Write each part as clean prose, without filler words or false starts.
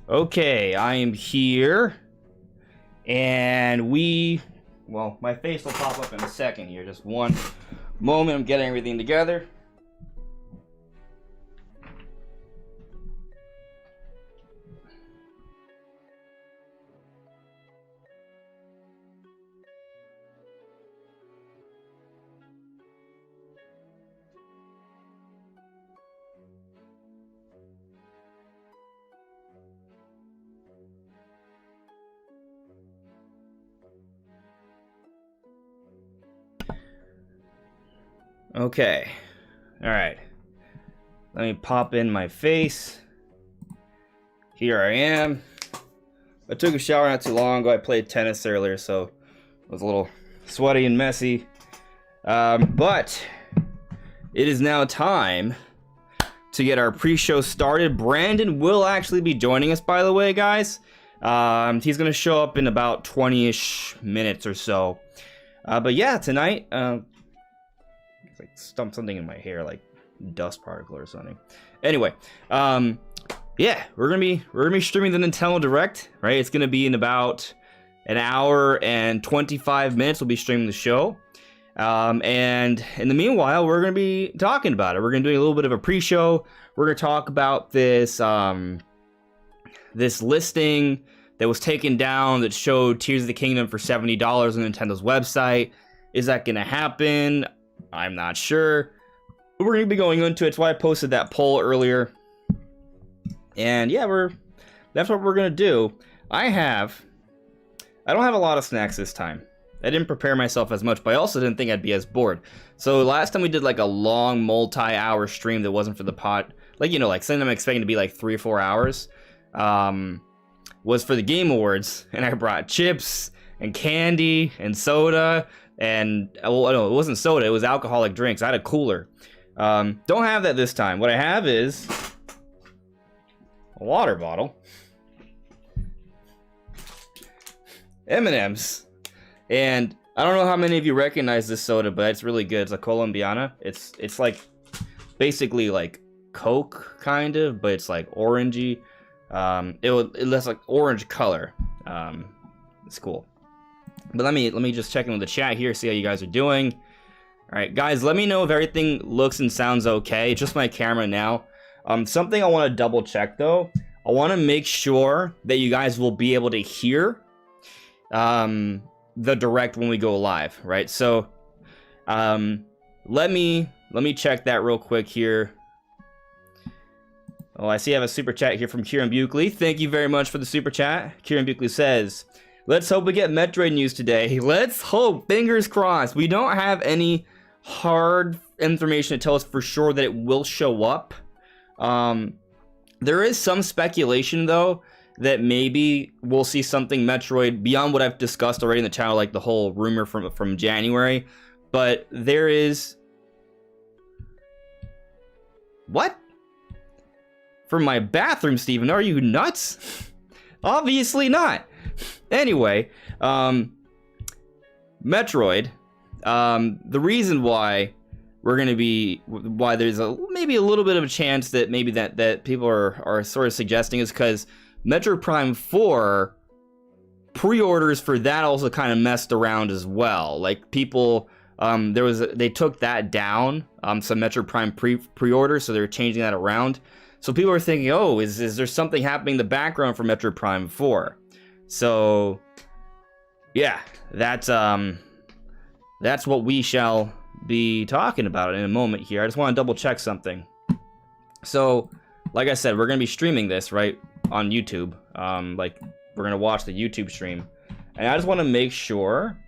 Okay, I am here, and well, my face will pop up in a second here. Just one moment, I'm getting everything together. Okay, alright. Let me pop in my face. Here I am. I took a shower not too long ago. I played tennis earlier, so it was a little sweaty and messy. But it is now time to get our pre-show started. Brandon will actually be joining us, by the way, guys. He's going to show up in about 20-ish minutes or so. But yeah, tonight... like stumped something in my hair, like dust particle or something. Anyway, yeah, we're gonna be streaming the Nintendo Direct, right? It's gonna be in about an hour and 25 minutes. We'll be streaming the show, and in the meanwhile, we're gonna be talking about it. We're gonna do a little bit of a pre-show. We're gonna talk about this this listing that was taken down that showed Tears of the Kingdom for $70 on Nintendo's website. Is that gonna happen? I'm not sure, but we're going to be going into it. That's why I posted that poll earlier. And yeah, that's what we're going to do. I don't have a lot of snacks this time. I didn't prepare myself as much, but I also didn't think I'd be as bored. So last time we did like a long multi-hour stream that wasn't for the pod, like, you know, like something I'm expecting to be like 3 or 4 hours, was for the Game Awards. And I brought chips and candy and soda. And, well, no, it wasn't soda, it was alcoholic drinks. I had a cooler. Don't have that this time. What I have is a water bottle, M&M's, and I don't know how many of you recognize this soda, but it's really good. It's a Colombiana. It's like basically like Coke, kind of, but it's like orangey. It looks like orange color. It's cool. But let me just check in with the chat here, see how you guys are doing. All right, guys, let me know if everything looks and sounds okay. It's just my camera now. Something I want to double check though. I want to make sure that you guys will be able to hear the direct when we go live, right? So let me check that real quick here. Oh, I see I have a super chat here from Kieran Buckley. Thank you very much for the super chat. Kieran Buckley says, let's hope we get Metroid news today. Let's hope. Fingers crossed. We don't have any hard information to tell us for sure that it will show up. There is some speculation, though, that maybe we'll see something Metroid beyond what I've discussed already in the channel, like the whole rumor from January. But there is... What? From my bathroom, Steven? Are you nuts? Obviously not. Anyway, Metroid, the reason why why there's maybe a little bit of a chance that maybe that people are sort of suggesting is because Metroid Prime 4 pre-orders for that also kind of messed around as well. Like people, they took that down, some Metroid Prime pre-orders, so they're changing that around. So people are thinking, oh, is there something happening in the background for Metroid Prime 4? So, yeah, that's what we shall be talking about in a moment here. I just want to double check something. So, like I said, we're going to be streaming this, right, on YouTube. Like, we're going to watch the YouTube stream. And I just want to make sure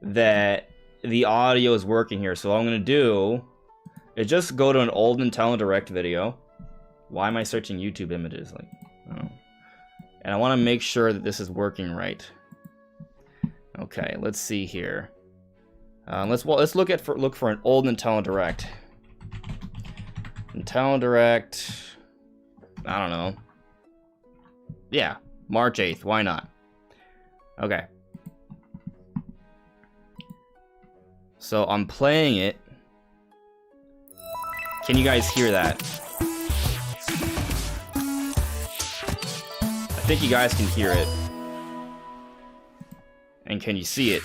that the audio is working here. So what I'm going to do is just go to an old Nintendo Direct video. Why am I searching YouTube images? Like, I don't know. And I want to make sure that this is working right. Okay, let's see here. Let's look for an old Nintendo Direct. Nintendo Direct. I don't know. Yeah, March 8th. Why not? Okay. So I'm playing it. Can you guys hear that? I think you guys can hear it. And can you see it?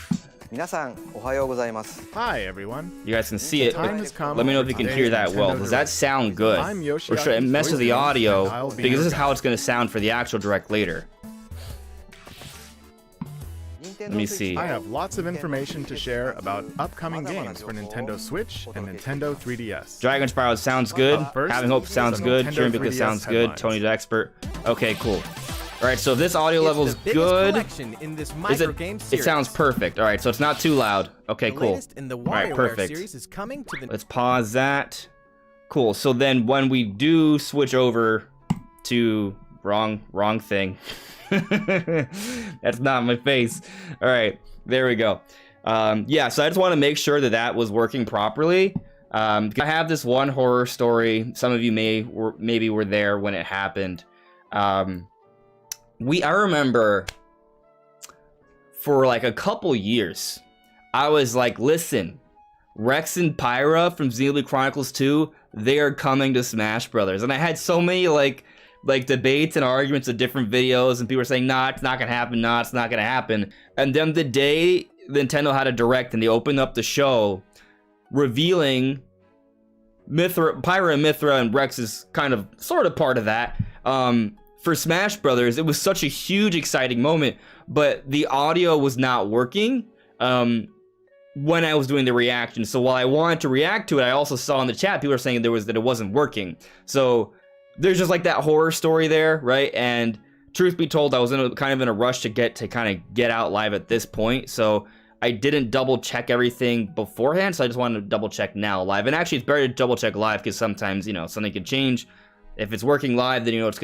Hi everyone. You guys can see it. Time has come Let me know if you can hear that well. Does that sound good? Or should I mess with the audio? Because this is how it's going to sound for the actual direct later. Let me see. I have lots of information to share about upcoming games for Nintendo Switch and Nintendo 3DS. Dragon Spiral sounds good. First, Having Hope sounds good. Nintendo Cheering because 3DS sounds good. headlines. Tony the Expert. Okay, cool. Alright, so if this audio level is good, it sounds perfect. Alright, so it's not too loud. Okay, cool. Alright, perfect. Let's pause that. Cool, so then when we do switch over to wrong thing. That's not my face. Alright, there we go. Yeah, so I just want to make sure that that was working properly. I have this one horror story. Some of you maybe were there when it happened. I remember for like a couple years, I was like, listen, Rex and Pyra from Xenoblade Chronicles 2, they are coming to Smash Brothers. And I had so many like debates and arguments of different videos, and people were saying, nah, it's not gonna happen, nah, it's not gonna happen. And then the day Nintendo had a direct and they opened up the show, revealing Pyra and Mithra, and Rex is kind of sort of part of that. For Smash Brothers, it was such a huge, exciting moment, but the audio was not working when I was doing the reaction. So while I wanted to react to it, I also saw in the chat people were saying that it wasn't working. So there's just like that horror story there, right? And truth be told, I was kind of in a rush to kind of get out live at this point, so I didn't double check everything beforehand. So I just wanted to double check now live. And actually, it's better to double check live because sometimes something can change. If it's working live, then it's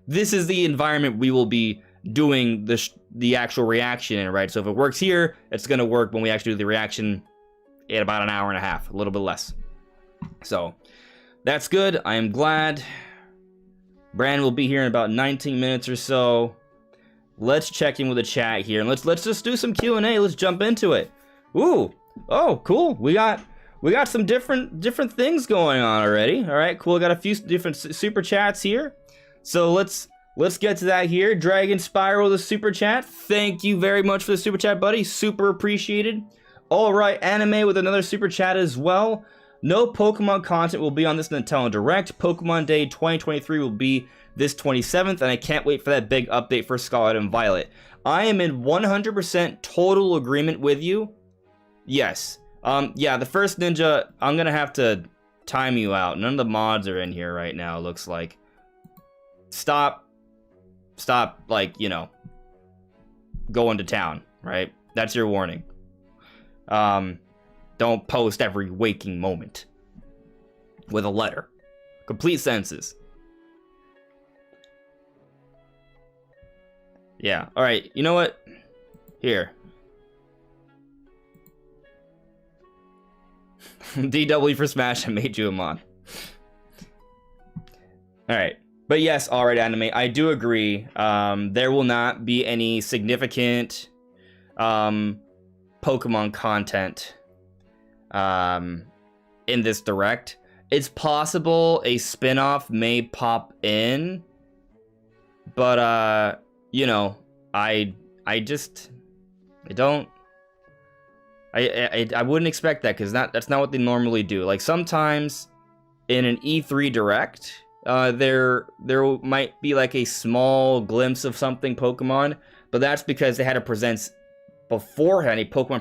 this is the environment we will be doing the actual reaction in, right? So if it works here, it's gonna work when we actually do the reaction in about an hour and a half, a little bit less. So that's good. I am glad. Brandon will be here in about 19 minutes or so. Let's check in with the chat here, and let's just do some Q&A. Let's jump into it. Ooh, oh, cool. We got some different things going on already. All right, cool. Got a few different super chats here. So let's get to that here. Dragon Spiral, the super chat. Thank you very much for the super chat, buddy. Super appreciated. All right, Anime with another super chat as well. No Pokemon content will be on this Nintendo Direct. Pokemon Day 2023 will be this 27th, and I can't wait for that big update for Scarlet and Violet. I am in 100% total agreement with you. Yes. Yeah, the first Ninja, I'm gonna have to time you out. None of the mods are in here right now, it looks like. Stop, like, going to town, right? That's your warning. Don't post every waking moment with a letter. Complete sentences. Yeah, alright, you know what? Here. DW for Smash, I made you a mod. Alright, but yes, alright, Anime, I do agree. There will not be any significant Pokemon content in this Direct. It's possible a spin-off may pop in, but I wouldn't expect that, because that's not what they normally do. Like, sometimes in an E3 Direct, there might be like a small glimpse of something Pokemon, but that's because they had a Pokemon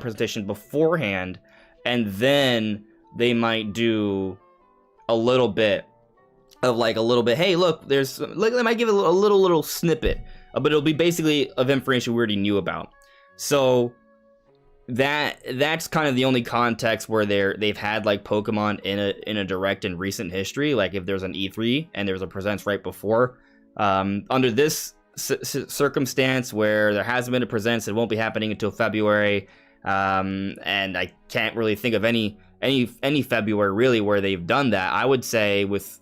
presentation beforehand, and then they might do a little bit of hey, look, they might give a little snippet, but it'll be basically of information we already knew about. So that's kind of the only context where they've had like Pokemon in a Direct in recent history. Like if there's an E3 and there's a presents right before. Under this circumstance where there hasn't been a presents, it won't be happening until February. And I can't really think of any February really where they've done that. I would say with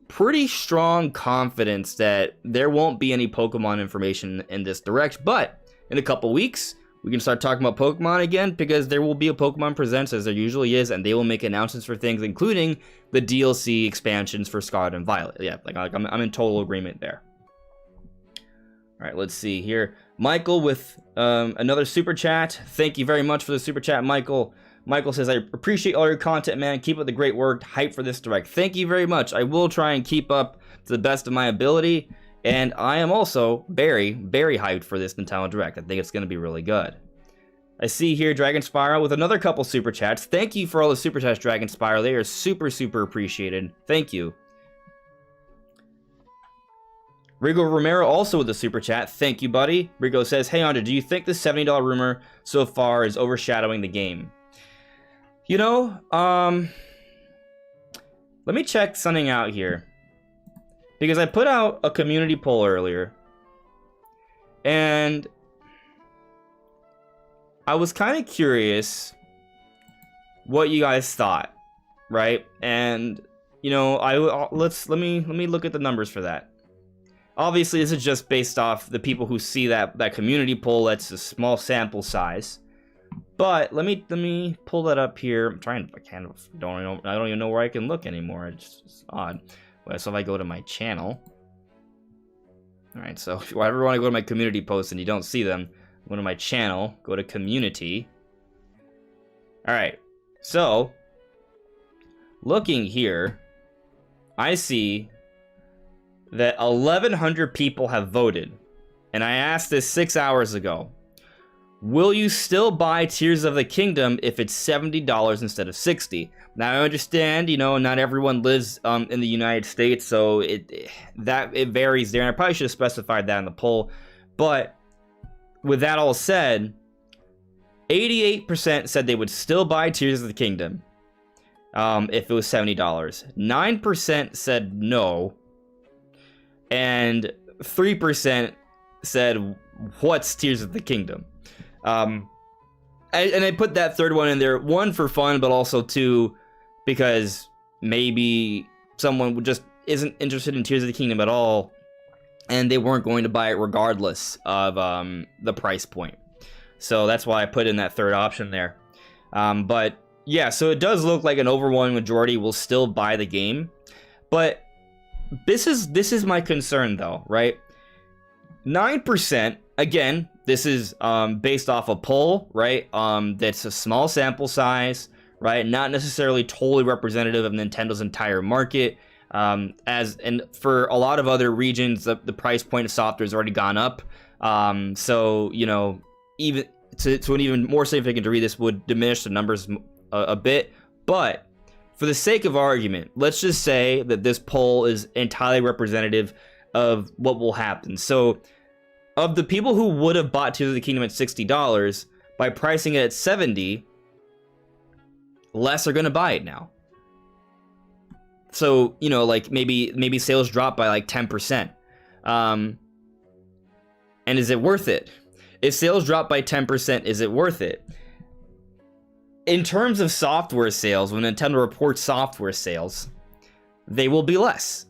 pretty strong confidence that there won't be any Pokemon information in this Direct, but in a couple weeks we can start talking about Pokemon again, because there will be a Pokemon Presents, as there usually is, and they will make announcements for things, including the DLC expansions for Scarlet and Violet. Yeah, like I'm in total agreement there. All right, let's see here. Michael with another super chat. Thank you very much for the super chat, Michael. Michael says, I appreciate all your content, man. Keep up the great work. Hype for this direct. Thank you very much. I will try and keep up to the best of my ability. And I am also very, very hyped for this Nintendo Direct. I think it's going to be really good. I see here Dragon Spiral with another couple super chats. Thank you for all the super chats, Dragon Spiral. They are super, super appreciated. Thank you. Rigo Romero also with a super chat. Thank you, buddy. Rigo says, hey, Andre, do you think the $70 rumor so far is overshadowing the game? You know, let me check something out here. Because I put out a community poll earlier. And I was kind of curious what you guys thought, right? And, you know, let me look at the numbers for that. Obviously, this is just based off the people who see that community poll. That's a small sample size. But let me pull that up here. I'm trying. I don't even know where I can look anymore. It's odd. So if I go to my channel, all right. So if you ever want to go to my community posts and you don't see them, go to my channel. Go to community. All right. So looking here, I see that 1,100 people have voted, and I asked this 6 hours ago. Will you still buy Tears of the Kingdom if it's $70 instead of $60? Now I understand, you know, not everyone lives in the United States, so it varies there. And I probably should have specified that in the poll. But with that all said, 88% said they would still buy Tears of the Kingdom if it was $70. 9% said no. And 3% said, what's Tears of the Kingdom? And I put that third one in there, one, for fun, but also two, because maybe someone just isn't interested in Tears of the Kingdom at all, and they weren't going to buy it regardless of the price point. So that's why I put in that third option there. But yeah, so it does look like an overwhelming majority will still buy the game. But this is my concern, though, right? 9%, again, this is based off a poll, right? That's a small sample size, right? Not necessarily totally representative of Nintendo's entire market. And for a lot of other regions, the price point of software has already gone up. So, you know, even to an even more significant degree, this would diminish the numbers a bit. But for the sake of argument, let's just say that this poll is entirely representative of what will happen. So, of the people who would have bought Tears of the Kingdom at $60, by pricing it at $70, less are going to buy it now. So, you know, like maybe sales drop by like 10%. And is it worth it? If sales drop by 10%, is it worth it? In terms of software sales, when Nintendo reports software sales, they will be less,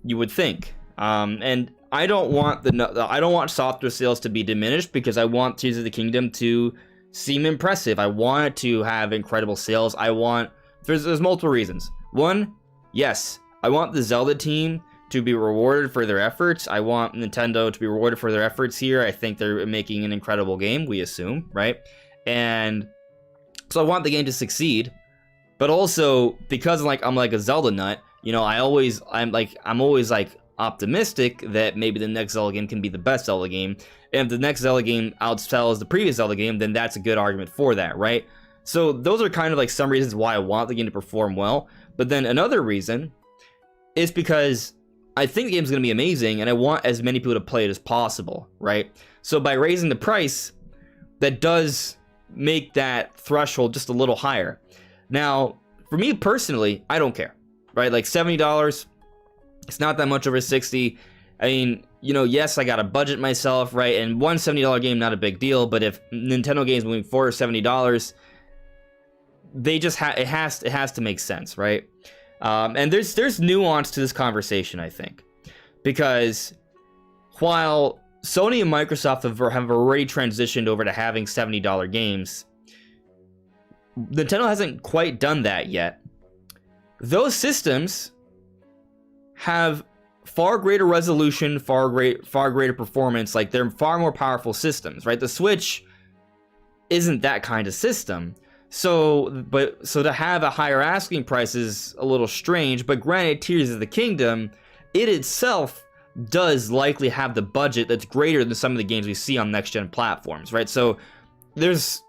you would think. And I don't want software sales to be diminished, because I want Tears of the Kingdom to seem impressive. I want it to have incredible sales. There's multiple reasons. One, yes, I want the Zelda team to be rewarded for their efforts. I want Nintendo to be rewarded for their efforts here. I think they're making an incredible game, we assume, right? And so I want the game to succeed. But also, because I'm like a Zelda nut, you know, I'm always optimistic that maybe the next Zelda game can be the best Zelda game. And if the next Zelda game outsells the previous Zelda game, then that's a good argument for that, right? So those are kind of like some reasons why I want the game to perform well. But then another reason is because I think the game's going to be amazing, and I want as many people to play it as possible, right? So by raising the price, that does make that threshold just a little higher. Now, for me personally, I don't care, right? Like $70, it's not that much over 60. I mean, you know, yes, I got to budget myself, right? And one $70 game, not a big deal. But if Nintendo games moving forward $70, they just it has to make sense, right? And there's nuance to this conversation, I think, because while Sony and Microsoft have already transitioned over to having $70 games, Nintendo hasn't quite done that yet. Those systems have far greater resolution, far greater performance. Like, they're far more powerful systems, right? The Switch isn't that kind of system. So to have a higher asking price is a little strange, but granted, Tears of the Kingdom, it itself does likely have the budget that's greater than some of the games we see on next-gen platforms, right? So there's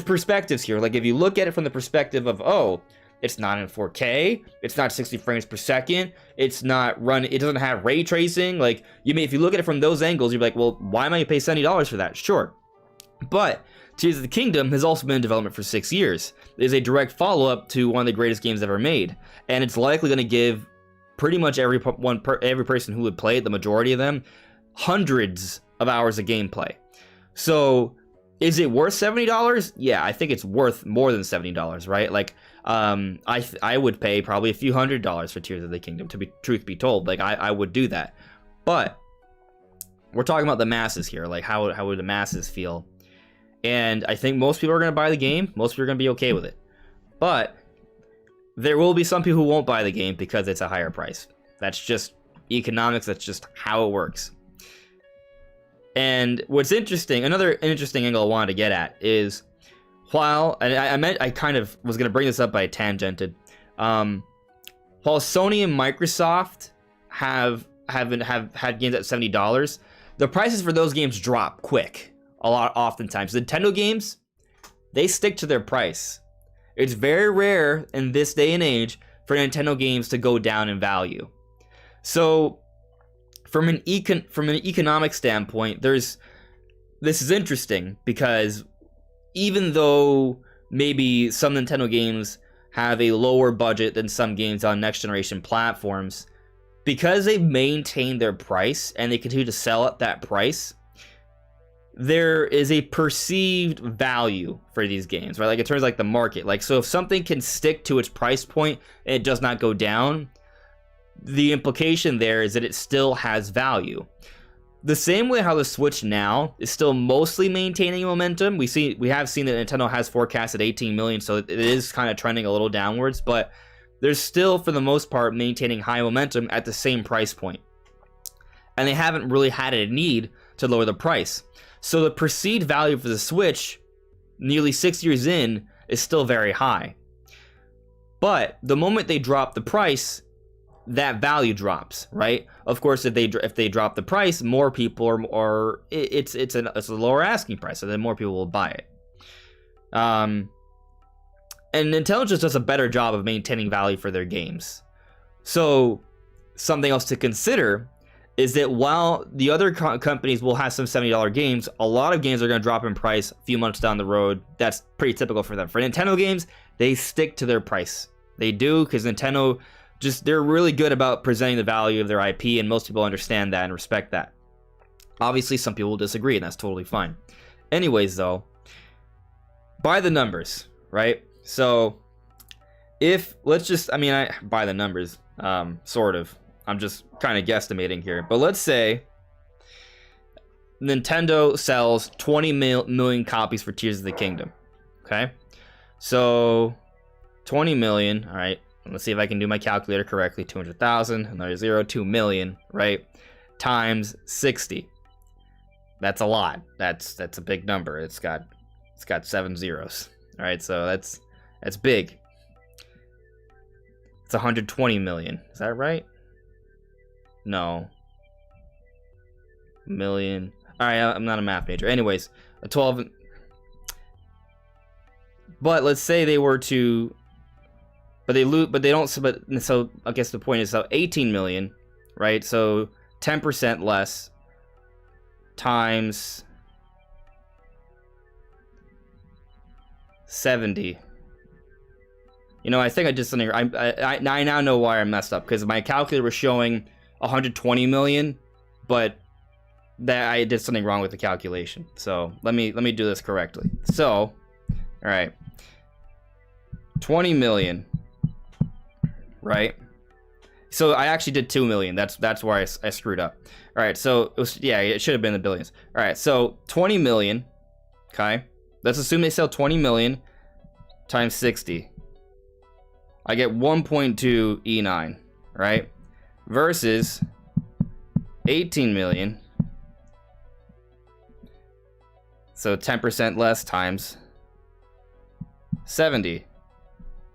perspectives here. Like, if you look at it from the perspective of, oh, it's not in 4K, it's not 60 frames per second, it doesn't have ray tracing. Like, if you look at it from those angles, you're like, well, why am I gonna pay $70 for that? Sure. But Tears of the Kingdom has also been in development for 6 years. It is a direct follow-up to one of the greatest games ever made, and it's likely going to give pretty much every person who would play it, the majority of them, hundreds of hours of gameplay. So, is it worth $70? Yeah, I think it's worth more than $70, right? Like, I would pay probably a few $100s for Tears of the Kingdom, truth be told. Like, I would do that. But we're talking about the masses here. Like, how would the masses feel? And I think most people are going to buy the game. Most people are going to be okay with it. But there will be some people who won't buy the game because it's a higher price. That's just economics. That's just how it works. And what's interesting, another interesting angle I wanted to get at is, I kind of was going to bring this up by tangented. While Sony and Microsoft have had games at $70, the prices for those games drop quick. Oftentimes. Nintendo games, they stick to their price. It's very rare in this day and age for Nintendo games to go down in value. So, from an economic standpoint, this is interesting because even though maybe some Nintendo games have a lower budget than some games on next generation platforms, because they've maintained their price and they continue to sell at that price, there is a perceived value for these games, right? Like, in terms of like the market. Like, so if something can stick to its price point and it does not go down, the implication there is that it still has value. The same way how the Switch now is still mostly maintaining momentum. We have seen that Nintendo has forecasted 18 million, so it is kind of trending a little downwards, but they're still, for the most part, maintaining high momentum at the same price point. And they haven't really had a need to lower the price. So the perceived value for the Switch, nearly 6 years in, is still very high. But the moment they drop the price, that value drops, right? Of course, if they drop the price, more people it's a lower asking price, so then more people will buy it. And Nintendo just does a better job of maintaining value for their games. So something else to consider is that while the other companies will have some $70 games, a lot of games are going to drop in price a few months down the road. That's pretty typical for them. For Nintendo games, they stick to their price. They do, because Nintendo, they're really good about presenting the value of their IP, and most people understand that and respect that. Obviously, some people will disagree, and that's totally fine. Anyways, though, by the numbers, right? So, by the numbers, sort of. I'm just kind of guesstimating here. But let's say Nintendo sells 20 million copies for Tears of the Kingdom. Okay? So, 20 million. All right. Let's see if I can do my calculator correctly. 200,000, another 0, 2 million, right? Times 60. That's a lot. That's a big number. It's got 7 zeros. All right, so that's big. It's 120 million. Is that right? No. Million. All right, I'm not a math major. Anyways, a 12. But let's say they were to, but they lose, but they don't. But so I guess the point is, so 18 million, right? So 10% less times 70. You know, I think I did something. I now know why I messed up, because my calculator was showing 120 million, but that I did something wrong with the calculation. So let me do this correctly. So, all right, 20 million, right? So I actually did 2 million. That's why I screwed up. All right, so it should have been the billions. All right, so 20 million. Okay, let's assume they sell 20 million times 60. I get 1.2 E9, right? Versus 18 million. So 10% less times 70.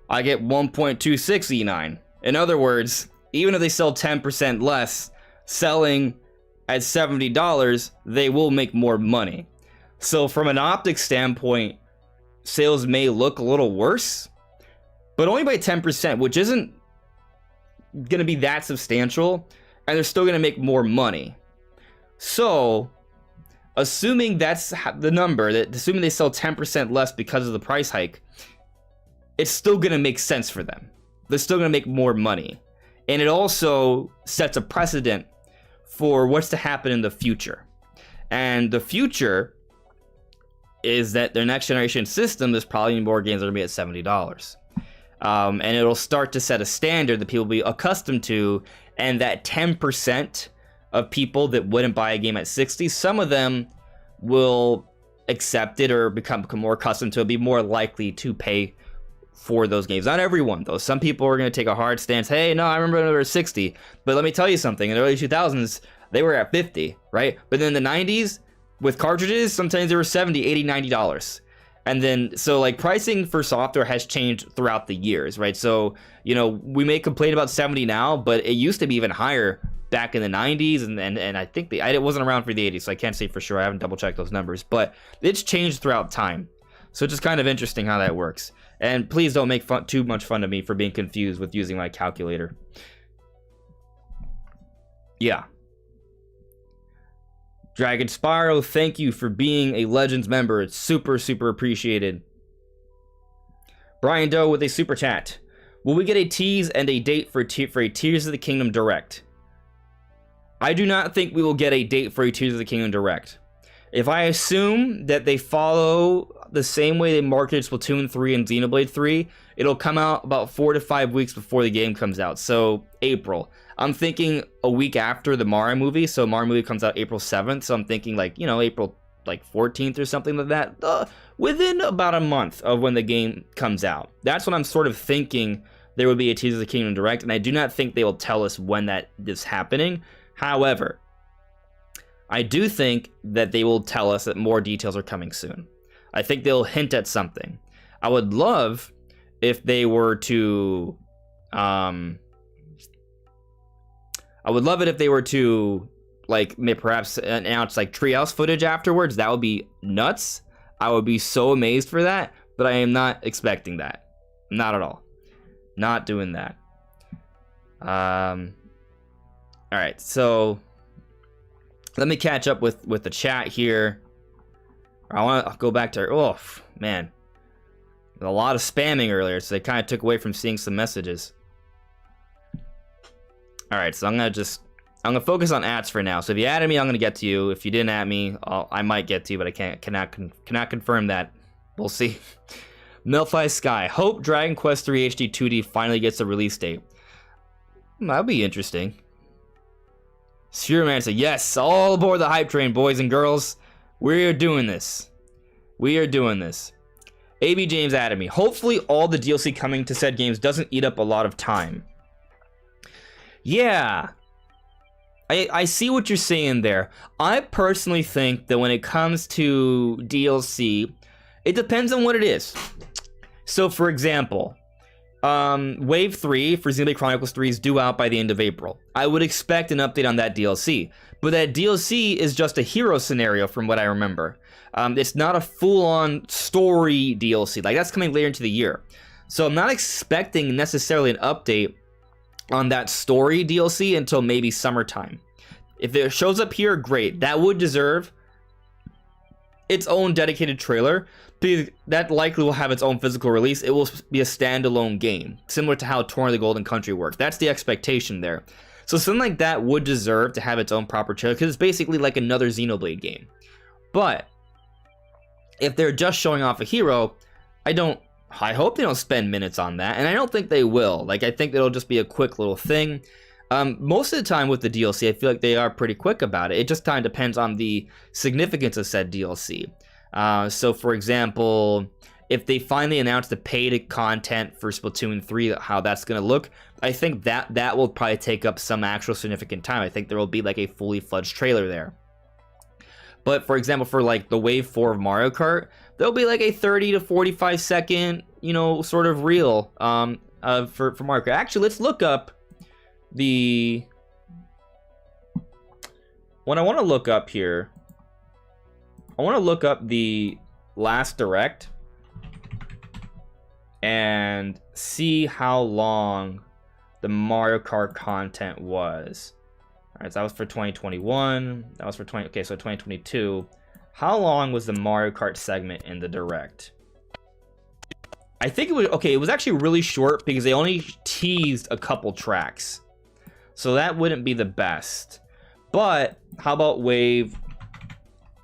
I get 1.26 E9. In other words, even if they sell 10% less, selling at $70, they will make more money. So from an optics standpoint, sales may look a little worse, but only by 10%, which isn't going to be that substantial, and they're still going to make more money. So, assuming that's the number, that assuming they sell 10% less because of the price hike, it's still going to make sense for them. They're still going to make more money. And it also sets a precedent for what's to happen in the future. And the future is that their next generation system, there's probably more games that are going to be at $70. And it'll start to set a standard that people will be accustomed to, and that 10% of people that wouldn't buy a game at 60, some of them will accept it or become more accustomed to it, be more likely to pay for those games. Not everyone, though. Some people are going to take a hard stance. Hey, no, I remember when they were 60, but let me tell you something. In the early 2000s, they were at 50, right? But then in the 90s, with cartridges, sometimes they were 70, 80, $90. And then, so like pricing for software has changed throughout the years, right? So, you know, we may complain about 70 now, but it used to be even higher back in the 90s. And I think it wasn't around for the 80s, so I can't say for sure. I haven't double checked those numbers, but it's changed throughout time. So it's just kind of interesting how that works. And please don't make too much fun of me for being confused with using my calculator. Yeah. Dragon Spyro, thank you for being a Legends member. It's super, super appreciated. Brian Doe with a super chat. Will we get a tease and a date for a Tears of the Kingdom Direct? I do not think we will get a date for a Tears of the Kingdom Direct. If I assume that they follow the same way they marketed Splatoon 3 and Xenoblade 3, it'll come out about 4 to 5 weeks before the game comes out. So April. I'm thinking a week after the Mario movie. So Mario movie comes out April 7th. So I'm thinking like, you know, April like 14th or something like that. Within about a month of when the game comes out. That's what I'm sort of thinking there would be a Tears of the Kingdom Direct. And I do not think they will tell us when that is happening. However, I do think that they will tell us that more details are coming soon. I think they'll hint at something. I would love if they were to... I would love it if they were to, like, perhaps announce, like, treehouse footage afterwards. That would be nuts. I would be so amazed for that, but I am not expecting that. Not at all. Not doing that. Alright, so let me catch up with the chat here. I want to go back to... Oh, man. A lot of spamming earlier, so they kind of took away from seeing some messages. Alright, so I'm gonna focus on ads for now. So if you added me, I'm gonna get to you. If you didn't add me, I might get to you, but I cannot confirm that. We'll see. Melfi Sky. Hope Dragon Quest III HD 2D finally gets a release date. That'll be interesting. Sure Man said, yes, all aboard the hype train, boys and girls. We're doing this. We are doing this. AB James added me. Hopefully all the DLC coming to said games doesn't eat up a lot of time. Yeah, I see what you're saying there. I personally think that when it comes to DLC, it depends on what it is. So, for example, Wave 3 for Xenoblade Chronicles 3 is due out by the end of April. I would expect an update on that DLC. But that DLC is just a hero scenario from what I remember. It's not a full-on story DLC. Like, that's coming later into the year. So I'm not expecting necessarily an update on that story DLC until maybe summertime. If it shows up here, great. That would deserve its own dedicated trailer. That likely will have its own physical release. It will be a standalone game, similar to how Torn of the Golden Country works. That's the expectation there. So something like that would deserve to have its own proper trailer, because it's basically like another Xenoblade game. But if they're just showing off a hero, I hope they don't spend minutes on that, and I don't think they will. Like, I think it'll just be a quick little thing. Most of the time with the DLC, I feel like they are pretty quick about it. It just kind of depends on the significance of said DLC. So, for example, if they finally announce the paid content for Splatoon 3, how that's going to look, I think that will probably take up some actual significant time. I think there will be like a fully fledged trailer there. But for example, for like the Wave 4 of Mario Kart, there'll be like a 30 to 45 second, you know, sort of reel for Mario Kart. Actually, let's look up the... What I want to look up here, I want to look up the last Direct and see how long the Mario Kart content was. All right, so that was for 2021. That was for 2022. How long was the Mario Kart segment in the Direct? I think it was, okay, it was actually really short because they only teased a couple tracks. So that wouldn't be the best. But how about Wave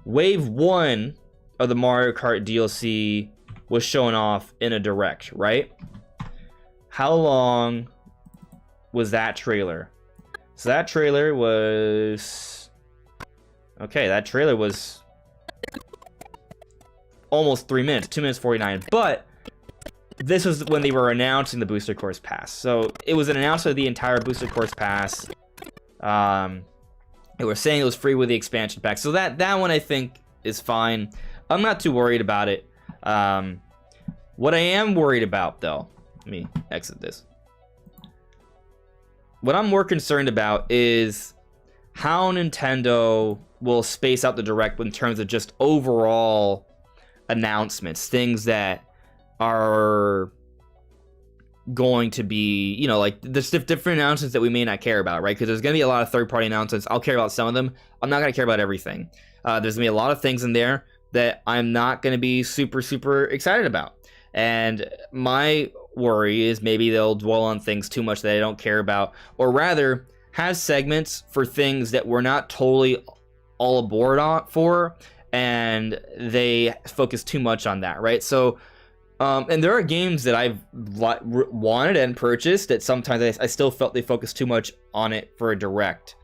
1 of the Mario Kart DLC was shown off in a Direct, right? How long was that trailer? So that trailer was... Okay, that trailer was almost 3 minutes, 2 minutes 49. But this was when they were announcing the Booster Course Pass. So it was an announcement of the entire Booster Course Pass. They were saying it was free with the expansion pack. So that one I think is fine. I'm not too worried about it. What I am worried about, though... Let me exit this. What I'm more concerned about is how Nintendo will space out the Direct in terms of just overall announcements. Things that are going to be, you know, like the different announcements that we may not care about, right? Because there's going to be a lot of third-party announcements. I'll care about some of them. I'm not going to care about everything. There's going to be a lot of things in there that I'm not going to be super excited about. And my worry is maybe they'll dwell on things too much that I don't care about, or rather have segments for things that we're not totally all aboard on for, and they focus too much on that, right? So and there are games that I've wanted and purchased that sometimes I still felt they focused too much on it for a Direct.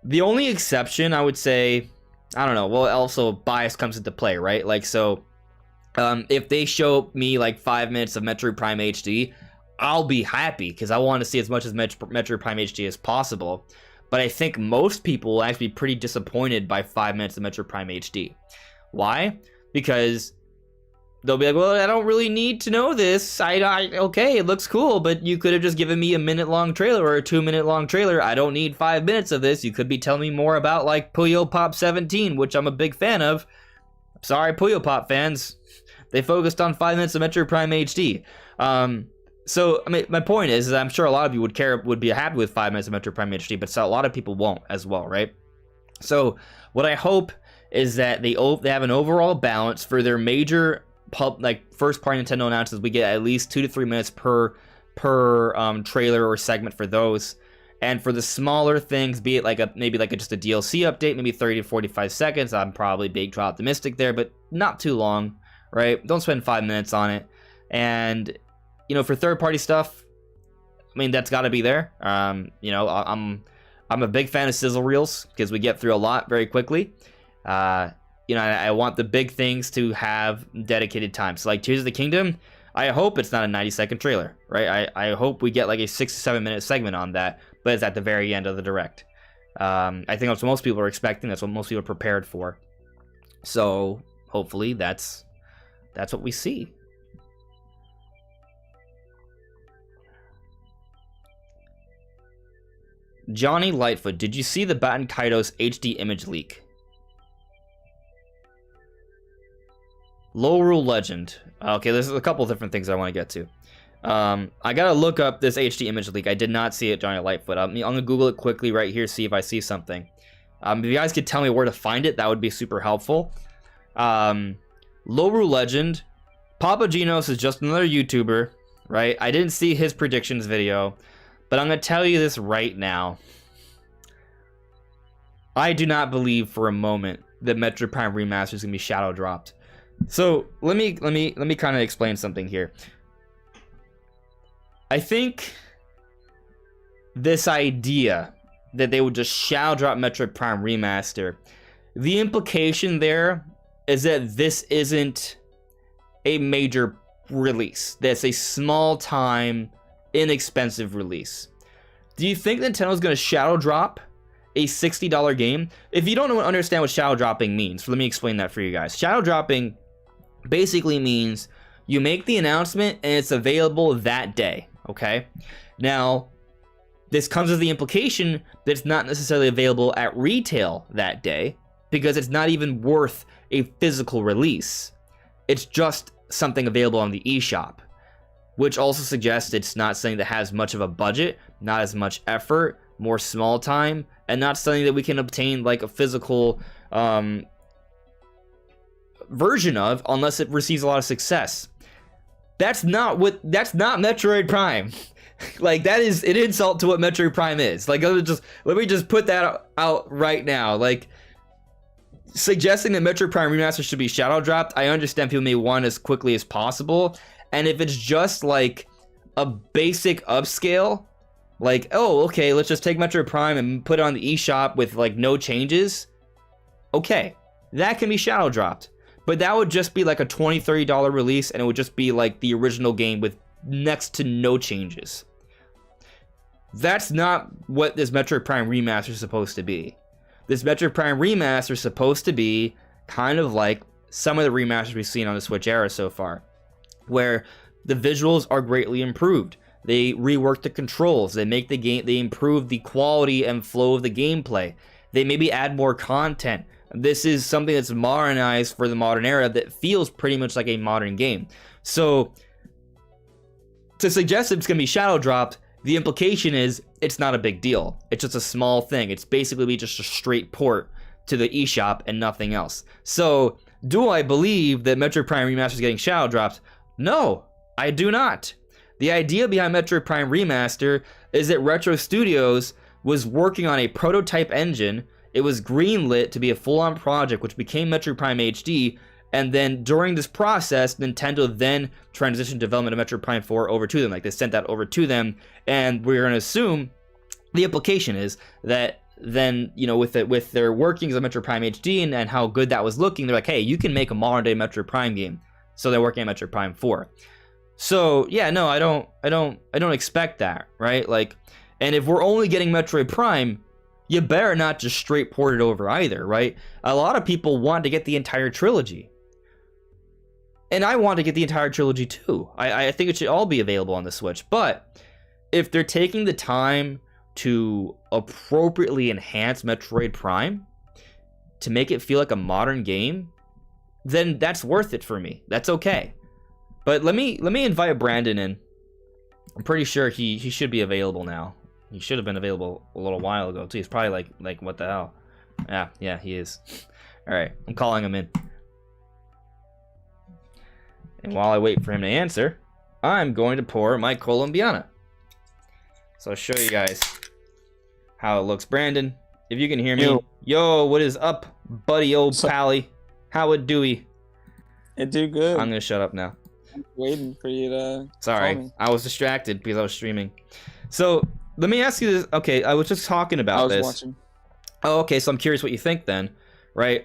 The only exception, I would say, I don't know, well, also bias comes into play, right? Like, so if they show me like 5 minutes of Metroid Prime HD, I'll be happy because I want to see as much as Metroid Prime HD as possible. But I think most people will actually be pretty disappointed by 5 minutes of Metroid Prime HD. Why? Because they'll be like, well, I don't really need to know this. Okay, it looks cool, but you could have just given me a minute-long trailer or a 2-minute-long trailer. I don't need 5 minutes of this. You could be telling me more about like Puyo Pop 17, which I'm a big fan of. Sorry, Puyo Pop fans. They focused on 5 minutes of Metroid Prime HD. So, I mean, my point is I'm sure a lot of you would be happy with 5 minutes of Metroid Prime HD, but so a lot of people won't as well, right? So, what I hope is that they have an overall balance for their major first-party Nintendo announcements. We get at least 2 to 3 minutes per trailer or segment for those. And for the smaller things, be it like maybe just a DLC update, maybe 30 to 45 seconds. I'm probably being too optimistic there, but not too long, right? Don't spend 5 minutes on it. And you know, for third-party stuff, I mean, that's got to be there. You know, I'm a big fan of sizzle reels because we get through a lot very quickly. You know, I want the big things to have dedicated time. So, like Tears of the Kingdom, I hope it's not a 90-second trailer, right? I hope we get like a 6 to 7 minute segment on that, but it's at the very end of the Direct. I think that's what most people are expecting. That's what most people are prepared for. So, hopefully, that's what we see. Johnny Lightfoot, did you see the Baton Kaitos HD image leak? Low Rule Legend. Okay, there's a couple different things I want to get to. I gotta look up this HD image leak. I did not see it, Johnny Lightfoot. I'm gonna Google it quickly right here, see if I see something. If you guys could tell me where to find it, that would be super helpful. Low Rule Legend. Papa Genos is just another YouTuber, right? I didn't see his predictions video. But I'm going to tell you this right now. I do not believe for a moment that Metroid Prime Remastered is going to be shadow dropped. So let me kind of explain something here. I think this idea that they would just shadow drop Metroid Prime Remaster, the implication there is that this isn't a major release. That's a small time, inexpensive release. Do you think Nintendo's going to shadow drop a $60 game? If you don't understand what shadow dropping means, let me explain that for you guys. Shadow dropping basically means you make the announcement and it's available that day, okay? Now, this comes with the implication that it's not necessarily available at retail that day because it's not even worth a physical release. It's just something available on the eShop, which also suggests it's not something that has much of a budget, not as much effort, more small time, and not something that we can obtain like a physical version of unless it receives a lot of success. That's not Metroid Prime. Like, that is an insult to what Metroid Prime is. Like, let me just put that out right now. Like, suggesting that Metroid Prime Remaster should be shadow dropped, I understand people may want as quickly as possible. And if it's just like a basic upscale, like, oh, okay, let's just take Metroid Prime and put it on the eShop with like no changes, okay, that can be shadow dropped. But that would just be like a $20, $30 release, and it would just be like the original game with next to no changes. That's not what this Metroid Prime Remaster is supposed to be. This Metroid Prime Remaster is supposed to be kind of like some of the remasters we've seen on the Switch era so far, where the visuals are greatly improved. They rework the controls. They make the game. They improve the quality and flow of the gameplay. They maybe add more content. This is something that's modernized for the modern era that feels pretty much like a modern game. So to suggest it's going to be shadow dropped, the implication is it's not a big deal. It's just a small thing. It's basically just a straight port to the eShop and nothing else. So do I believe that Metroid Prime Remaster is getting shadow dropped? No, I do not. The idea behind Metroid Prime Remaster is that Retro Studios was working on a prototype engine. It was greenlit to be a full-on project, which became Metroid Prime HD. And then during this process, Nintendo then transitioned development of Metroid Prime 4 over to them. Like, they sent that over to them. And we're going to assume the implication is that then, you know, with their workings of Metroid Prime HD and how good that was looking, they're like, hey, you can make a modern-day Metroid Prime game. So they're working on Metroid Prime 4. So yeah, no, I don't expect that, right? Like, and if we're only getting Metroid Prime, you better not just straight port it over either, right? A lot of people want to get the entire trilogy. And I want to get the entire trilogy too. I think it should all be available on the Switch. But if they're taking the time to appropriately enhance Metroid Prime to make it feel like a modern game, then that's worth it for me. That's okay. But let me invite Brandon in. I'm pretty sure he should be available now. He should have been available a little while ago too. He's probably like what the hell? Yeah, he is. All right, I'm calling him in. And while I wait for him to answer, I'm going to pour my Colombiana. So I'll show you guys how it looks. Brandon, if you can hear me. Yo, what is up, buddy, old pally? How it doey? It do good. I'm gonna shut up now. I'm waiting for you to Sorry, call me. I was distracted because I was streaming. So let me ask you this. Okay, I was just talking about this. Watching. Oh, okay, so I'm curious what you think then, right?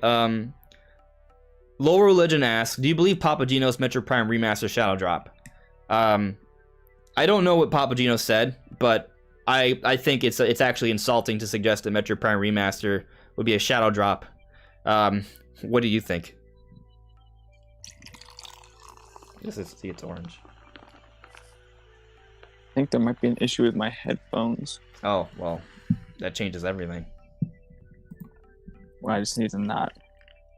Lower Religion asks, do you believe Papagino's Metroid Prime Remaster shadow drop? I don't know what Papagino said, but I think it's actually insulting to suggest that Metroid Prime Remaster would be a shadow drop. What do you think? It's orange. I think there might be an issue with my headphones. Oh, well, that changes everything. Well, I just need to not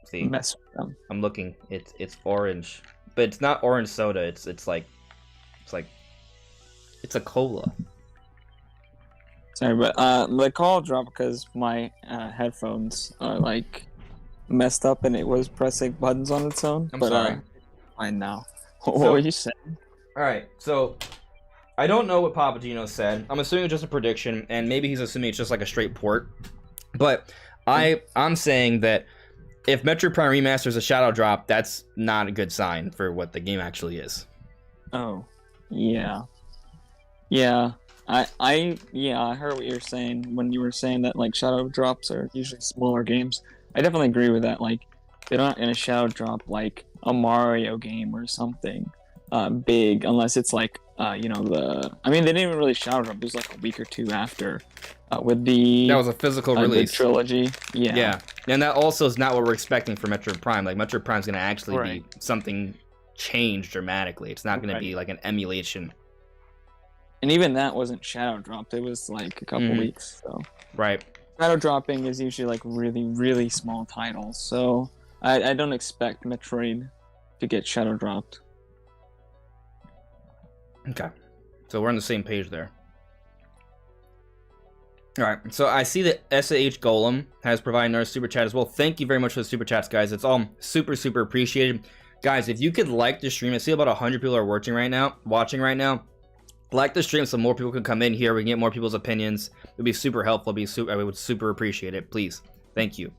See, mess with them. I'm looking. It's orange, but it's not orange soda. It's a cola. Sorry, but the call dropped because my headphones are like messed up and it was pressing buttons on its own. I'm but sorry. fine now. What were you saying? All right, so I don't know what Papagino said. I'm assuming it's just a prediction, and maybe he's assuming it's just like a straight port. But I'm saying that if Metroid Prime Remaster is a shadow drop, that's not a good sign for what the game actually is. Oh, yeah. I heard what you're saying when you were saying that like shadow drops are usually smaller games. I definitely agree with that. Like they're not gonna shadow drop like a Mario game or something big, unless it's like you know, I mean, they didn't even really shadow drop. It was like a week or two after with the That was a physical release. the trilogy. Yeah. Yeah, and that also is not what we're expecting for Metroid Prime. Like Metroid Prime is going to actually Right. be something changed dramatically. It's not going to be like an emulation. And even that wasn't shadow dropped. It was like a couple weeks. So Right. shadow dropping is usually like really, really small titles. So I don't expect Metroid to get shadow dropped. Okay. So we're on the same page there. All right. So I see that SAH Golem has provided another super chat as well. Thank you very much for the super chats, guys. It's all super, super appreciated. Guys, if you could like the stream, I see about 100 people are watching right now. Like the stream so more people can come in here. We can get more people's opinions. It would be super helpful. I would super appreciate it. Please. Thank you.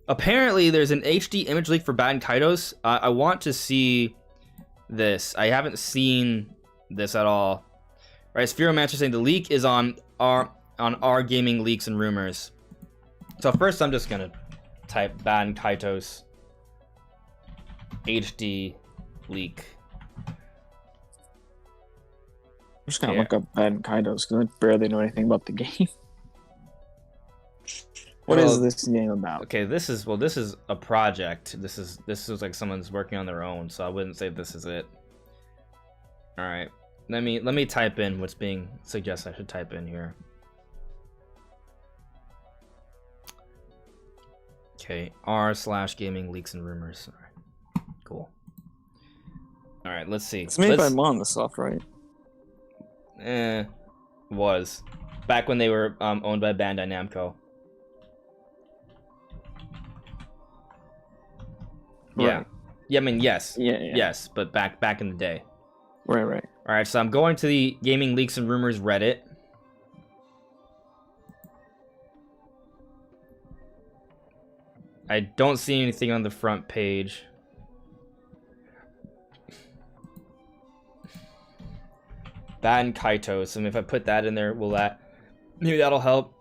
Apparently, there's an HD image leak for Bad Kaitos. I want to see this. I haven't seen this at all. All right, Spheromancer saying the leak is on our gaming leaks and rumors. So first, I'm just gonna type Bad Kaitos HD leak. I'm just gonna look up Bad Kaitos because I barely know anything about the game. What is this game about? Okay, this is a project. This is like someone's working on their own, so I wouldn't say this is it. All right, let me type in what's being suggested. I should type in here. Okay, r/gaming leaks and rumors. All right, cool. All right, let's see. It's made by Monosoft, right? Was back when they were owned by Bandai Namco. Yeah. Right. Yeah, I mean, yes. Yeah. Yes, but back in the day. Right. All right, so I'm going to the Gaming Leaks and Rumors Reddit. I don't see anything on the front page. Bad Kaitos. And if I put that in there, maybe that'll help.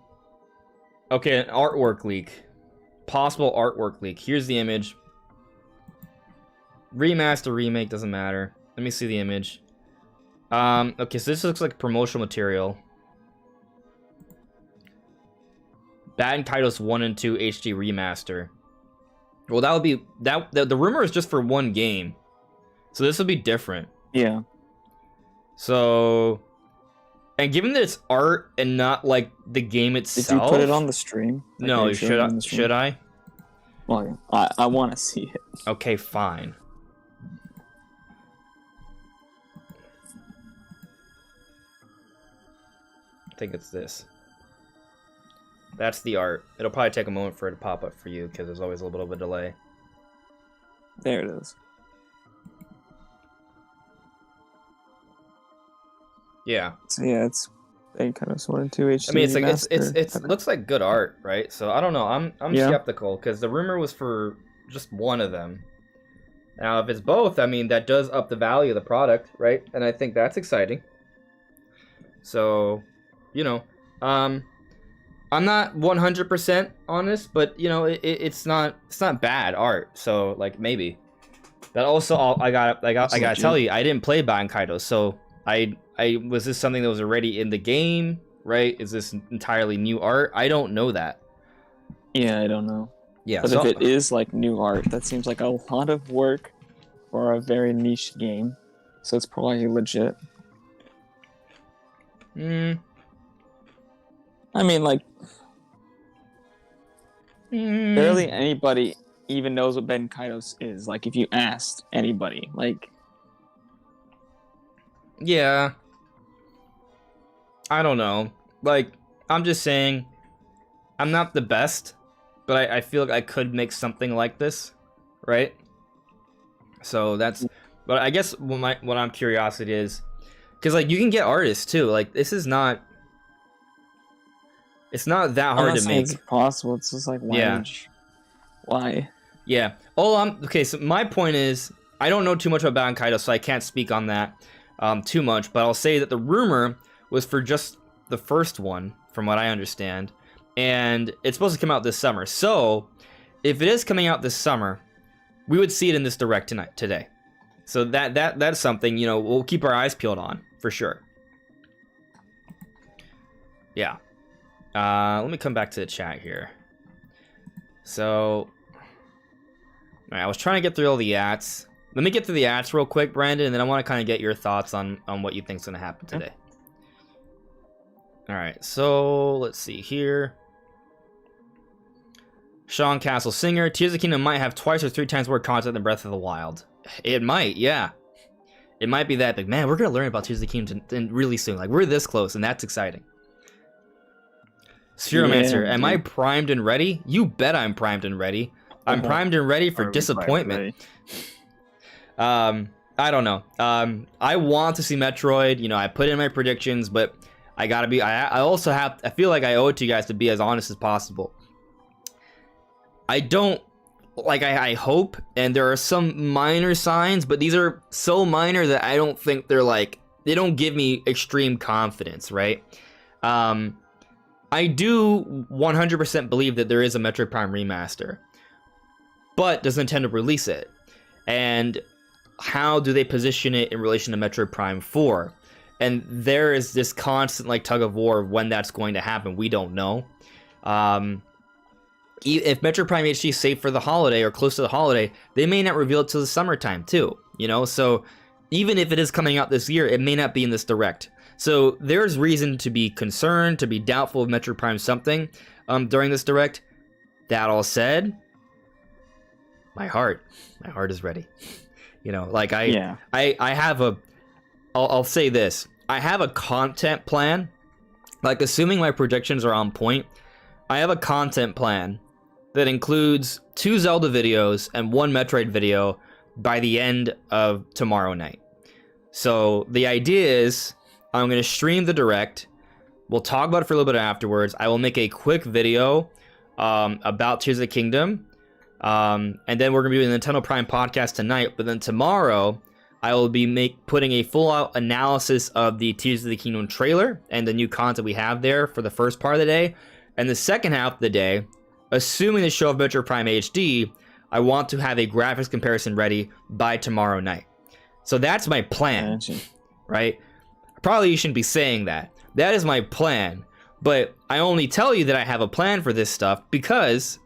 Okay, an artwork leak. Possible artwork leak. Here's the image. Remaster, remake, doesn't matter. Let me see the image. Okay, so this looks like promotional material. Bad Kaitos 1 and 2 HD remaster. Well, that would be the rumor is just for one game. So this would be different. Yeah. So, and given that it's art and not like the game itself. Did you put it on the stream? Like, no, should I? Well, I want to see it. Okay, fine. I think it's this. That's the art. It'll probably take a moment for it to pop up for you because there's always a little bit of a delay. There it is. Yeah. So yeah, it's kind of sort of 2 HD. I mean, it's like it looks like good art, right? So I don't know. I'm skeptical because the rumor was for just one of them. Now, if it's both, I mean that does up the value of the product, right? And I think that's exciting. So, you know, I'm not 100% on this, but you know, it's not bad art. So like maybe. That also, I gotta tell you, I didn't play Bad Kaitos, so I was this something that was already in the game, right? Is this entirely new art? I don't know that. Yeah, I don't know. Yeah, but if it is like new art, that seems like a lot of work for a very niche game. So it's probably legit. I mean, like, barely anybody even knows what Bad Kaitos is. Like, if you asked anybody, like, yeah, I don't know. Like, I'm just saying, I'm not the best, but I feel like I could make something like this, right? So that's, but I guess what I'm curiosity is, because like you can get artists too. Like this is not, it's not that hard to make. It's possible. It's just like why? Yeah. Okay. So my point is, I don't know too much about Bad Kaitos, so I can't speak on that too much. But I'll say that the rumor was for just the first one, from what I understand, and it's supposed to come out this summer. So if it is coming out this summer, we would see it in this direct today. So that's something, you know, we'll keep our eyes peeled on for sure. Yeah. Let me come back to the chat here. So, all right, I was trying to get through all the ats. Let me get through the ats real quick, Brandon, and then I want to kind of get your thoughts on what you think's going to happen today. All right, so let's see here. Sean Castle Singer, Tears of the Kingdom might have twice or 3 times more content than Breath of the Wild. It might, yeah. It might be that big. Man, we're going to learn about Tears of the Kingdom really soon. Like, we're this close, and that's exciting. Spheromancer, am I primed and ready? You bet I'm primed and ready. I'm primed and ready for disappointment. I don't know. I want to see Metroid. You know, I put in my predictions, but I gotta be. I also have. I feel like I owe it to you guys to be as honest as possible. I don't like. I hope, and there are some minor signs, but these are so minor that I don't think they're like. They don't give me extreme confidence, right? I do 100% believe that there is a Metroid Prime remaster, but does Nintendo release it? And how do they position it in relation to Metroid Prime 4? And there is this constant like tug of war of when that's going to happen. We don't know. If Metroid Prime HD is safe for the holiday or close to the holiday, they may not reveal it till the summertime too. You know, so even if it is coming out this year, it may not be in this direct. So there's reason to be concerned, to be doubtful of Metroid Prime something during this direct. That all said, my heart is ready. You know, like I have a, I'll say this. I have a content plan. Like, assuming my predictions are on point, I have a content plan that includes 2 Zelda videos and 1 Metroid video by the end of tomorrow night. So the idea is I'm going to stream the direct. We'll talk about it for a little bit afterwards. I will make a quick video about Tears of the Kingdom. And then we're going to be doing the Nintendo Prime podcast tonight. But then tomorrow, I will be putting a full-out analysis of the Tears of the Kingdom trailer and the new content we have there for the first part of the day. And the second half of the day, assuming the show of Metroid Prime HD, I want to have a graphics comparison ready by tomorrow night. So that's my plan, right? Probably you shouldn't be saying that. That is my plan. But I only tell you that I have a plan for this stuff because,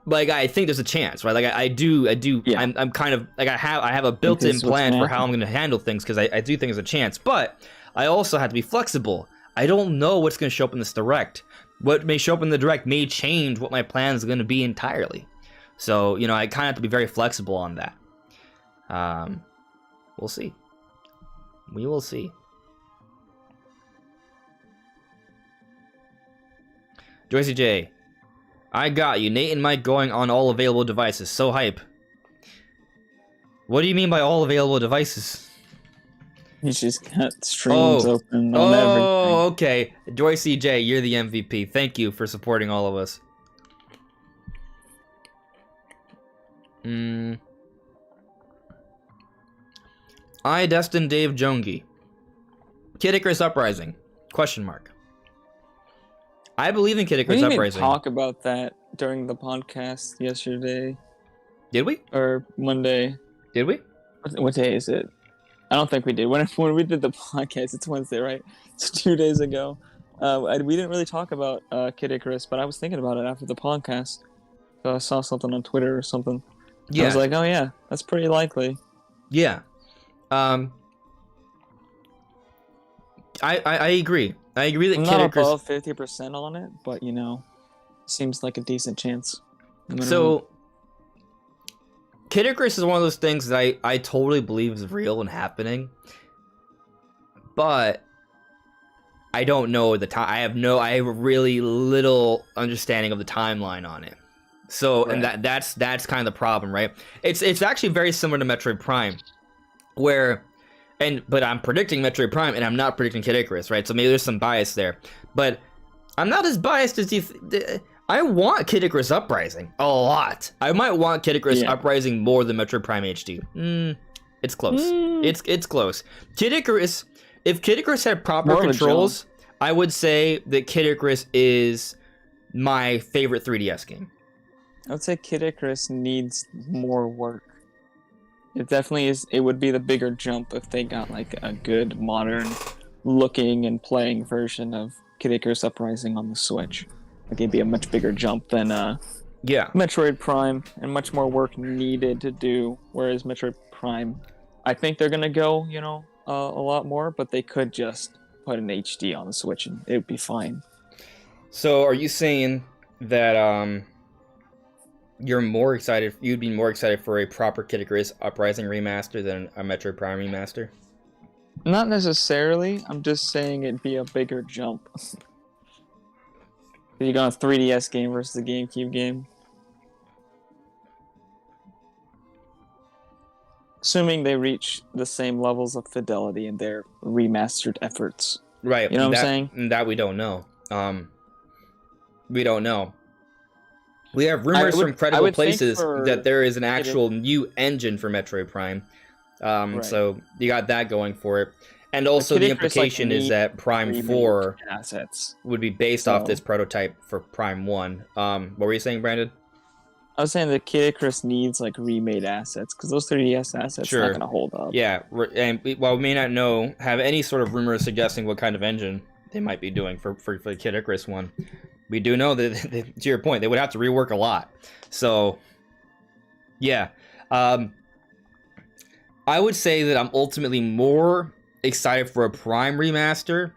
like, I think there's a chance, right? Like, I do. Yeah. I'm kind of like I have a built-in plan for how I'm going to handle things because I do think there's a chance. But I also have to be flexible. I don't know what's going to show up in this direct. What may show up in the direct may change what my plan is going to be entirely. So, you know, I kind of have to be very flexible on that. We'll see. We will see. Joycey J, I got you. Nate and Mike going on all available devices. So hype. What do you mean by all available devices? He's just got streams open on everything. Oh, okay. Joycey J, you're the MVP. Thank you for supporting all of us. I Destin Dave Jongi. Kid Icarus Uprising? Question mark. I believe in Kid Icarus Uprising. We didn't talk about that during the podcast yesterday. Did we? Or Monday. Did we? What day is it? I don't think we did. When we did the podcast, it's Wednesday, right? It's 2 days ago. We didn't really talk about Kid Icarus, but I was thinking about it after the podcast. So I saw something on Twitter or something. Yeah. I was like, oh yeah, that's pretty likely. Yeah. I agree. I agree that I'm Kid not Icarus... above 50% on it, but you know, seems like a decent chance. So, Kid Icarus is one of those things that I totally believe is real and happening, but I don't know the time. I have really little understanding of the timeline on it. So, right. And that's kind of the problem, right? It's actually very similar to Metroid Prime, but I'm predicting Metroid Prime and I'm not predicting Kid Icarus, right? So maybe there's some bias there, but I'm not as biased as you. I want Kid Icarus Uprising a lot. I might want Kid Icarus Uprising more than Metroid Prime HD. It's close. It's close. Kid Icarus. If Kid Icarus had proper controls, I would say that Kid Icarus is my favorite 3DS game. I would say Kid Icarus needs more work. It definitely is. It would be the bigger jump if they got like a good modern looking and playing version of Kid Icarus Uprising on the Switch. Like it'd be a much bigger jump than Yeah. Metroid Prime, and much more work needed to do. Whereas Metroid Prime, I think they're gonna go, a lot more, but they could just put an HD on the Switch and it would be fine. So are you saying that you'd be more excited for a proper Kid Icarus Uprising remaster than a Metroid Prime remaster? Not necessarily. I'm just saying it'd be a bigger jump. You got a 3DS game versus a GameCube game. Assuming they reach the same levels of fidelity in their remastered efforts. Right. You know what I'm saying? That we don't know. We don't know. We have rumors from credible places that there is an actual new engine for Metroid Prime. Right. So you got that going for it. And also the implication is that Prime 4 assets would be based off this prototype for Prime 1. What were you saying, Brandon? I was saying that Kid Icarus needs like remade assets because those 3DS assets are not going to hold up. Yeah, and while we may not have any sort of rumors suggesting what kind of engine they might be doing for the Kid Icarus one, we do know that, to your point, they would have to rework a lot. So, yeah. I would say that I'm ultimately more excited for a Prime remaster.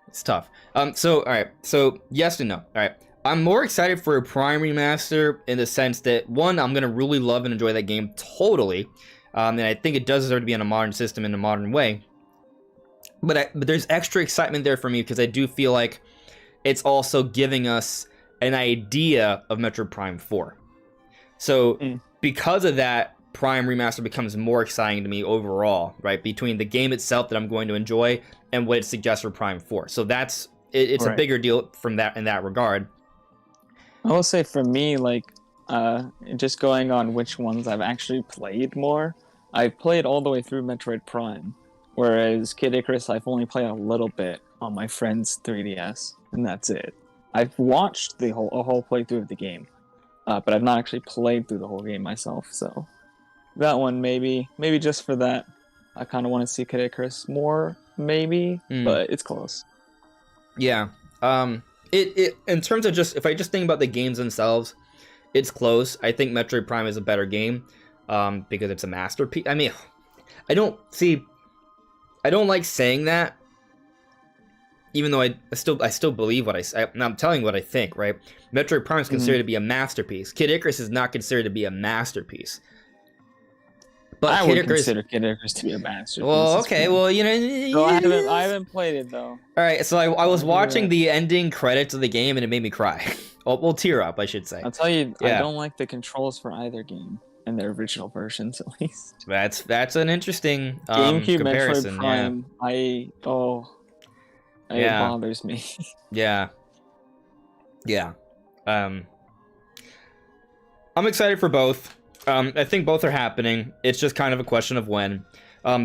It's tough. So, all right. So, yes and no. All right. I'm more excited for a Prime remaster in the sense that, one, I'm going to really love and enjoy that game totally. And I think it does deserve to be on a modern system in a modern way. But there's extra excitement there for me because I do feel like it's also giving us an idea of Metroid Prime 4. So because of that, Prime Remaster becomes more exciting to me overall, right? Between the game itself that I'm going to enjoy and what it suggests for Prime 4. So it's right. A bigger deal from that in that regard. I will say for me, like, just going on which ones I've actually played more, I've played all the way through Metroid Prime, whereas Kid Icarus I've only played a little bit on my friend's 3DS, and that's it. I've watched a whole playthrough of the game, but I've not actually played through the whole game myself, so that one maybe just for that, I kind of want to see Kid Icarus more, maybe, but it's close. Yeah. It in terms of if I just think about the games themselves, it's close. I think Metroid Prime is a better game because it's a masterpiece. I mean, I don't like saying that, even though I still believe what I'm telling you what I think, right? Metroid Prime is considered to be a masterpiece. Kid Icarus is not considered to be a masterpiece. But I would consider Kid Icarus to be a masterpiece. Well, okay, well, No, I haven't played it though. All right, so I was watching the ending credits of the game and it made me cry. Well, tear up, I should say. I'll tell you, yeah. I don't like the controls for either game in their original versions, at least. That's an interesting GameCube comparison. Metroid Prime. Yeah. It bothers me. Yeah. I'm excited for both. I think both are happening. It's just kind of a question of when.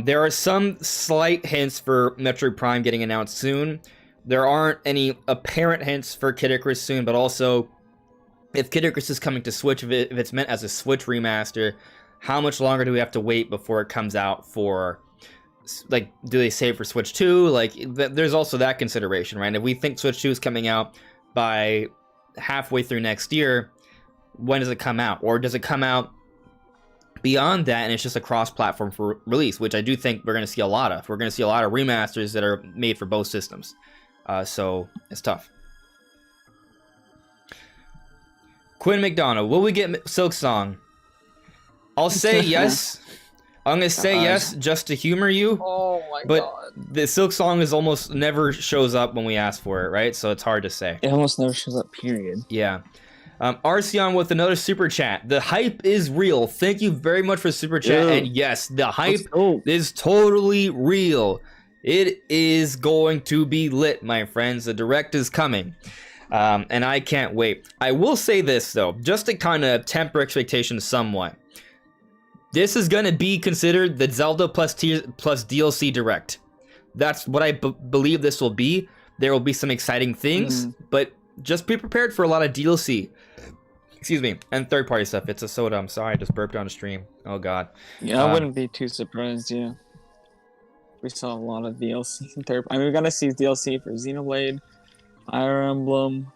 There are some slight hints for Metroid Prime getting announced soon. There aren't any apparent hints for Kid Icarus soon, but also, if Kid Icarus is coming to Switch, if it's meant as a Switch remaster, how much longer do we have to wait before it comes out for, like, do they save for Switch 2? Like, there's also that consideration, right? If we think Switch 2 is coming out by halfway through next year, when does it come out? Or does it come out beyond that and it's just a cross-platform for release, which I do think we're going to see a lot of. We're going to see a lot of remasters that are made for both systems. So it's tough. Quinn McDonough, will we get Silk Song? I'll say yes. I'm going to say yes just to humor you. Oh my but god. The Silk Song is almost never shows up when we ask for it, right? So it's hard to say. It almost never shows up, period. Yeah. Arceon with another super chat. The hype is real. Thank you very much for super chat. And yes, the hype is totally real. It is going to be lit, my friends. The direct is coming. And I can't wait. I will say this, though, just to kind of temper expectations somewhat. This is going to be considered the Zelda plus DLC direct. That's what I believe this will be. There will be some exciting things, but just be prepared for a lot of DLC. Excuse me, and third-party stuff. It's a soda. I'm sorry, I just burped on the stream. Oh god. Yeah, I wouldn't be too surprised. Yeah, we saw a lot of DLC in third. I mean, we gotta see DLC for Xenoblade, Fire Emblem,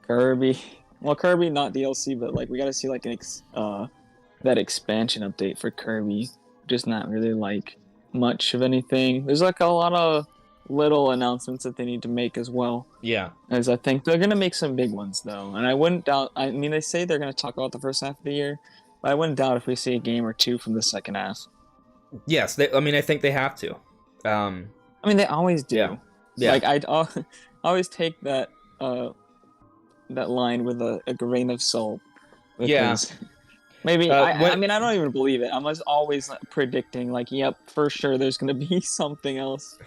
Kirby. Well, Kirby not DLC, but like we gotta see like that expansion update for Kirby. Just not really like much of anything. There's like a lot of little announcements that they need to make as well. Yeah. As I think they're gonna make some big ones though, and I wouldn't doubt. I mean, they say they're gonna talk about the first half of the year, but I wouldn't doubt if we see a game or two from the second half. Yes, I think they have to. I mean, they always do. Yeah. Yeah. Like I always take that line with a grain of salt. Yeah. Maybe I mean I don't even believe it. I'm just always predicting like, yep, for sure there's gonna be something else.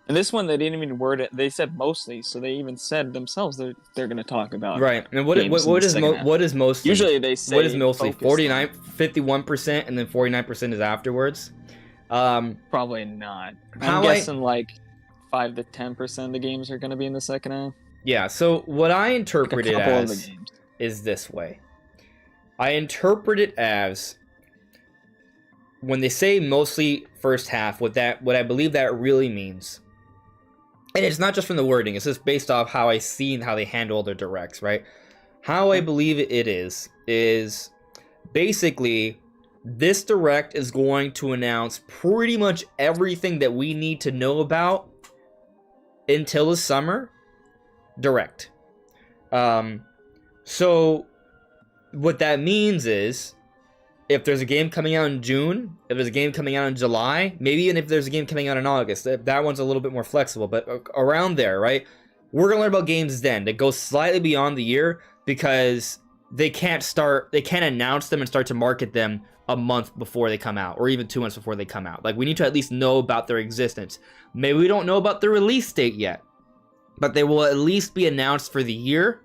And this one they didn't even word it. They said mostly, so they even said themselves they're gonna talk about. Right. And what is mostly? Usually they say what is mostly 49, 51%, and then 49% is afterwards. Probably not. I'm guessing like 5 to 10% of the games are gonna be in the second half. Yeah. So what I interpret Like it as is this way. I interpret it as when they say mostly first half, what I believe that really means, and it's not just from the wording, it's just based off how I see and how they handle their directs, right? How I believe it is basically this direct is going to announce pretty much everything that we need to know about until the summer direct. So what that means is, if there's a game coming out in June, if there's a game coming out in July, maybe even if there's a game coming out in August, that one's a little bit more flexible, but around there, right? We're going to learn about games then that go slightly beyond the year, because they can't announce them and start to market them a month before they come out, or even 2 months before they come out. Like, we need to at least know about their existence. Maybe we don't know about the release date yet, but they will at least be announced for the year.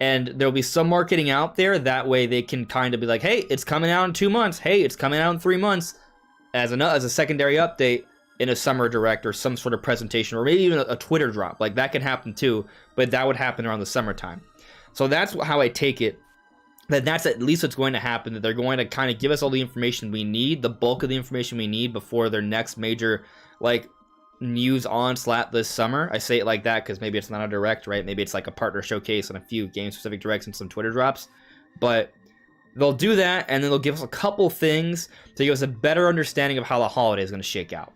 And there'll be some marketing out there. That way they can kind of be like, hey, it's coming out in 2 months. Hey, it's coming out in 3 months. As a secondary update in a summer direct or some sort of presentation, or maybe even a Twitter drop. Like, that can happen too, but that would happen around the summertime. So that's how I take it. That's at least what's going to happen, that they're going to kind of give us all the information we need, the bulk of the information we need before their next major, like, news onslaught this summer. I say it like that because maybe it's not a direct, right? Maybe it's like a partner showcase and a few game-specific directs and some Twitter drops. But they'll do that, and then they'll give us a couple things to give us a better understanding of how the holiday is going to shake out.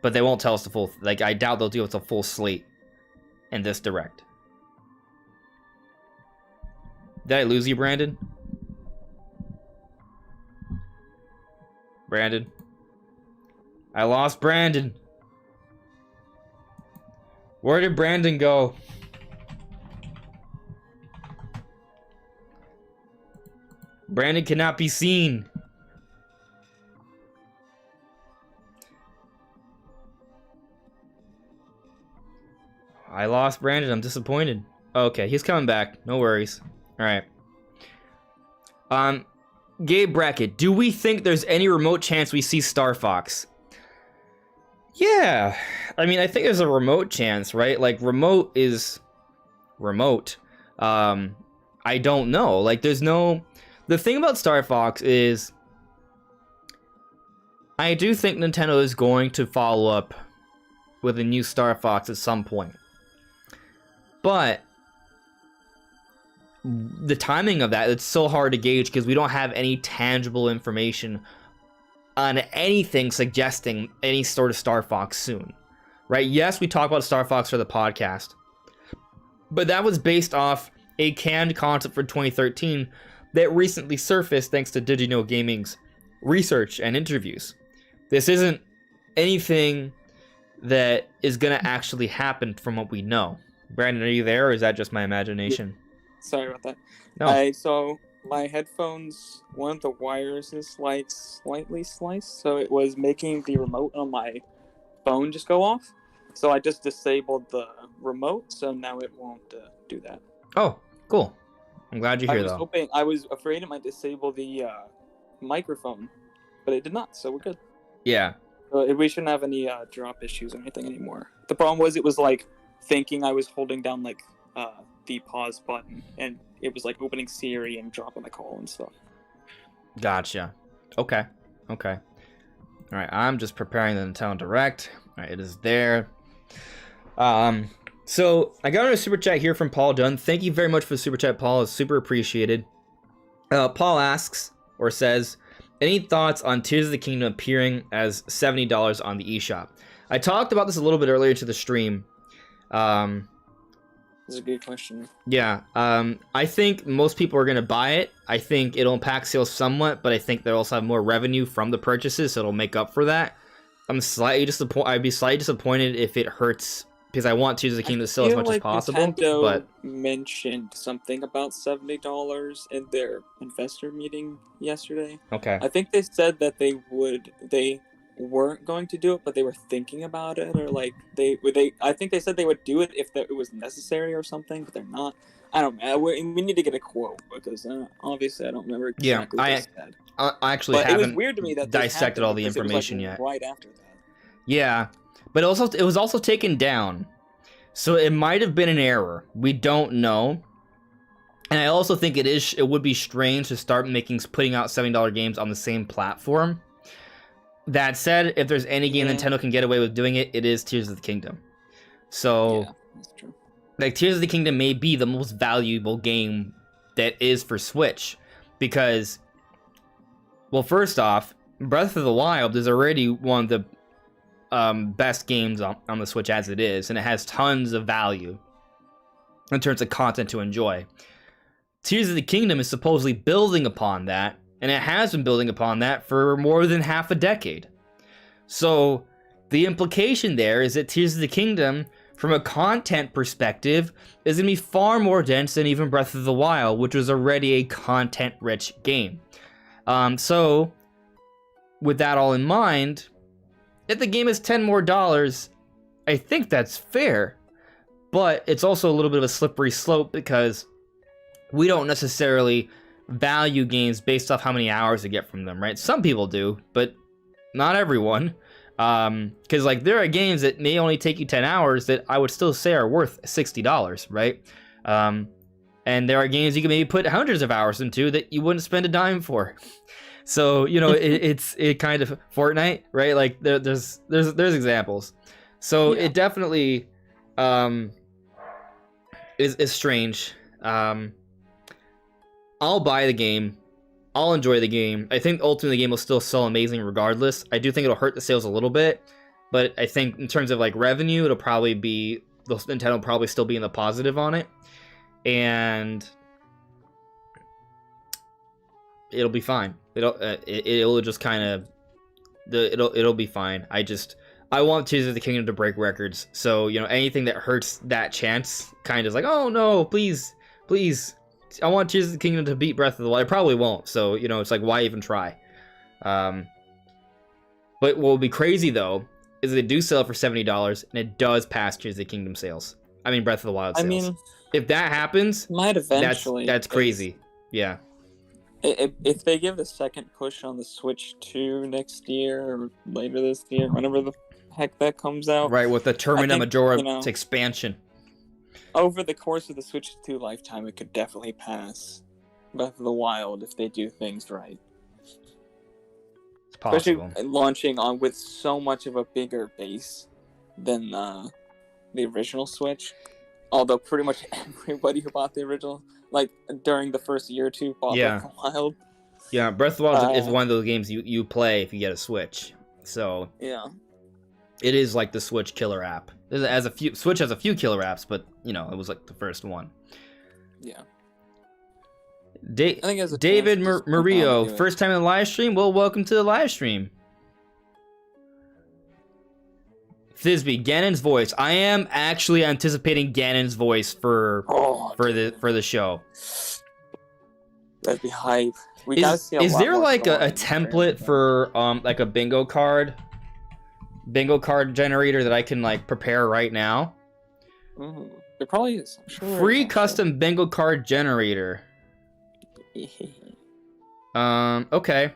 But they won't tell us the full... Like, I doubt they'll do it a full slate in this direct. Did I lose you, Brandon? Brandon? I lost Brandon. Where did Brandon go? Brandon cannot be seen. I lost Brandon. I'm disappointed. Okay, he's coming back. No worries. All right. Gabe Brackett, do we think there's any remote chance we see Star Fox? Yeah, I mean, I think there's a remote chance, right? Like, remote is remote. I don't know. Like, there's no... The thing about Star Fox is, I do think Nintendo is going to follow up with a new Star Fox at some point. But the timing of that, it's so hard to gauge because we don't have any tangible information on anything suggesting any sort of Star Fox soon, right? Yes, we talk about Star Fox for the podcast, but that was based off a canned concept for 2013 that recently surfaced thanks to DigiNo Gaming's research and interviews. This isn't anything that is going to actually happen from what we know. Brandon, are you there, or is that just my imagination? Sorry about that. No. So my headphones, one of the wires is like slightly sliced, so it was making the remote on my phone just go off. So I just disabled the remote, so now it won't do that. Oh, cool. I'm glad you're here, though. I was afraid it might disable the microphone, but it did not, so we're good. Yeah. We shouldn't have any drop issues or anything anymore. The problem was it was like thinking I was holding down like the pause button, and it was like opening Siri and dropping the call and stuff. Gotcha. Okay. Okay. All right. I'm just preparing the Nintendo Direct. All right. It is there. So I got a super chat here from Paul Dunn. Thank you very much for the super chat, Paul. It's super appreciated. Paul asks or says, any thoughts on Tears of the Kingdom appearing as $70 on the eShop? I talked about this a little bit earlier to the stream. That's a good question. Yeah, I think most people are going to buy it. I think it'll impact sales somewhat, but I think they'll also have more revenue from the purchases, so it'll make up for that. I'd be slightly disappointed if it hurts, because I want Tears of the Kingdom to sell as much as possible. Nintendo but mentioned something about $70 in their investor meeting yesterday. okay, I think they said that they weren't going to do it, but they were thinking about it, or like I think they said they would do it if it was necessary or something, but they're not. I don't know. We need to get a quote, because obviously I don't remember exactly what they said. I actually but haven't it was weird to me that dissected all the because information it was, like, yet. right after that. Yeah, but it was also taken down, so it might have been an error. We don't know. And I also think it would be strange to start putting out $70 games on the same platform. That said, if there's any game Nintendo can get away with doing it, it is Tears of the Kingdom. So, yeah, that's true. Like, Tears of the Kingdom may be the most valuable game that is for Switch, because, well, first off, Breath of the Wild is already one of the best games on the Switch as it is, and it has tons of value in terms of content to enjoy. Tears of the Kingdom is supposedly building upon that, and it has been building upon that for more than half a decade. So the implication there is that Tears of the Kingdom, from a content perspective, is going to be far more dense than even Breath of the Wild, which was already a content-rich game. So with that all in mind, if the game is $10 more, I think that's fair. But it's also a little bit of a slippery slope, because we don't necessarily value games based off how many hours you get from them, right? Some people do, but not everyone. Because like there are games that may only take you 10 hours that I would still say are worth $60, right? And there are games you can maybe put hundreds of hours into that you wouldn't spend a dime for. So, you know, it's kind of Fortnite, right? Like there's examples. So Yeah. it definitely is strange. I'll buy the game. I'll enjoy the game. I think ultimately the game will still sell amazing regardless. I do think it'll hurt the sales a little bit, but I think in terms of like revenue, Nintendo will probably still be in the positive on it, and it'll be fine. It'll just kind of it'll be fine. I want Tears of the Kingdom to break records. So, you know, anything that hurts that chance kind of is like, oh no, please. I want Tears of the Kingdom to beat Breath of the Wild. I probably won't. So, you know, it's like, why even try? But what would be crazy, though, is they do sell it for $70, and it does pass Tears of the Kingdom sales. I mean, Breath of the Wild sales. I mean, if that happens, might eventually. that's crazy. Yeah. If they give the second push on the Switch 2 next year or later this year, whenever the heck that comes out. Right, with the Termina Majora you know, expansion. Over the course of the Switch 2 lifetime, it could definitely pass Breath of the Wild if they do things right. It's possible. Especially launching on with so much of a bigger base than the original Switch. Although pretty much everybody who bought the original, like during the first year or two, bought Breath of the Wild. Yeah, Breath of the Wild is one of those games you play if you get a Switch. So yeah, it is like the Switch killer app. Switch has a few killer apps, but you know, it was like the first one. Yeah. I think David Murillo, first time in the live stream. Well, welcome to the live stream. Thisby, Ganon's voice. I am actually anticipating Ganon's voice for the show. That'd be hype. Is there like a template for like a bingo card generator that I can like prepare right now? There probably is. I'm sure Free custom bingo card generator. Okay.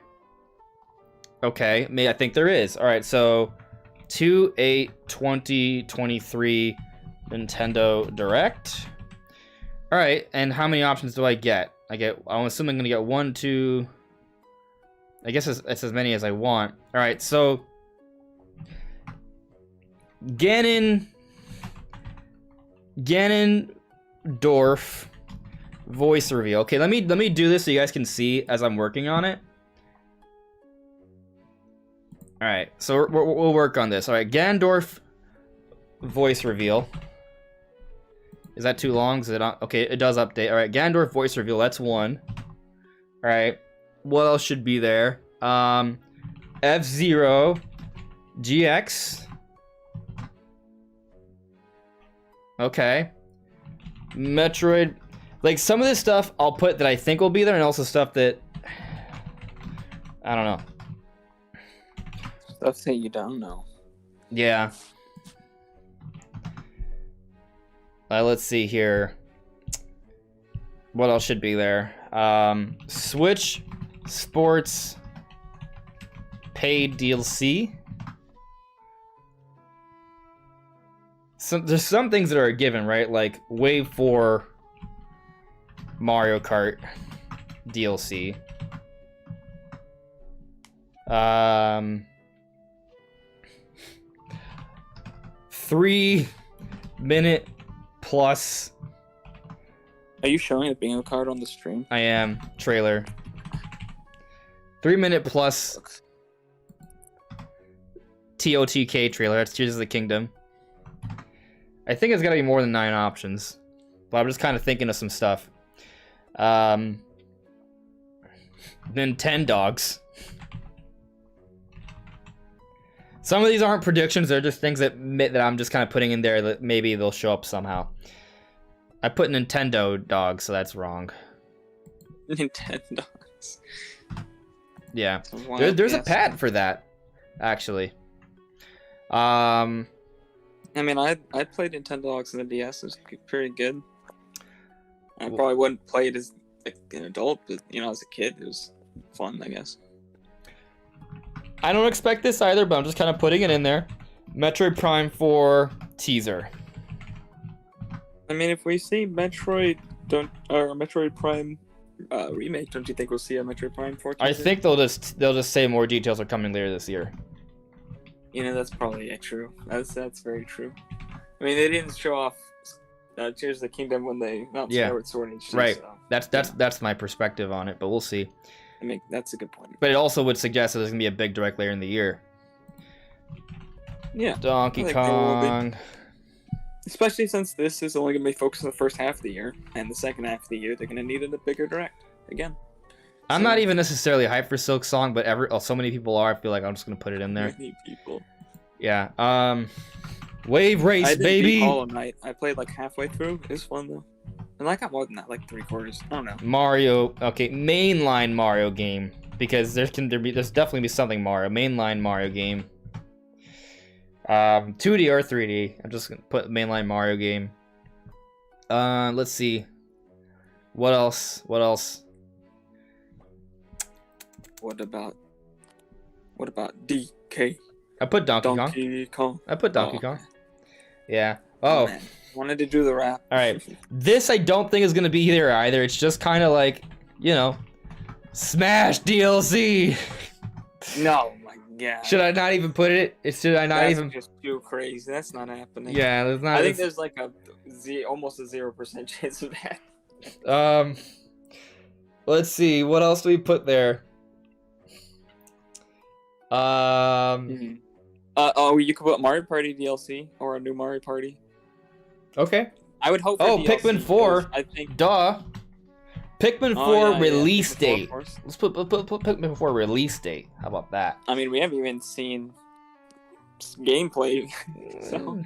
I think there is. All right, so 2/8/2023 Nintendo Direct. All right, and how many options do I get? I'm assuming I'm gonna get 1, 2. I guess it's as many as I want. All right, so Ganondorf voice reveal. Okay, let me do this so you guys can see as I'm working on it. All right, so we'll work on this. All right, Ganondorf voice reveal. Is that too long? Is it on? Okay, it does update. All right, Ganondorf voice reveal. That's 1. All right, what else should be there? F-Zero GX. Okay. Metroid. Like, some of this stuff I'll put that I think will be there, and also stuff that I don't know. Stuff that you don't know. Yeah. Let's see here. What else should be there? Switch Sports paid DLC. There's some things that are a given, right? Like Wave 4 Mario Kart DLC. 3-minute plus. Are you showing a bingo card on the stream? I am. Trailer. 3-minute plus TOTK trailer. That's Tears of the Kingdom. I think it's gotta be more than 9 options. But I'm just kind of thinking of some stuff. Nintendogs. Some of these aren't predictions, they're just things that I'm just kind of putting in there that maybe they'll show up somehow. I put Nintendo dog, so that's wrong. Nintendogs. Yeah. There's a patent for that, actually. I mean, I played Nintendogs on the DS. It was pretty good. I probably wouldn't play it as like an adult, but as a kid, it was fun, I guess. I don't expect this either, but I'm just kind of putting it in there. Metroid Prime 4 teaser. I mean, if we see Metroid Prime remake, don't you think we'll see a Metroid Prime 4 teaser? I think they'll just say more details are coming later this year. That's probably true. That's very true. I mean, they didn't show off Tears of the Kingdom when they announced Skyward Sword HD. Right. So, that's my perspective on it, but we'll see. I mean, that's a good point. But it also would suggest that there's gonna be a big direct later in the year. Yeah. Donkey Kong. Especially since this is only gonna be focused on the first half of the year, and the second half of the year they're gonna need a bigger direct again. I'm not even necessarily hyped for Silk Song, but so many people are. I feel like I'm just gonna put it in there. Many people. Yeah. Wave Race, I didn't baby. beat Hollow Knight. I played like halfway through. It was fun though, and I got more than that, like 3/4. I don't know. Mario. Okay, mainline Mario game, because there's definitely be something Mario. Mainline Mario game. 2D or 3D. I'm just gonna put mainline Mario game. Let's see. What else? What about DK? I put Donkey Kong. I put Donkey Kong. Yeah. Oh. Man. Wanted to do the rap. All right. This I don't think is gonna be there either. It's just kind of like, Smash DLC. No, my God. Should I not even put it? Should I not That's even? Just too crazy. That's not happening. Yeah, there's not. I think there's like almost a 0% chance of that. Let's see. What else do we put there? You could put Mario Party DLC or a new Mario Party. Okay. I would hope for DLC, Pikmin 4. I think. Duh. Pikmin 4 release date. Pikmin 4, Let's put Pikmin 4 release date. How about that? I mean, we haven't even seen gameplay. So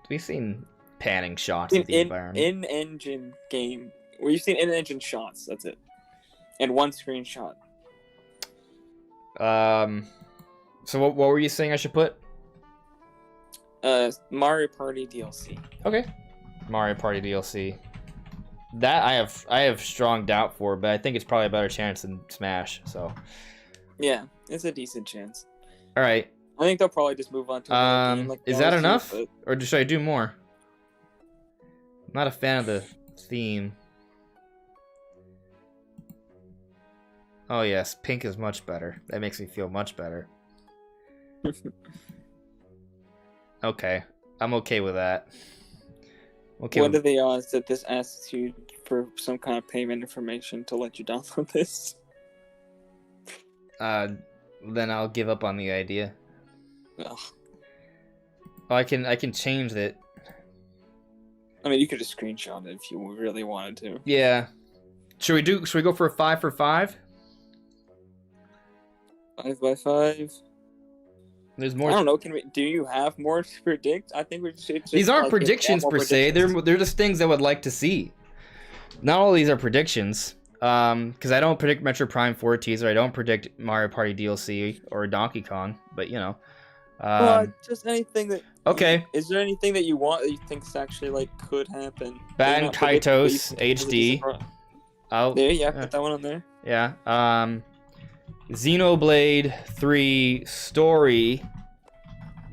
we've seen panning shots of the environment. In-engine game. We've seen in-engine shots. That's it. And one screenshot. So what were you saying I should put? Mario Party DLC. Okay. Mario Party DLC. That I have strong doubt for, but I think it's probably a better chance than Smash. So. Yeah, it's a decent chance. All right. I think they'll probably just move on to another game like is that DLC, enough, or should I do more? Not a fan of the theme. Oh yes, pink is much better. That makes me feel much better. Okay, I'm okay with that. Okay. What are the odds that this asks you for some kind of payment information to let you download this? Then I'll give up on the idea. Ugh. Oh, I can change it. I mean, you could just screenshot it if you really wanted to. Yeah. Should we go for a 5 for 5? 5 by 5. There's more. I don't know. Do you have more to predict? I think we should. These aren't predictions per se. They're just things I would like to see. Not all of these are predictions. Because I don't predict Metroid Prime 4 teaser. I don't predict Mario Party DLC or Donkey Kong. But you know. Just anything that. Okay. Is there anything that you want that you think actually like could happen? Ban Kaitos HD. Oh. There, yeah, put that one on there. Yeah. Xenoblade 3 Story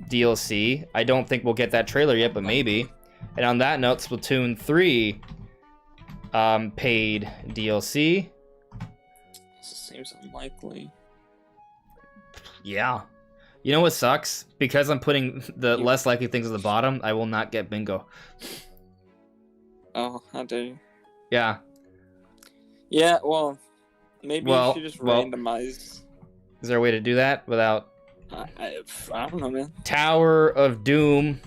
DLC. I don't think we'll get that trailer yet, but maybe. And on that note, Splatoon 3 paid DLC. This seems unlikely. Yeah. You know what sucks? Because I'm putting the less likely things at the bottom, I will not get bingo. Oh, how dare you? Yeah. Yeah, well, maybe you should just randomize. Is there a way to do that without... I don't know, man. Tower of Doom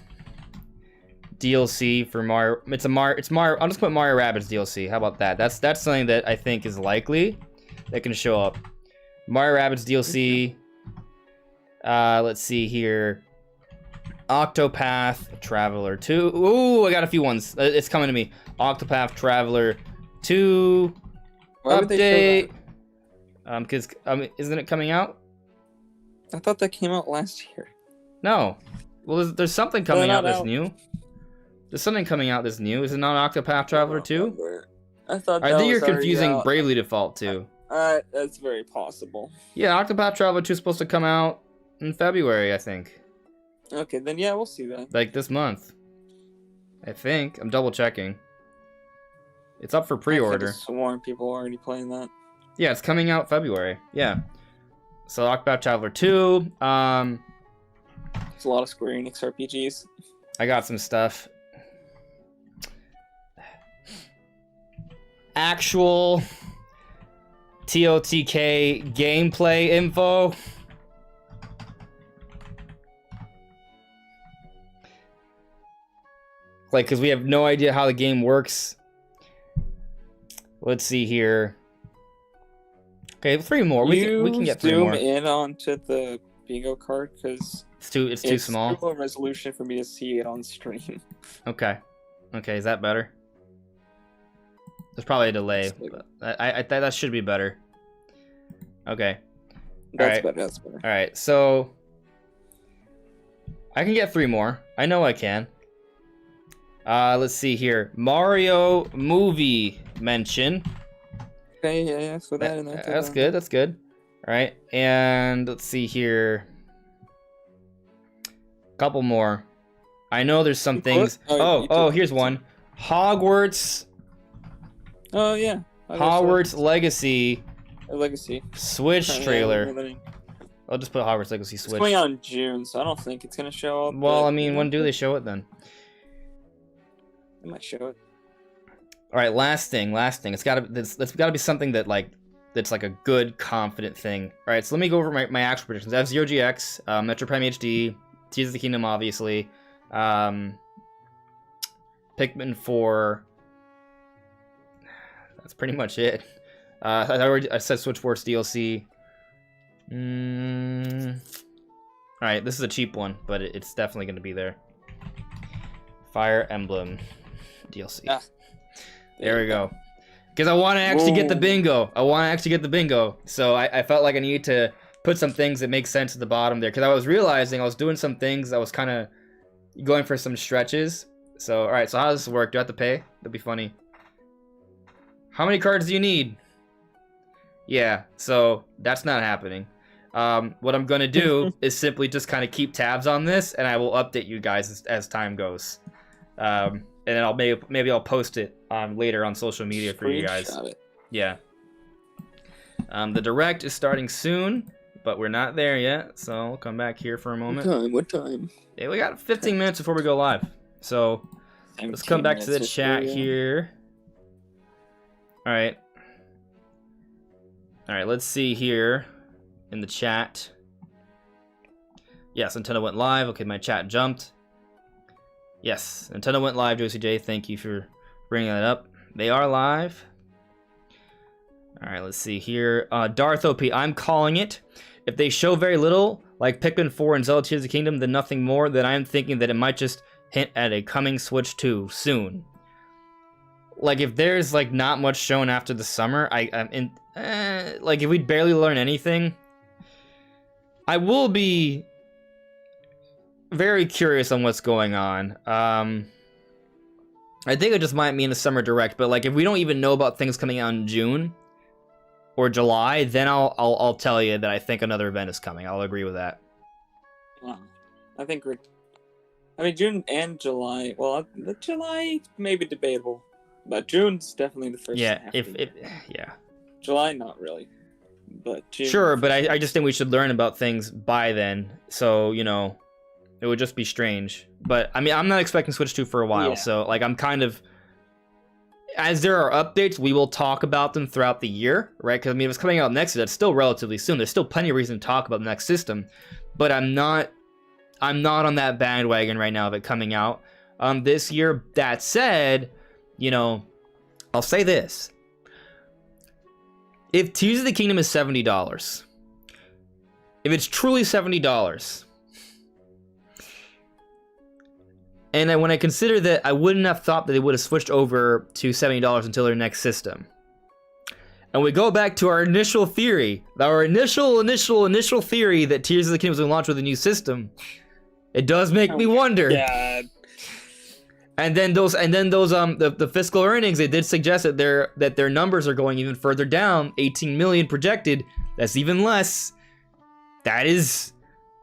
DLC for Mario. It's Mario. I'll just put Mario Rabbids DLC. How about that? That's something that I think is likely that can show up. Mario Rabbids DLC. Let's see here. Octopath Traveler 2. Ooh, I got a few ones. It's coming to me. Octopath Traveler 2 Why would they show update. Because isn't it coming out? that? I thought that came out last year. No. Well, there's something coming out that's new. There's something coming out that's new. Is it not Octopath Traveler 2? I thought. I think you're confusing Bravely Default 2. That's very possible. Yeah, Octopath Traveler 2 is supposed to come out in February, I think. Okay, then yeah, we'll see that. Like this month. I think. I'm double checking. It's up for pre-order. I sworn people are already playing that. Yeah, it's coming out February. Yeah. So Octopath Traveler 2. It's a lot of Square Enix RPGs. I got some stuff. Actual TOTK gameplay info. Like, because we have no idea how the game works. Let's see here. Okay, 3 more. We can get 3 more. Zoom in onto the bingo card because it's too small. It's too low resolution for me to see it on stream. Okay. Okay, is that better? There's probably a delay. But I thought that should be better. Okay. That's better. That's better. All right. So I can get 3 more. I know I can. Let's see here. Mario movie mention. Okay, yeah, so that in there. That's good. That's good. All right, and let's see here. Couple more. I know there's some things. Here's one. Hogwarts. Oh yeah. Hogwarts Legacy. Legacy. Switch trailer. I'll just put Hogwarts Legacy Switch. It's coming out in June, so I don't think it's gonna show up. Well, I mean, when do they show it then? They might show it. All right, last thing. It's gotta be something that's like a good, confident thing. All right, so let me go over my actual predictions. F-Zero GX, Metroid Prime HD, Tears of the Kingdom, obviously, Pikmin 4. That's pretty much it. I said Switch Force DLC. All right, this is a cheap one, but it's definitely going to be there. Fire Emblem DLC. Ah, there we go. Because I want to actually get the bingo. So I felt like I needed to put some things that make sense at the bottom there. Because I was realizing I was doing some things. I was kind of going for some stretches. So, all right. So how does this work? Do I have to pay? That'd be funny. How many cards do you need? Yeah. So that's not happening. What I'm going to do is simply just kind of keep tabs on this. And I will update you guys as time goes. and then maybe I'll post it later on social media for you guys. Screenshot it. Yeah. The direct is starting soon, but we're not there yet, so we'll come back here for a moment. What time? Yeah, we got 15 minutes before we go live, so let's come back to the chat here. All right, let's see here in the chat. Yes, Nintendo went live. Okay, my chat jumped. Yes, Nintendo went live, Josie J. Thank you for bringing that up. They are live. All right, let's see here. Darth OP, I'm calling it. If they show very little, like Pikmin 4 and Zelda Tears of the Kingdom, then nothing more, then I'm thinking that it might just hint at a coming Switch 2 soon. Like, if there's, like, not much shown after the summer, like, if we barely learn anything, I will be very curious on what's going on. I think it just might mean a summer direct, but, like, if we don't even know about things coming out in June or July, then I'll tell you that I think another event is coming. I'll agree with that. Wow. I mean, June and July. Well, the July may be debatable, but June's definitely the first. Yeah, half if of the year. yeah. July, not really, but June. Sure, but I just think we should learn about things by then. So, you know, it would just be strange. But I mean, I'm not expecting Switch 2 for a while, Yeah. so like I'm kind of, as there are updates, we will talk about them throughout the year, right? Because I mean, if it's coming out next year, that's still relatively soon. There's still plenty of reason to talk about the next system, but I'm not on that bandwagon right now of it coming out this year. That said, you know, I'll say this: if Tears of the Kingdom is $70, if it's truly $70. And when I consider that, I wouldn't have thought that they would have switched over to $70 until their next system. And we go back to our initial theory, our initial theory that Tears of the Kingdom was going to launch with a new system. It does make me wonder. Yeah. And then the fiscal earnings, they did suggest that their numbers are going even further down, 18 million projected. That's even less.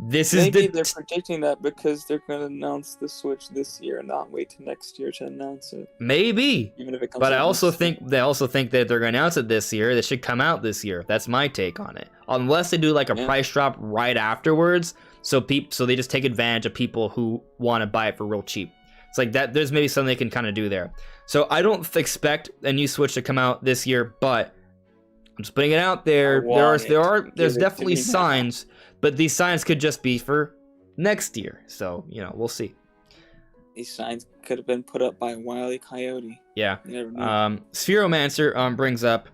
Maybe they're predicting that because they're going to announce the Switch this year and not wait till next year to announce it. Maybe. Even if it comes But I out also next year. think they also think that they're going to announce it this year. It should come out this year. That's my take on it. Unless they do like a price drop right afterwards, so they just take advantage of people who want to buy it for real cheap. It's like that. There's maybe something they can kind of do there. So I don't expect a new Switch to come out this year, but I'm just putting it out there. There's definitely signs, but these signs could just be for next year. So, you know, we'll see. These signs could have been put up by a Wile E. Coyote. Yeah. You never know. Spheromancer brings up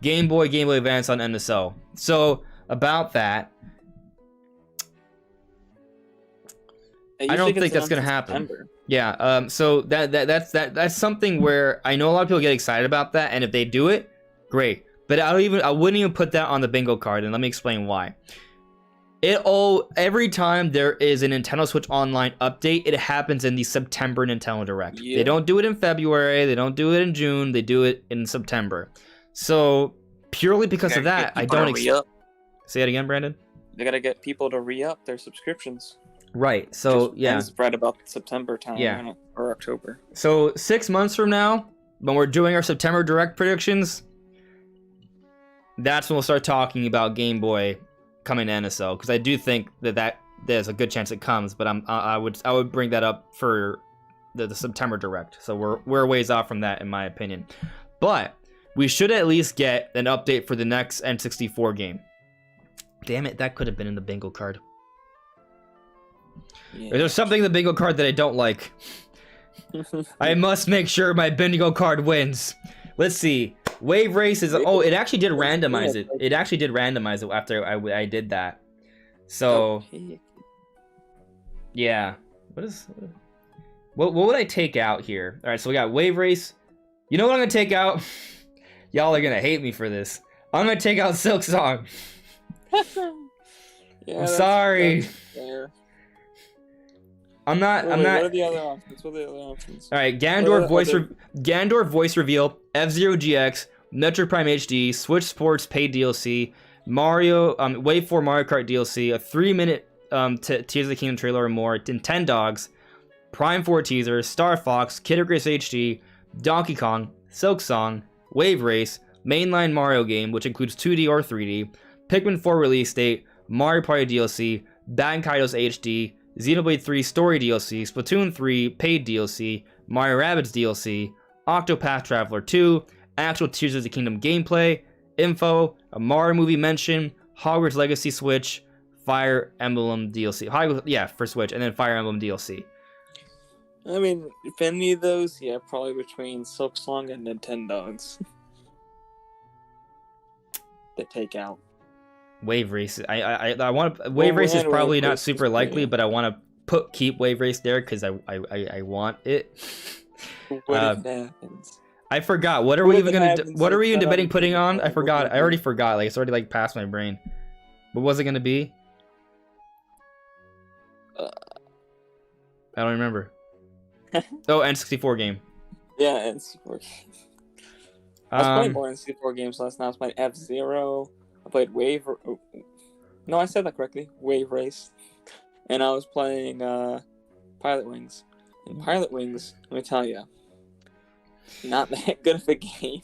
Game Boy Advance on NSO. So about that, I don't think that's gonna happen. September. Yeah. So that's something where I know a lot of people get excited about that, and if they do it, great. But I wouldn't even put that on the bingo card, and let me explain why. Every time there is a Nintendo Switch Online update, it happens in the September Nintendo Direct. Yeah. They don't do it in February, they don't do it in June, they do it in September. So purely because of that, I don't say it again, Brandon. They gotta get people to re-up their subscriptions. Right. So yeah, it's right about September time. Yeah. Or October. So 6 months from now, when we're doing our September Direct predictions, that's when we'll start talking about Game Boy coming to NSO, because I do think that there's a good chance it comes, but I would bring that up for the September Direct. So we're a ways off from that, in my opinion. But we should at least get an update for the next N64 game. Damn it, that could have been in the bingo card. Yeah. There's something in the bingo card that I don't like. I must make sure my bingo card wins. Let's see. Wave Race is... Oh, it actually did randomize it. It actually did randomize it after I did that. So... Yeah. What would I take out here? Alright, so we got Wave Race. You know what I'm going to take out? Y'all are going to hate me for this. I'm going to take out Silk Song. Yeah, I'm sorry. Fair. I'm not. What are the other options? All right, Ganondorf voice reveal, F-Zero GX, Metroid Prime HD, Switch Sports paid DLC, Mario, Wave 4 Mario Kart DLC, a 3-minute Tears of the Kingdom trailer or more, Nintendogs, Prime 4 teaser, Star Fox, Kid Icarus HD, Donkey Kong, Silk Song, Wave Race, mainline Mario game, which includes 2D or 3D, Pikmin 4 release date, Mario Party DLC, Bad Kaitos HD, Xenoblade 3 story DLC, Splatoon 3 paid DLC, Mario Rabbids DLC, Octopath Traveler 2, actual Tears of the Kingdom gameplay, info, a Mario movie mention, Hogwarts Legacy Switch, Fire Emblem DLC. Yeah, for Switch, and then Fire Emblem DLC. I mean, if any of those, yeah, probably between Silksong and Nintendo's. The takeout. Wave Race. I want to. Wave Race is probably not super likely, but I want to keep Wave Race there because I want it. What if that happens? I forgot. What are we even debating putting on? I forgot. I already forgot. Like it's already like past my brain. What was it gonna be? I don't remember. Oh, N64 game. Yeah, N64 games. I was playing more N64 games last night. I was playing F-Zero. I played Wave... No, I said that correctly. Wave Race. And I was playing Pilot Wings. And Pilot Wings, let me tell you, not that good of a game.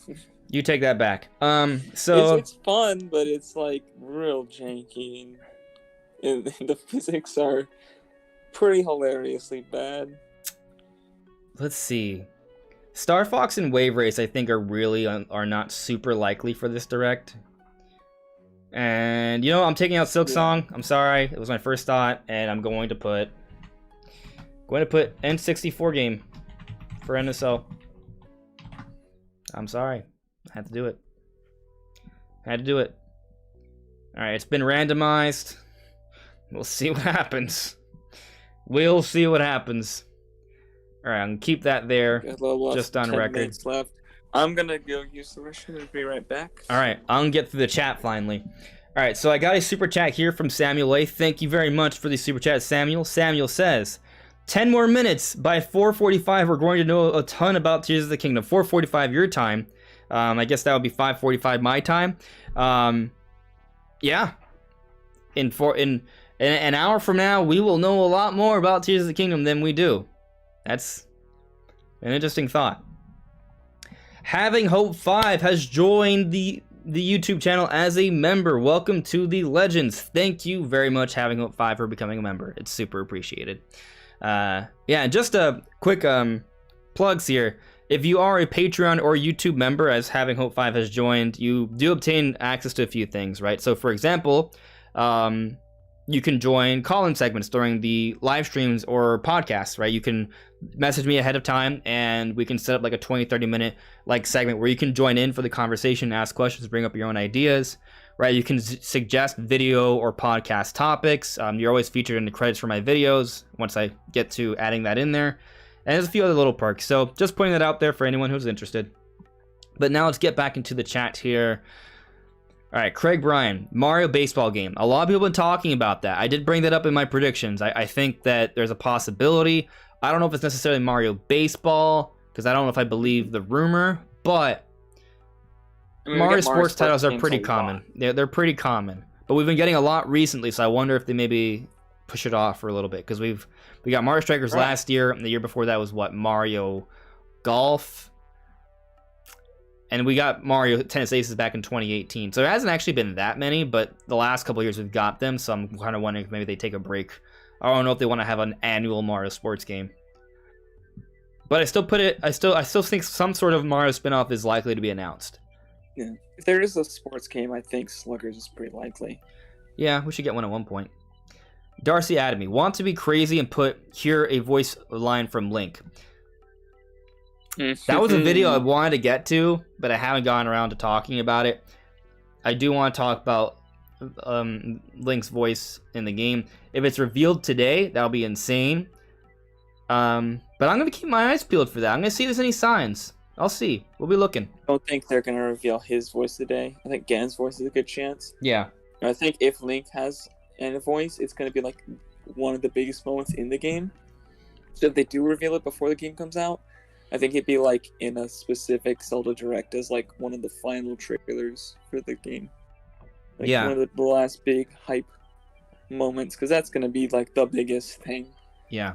You take that back. So... It's fun, but it's, like, real janky. And the physics are pretty hilariously bad. Let's see. Star Fox and Wave Race, I think, are not super likely for this direct. And I'm taking out Silk Song. I'm sorry, it was my first thought, and I'm going to put N64 game for NSO. I'm sorry, I had to do it. All right, it's been randomized. We'll see what happens. All right, I'm gonna keep that there, just on record. Left. I'm gonna go use the restroom and be right back. All right, I'll get through the chat finally. All right, so I got a super chat here from Samuel A. Thank you very much for the super chat, Samuel. Samuel says, 10 more minutes. By 4:45, we're going to know a ton about Tears of the Kingdom. 4:45 your time. I guess that would be 5:45 my time. Yeah. In an hour from now, we will know a lot more about Tears of the Kingdom than we do. That's an interesting thought. Having Hope 5 has joined the YouTube channel as a member. Welcome to the Legends. Thank you very much, Having Hope 5, for becoming a member. It's super appreciated. Yeah, and just a quick plugs here. If you are a Patreon or YouTube member, as Having Hope 5 has joined, you do obtain access to a few things, right? So, for example, you can join call-in segments during the live streams or podcasts, right? You can message me ahead of time and we can set up like a 20-30 minute like segment where you can join in for the conversation, ask questions, bring up your own ideas, right? You can suggest video or podcast topics. You're always featured in the credits for my videos once I get to adding that in there. And there's a few other little perks. So just putting that out there for anyone who's interested. But now let's get back into the chat here. All right, Craig Bryan, Mario baseball game. A lot of people have been talking about that. I did bring that up in my predictions. I think that there's a possibility. I don't know if it's necessarily Mario baseball, because I don't know if I believe the rumor, but Mario sports titles are pretty common. They're pretty common. But we've been getting a lot recently, so I wonder if they maybe push it off for a little bit. Because we got Mario Strikers last year, and the year before that was what? Mario Golf. And we got Mario Tennis Aces back in 2018. So there hasn't actually been that many, but the last couple of years we've got them. So I'm kind of wondering if maybe they take a break. I don't know if they want to have an annual Mario sports game. But I still think some sort of Mario spinoff is likely to be announced. Yeah. If there is a sports game, I think Sluggers is pretty likely. Yeah, we should get one at one point. Darcy Adamy, want to be crazy and hear a voice line from Link. That was a video I wanted to get to, but I haven't gotten around to talking about it. I do want to talk about Link's voice in the game. If it's revealed today, that'll be insane. But I'm going to keep my eyes peeled for that. I'm going to see if there's any signs. I'll see. We'll be looking. I don't think they're going to reveal his voice today. I think Ganon's voice is a good chance. Yeah. I think if Link has a voice, it's going to be like one of the biggest moments in the game. So if they do reveal it before the game comes out, I think it'd be like in a specific Zelda Direct as like one of the final trailers for the game. Like one of the last big hype moments, because that's going to be like the biggest thing. Yeah.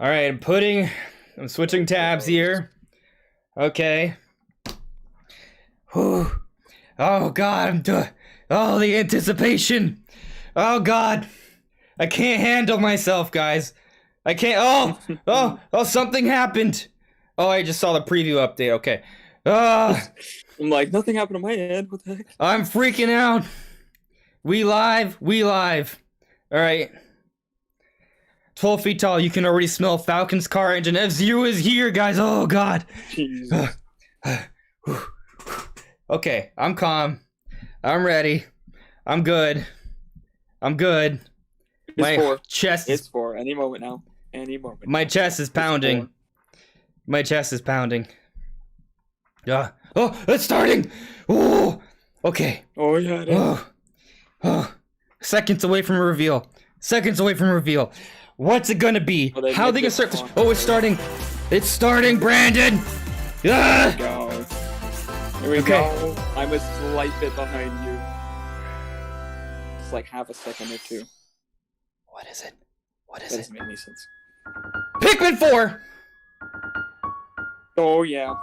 All right, I'm switching tabs here. Okay. Whew. Oh God, I'm done. Oh, the anticipation. Oh God, I can't handle myself, guys. I can't. Oh, something happened. Oh, I just saw the preview update. Okay. I'm like, nothing happened on my end. What the heck? I'm freaking out. We live. All right. 12 feet tall. You can already smell Falcon's car engine. F-Zero is here, guys. Oh God. Jesus. Okay, I'm calm. I'm ready. I'm good. My chest is... It's 4. Any moment now. Any moment. My chest is pounding. My chest is pounding. Oh, it's starting! Oh, okay. Oh, yeah, it is. Oh. Seconds away from a reveal. What's it gonna be? Oh, How are they gonna start this? Oh, it's starting. It's starting, Brandon! Ah! Here we go. I'm a slight bit behind you. It's like half a second or two. What is it? That doesn't make any sense. Pikmin 4! Oh, yeah.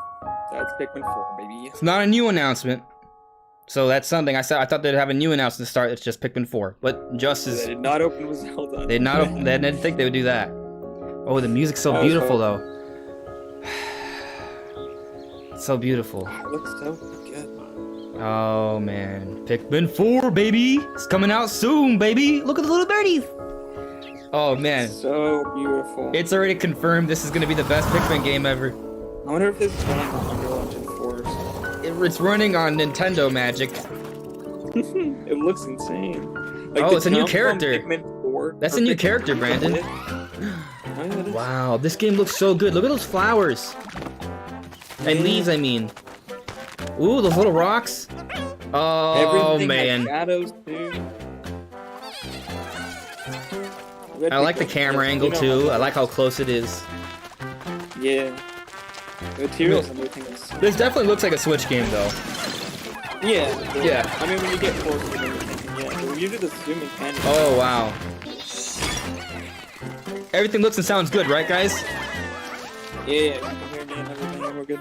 That's Pikmin 4, baby. It's not a new announcement. So that's something I thought they'd have a new announcement to start. It's just Pikmin 4. But just as... They did not open with Zelda. They didn't think they would do that. Oh, the music's so beautiful, though. It's so beautiful. It looks so good. Oh, man. Pikmin 4, baby! It's coming out soon, baby! Look at the little birdies! Oh, man. So beautiful. It's already confirmed this is going to be the best Pikmin game ever. I wonder if this is running on Unreal Engine 4. It's running on Nintendo Magic. It looks insane. Like, oh, it's a new character. Pikmin 4 That's a new character, Brandon. Wow, this game looks so good. Look at those flowers. And leaves, I mean. Ooh, those little rocks. Oh, Everything man. has shadows, too. I like the camera angle, too. I like how close it is. Yeah. The materials and everything is... This definitely looks like a Switch game, though. Yeah. Yeah. I mean, when you get close to everything, yeah. When you do the zoom and pan... Oh, wow. Everything looks and sounds good, right, guys? Yeah, you can hear me and everything, and we're good.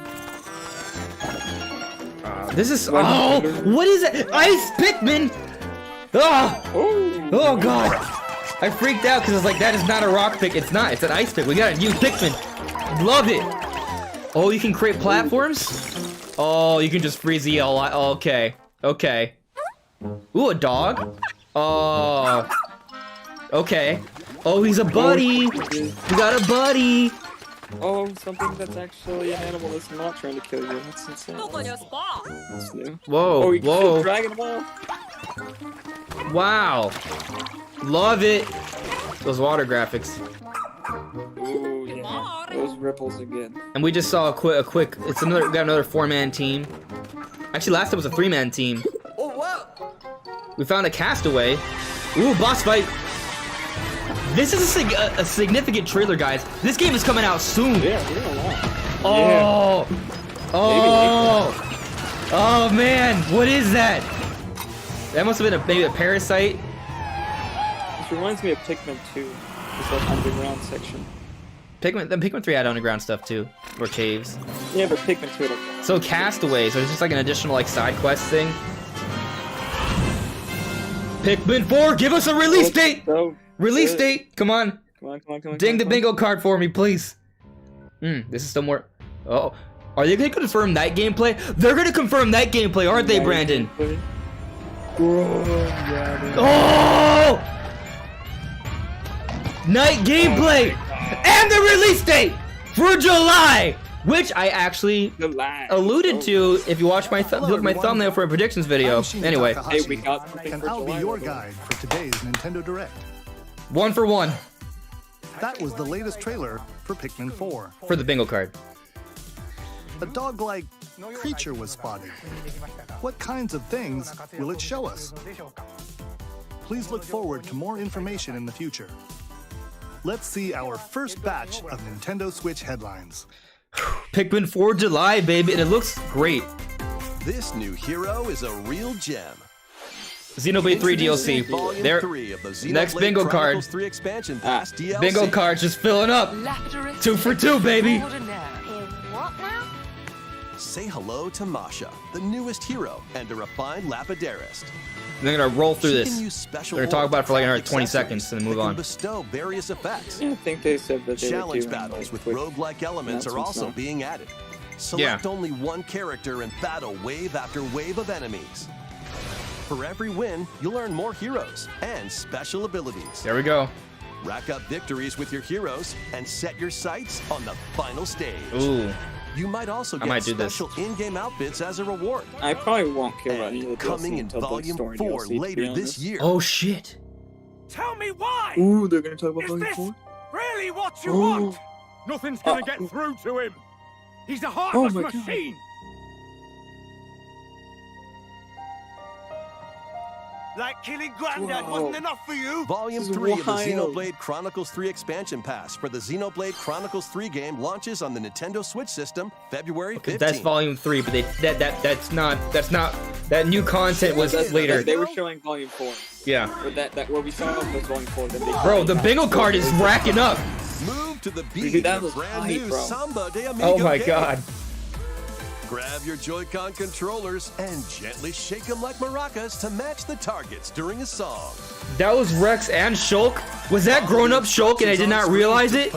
This is... Oh! What is it? Ice Pikmin! Oh, God! I freaked out because I was like, that is not a rock pick. It's not. It's an ice pick. We got a new Pikmin. Love it. Oh, you can create platforms? Oh, you can just freeze the all. Okay. Okay. Ooh, a dog? Oh. Okay. Oh, he's a buddy. We got a buddy. Oh, something that's actually an animal that's not trying to kill you. That's insane. That's new. Whoa, Oh, you can whoa. kill Dragon Ball. Wow. Love it. Those water graphics. Ooh, yeah. Those ripples again. And we just saw a quick. It's another. We got another 4-man team. Actually, last time was a 3-man team. Oh wow! We found a castaway. Ooh, boss fight. This is a significant trailer, guys. This game is coming out soon. Yeah, we're a lot. Oh. Yeah. Oh. Oh man, what is that? That must have been maybe a parasite. This reminds me of Pikmin 2. It's like underground section. Pikmin 3 had underground stuff too, or caves. Yeah, but Pikmin 2 like So Castaway, so it's just like an additional like side quest thing. Pikmin 4, give us a release date! So Release good. date! Come on! Come on. Ding the bingo card for me, please. This is still more. Oh, are they gonna confirm that gameplay? They're gonna confirm that gameplay, aren't they, Brandon? Oh! Night gameplay and the release date for July, which I actually alluded to. If you watch my look at my thumbnail for a predictions video. Anyway, Hey, we got something And for I'll be July. your guide for today's Nintendo Direct. 1 for 1 That was the latest trailer for Pikmin 4. for the bingo card. A dog-like creature was spotted. What kinds of things will it show us? Please look forward to more information in the future. Let's see our first batch of Nintendo Switch headlines. Pikmin 4 July, baby, and it looks great. This new hero is a real gem. Xenoblade 3 Introducing DLC. Volume There. 3 of the Xenoblade Next bingo card. Chronicles 3 expansion pass DLC. Bingo card just filling up. 2 for 2, baby. What now? Say hello to Masha, the newest hero and a refined lapidarist. They're gonna roll through She this. can use special They're gonna talk about it for like another craft 20 accessories seconds and then move that can on. bestow various effects. Yeah, I think they said that they Challenge were doing, battles with quick roguelike elements are also announcements being added. Select only one character and battle wave after wave of enemies. For every win, you'll earn more heroes and special abilities. There we go. Rack up victories with your heroes and set your sights on the final stage. Ooh. You might also I get might do this. special in-game outfits as a reward. now. I probably won't care about any of And the coming DLC in until the Volume story 4 DLC, to be later this honest. year. Oh shit. Tell me why! Ooh, they're gonna talk about Is Volume this 4? really what you Ooh. want? Nothing's gonna get through to him. He's a heartless my God. machine. Like killing Granddad Whoa. wasn't enough for you? Volume This is 3 of the wild. Xenoblade Chronicles 3 expansion pass for the Xenoblade Chronicles 3 game launches on the Nintendo Switch system February 15th. That's volume 3, but that's not that new content was later. They were showing Volume 4. Yeah. That where we saw was Volume 4. Then they Bro, the bingo card is racking up. Move to the beat Dude, that of was brand hype, new bro. Samba de Amigo Oh my game. god. Grab your Joy-Con controllers and gently shake them like maracas to match the targets during a song. That was Rex and Shulk? Was that grown-up Shulk and I did not realize it?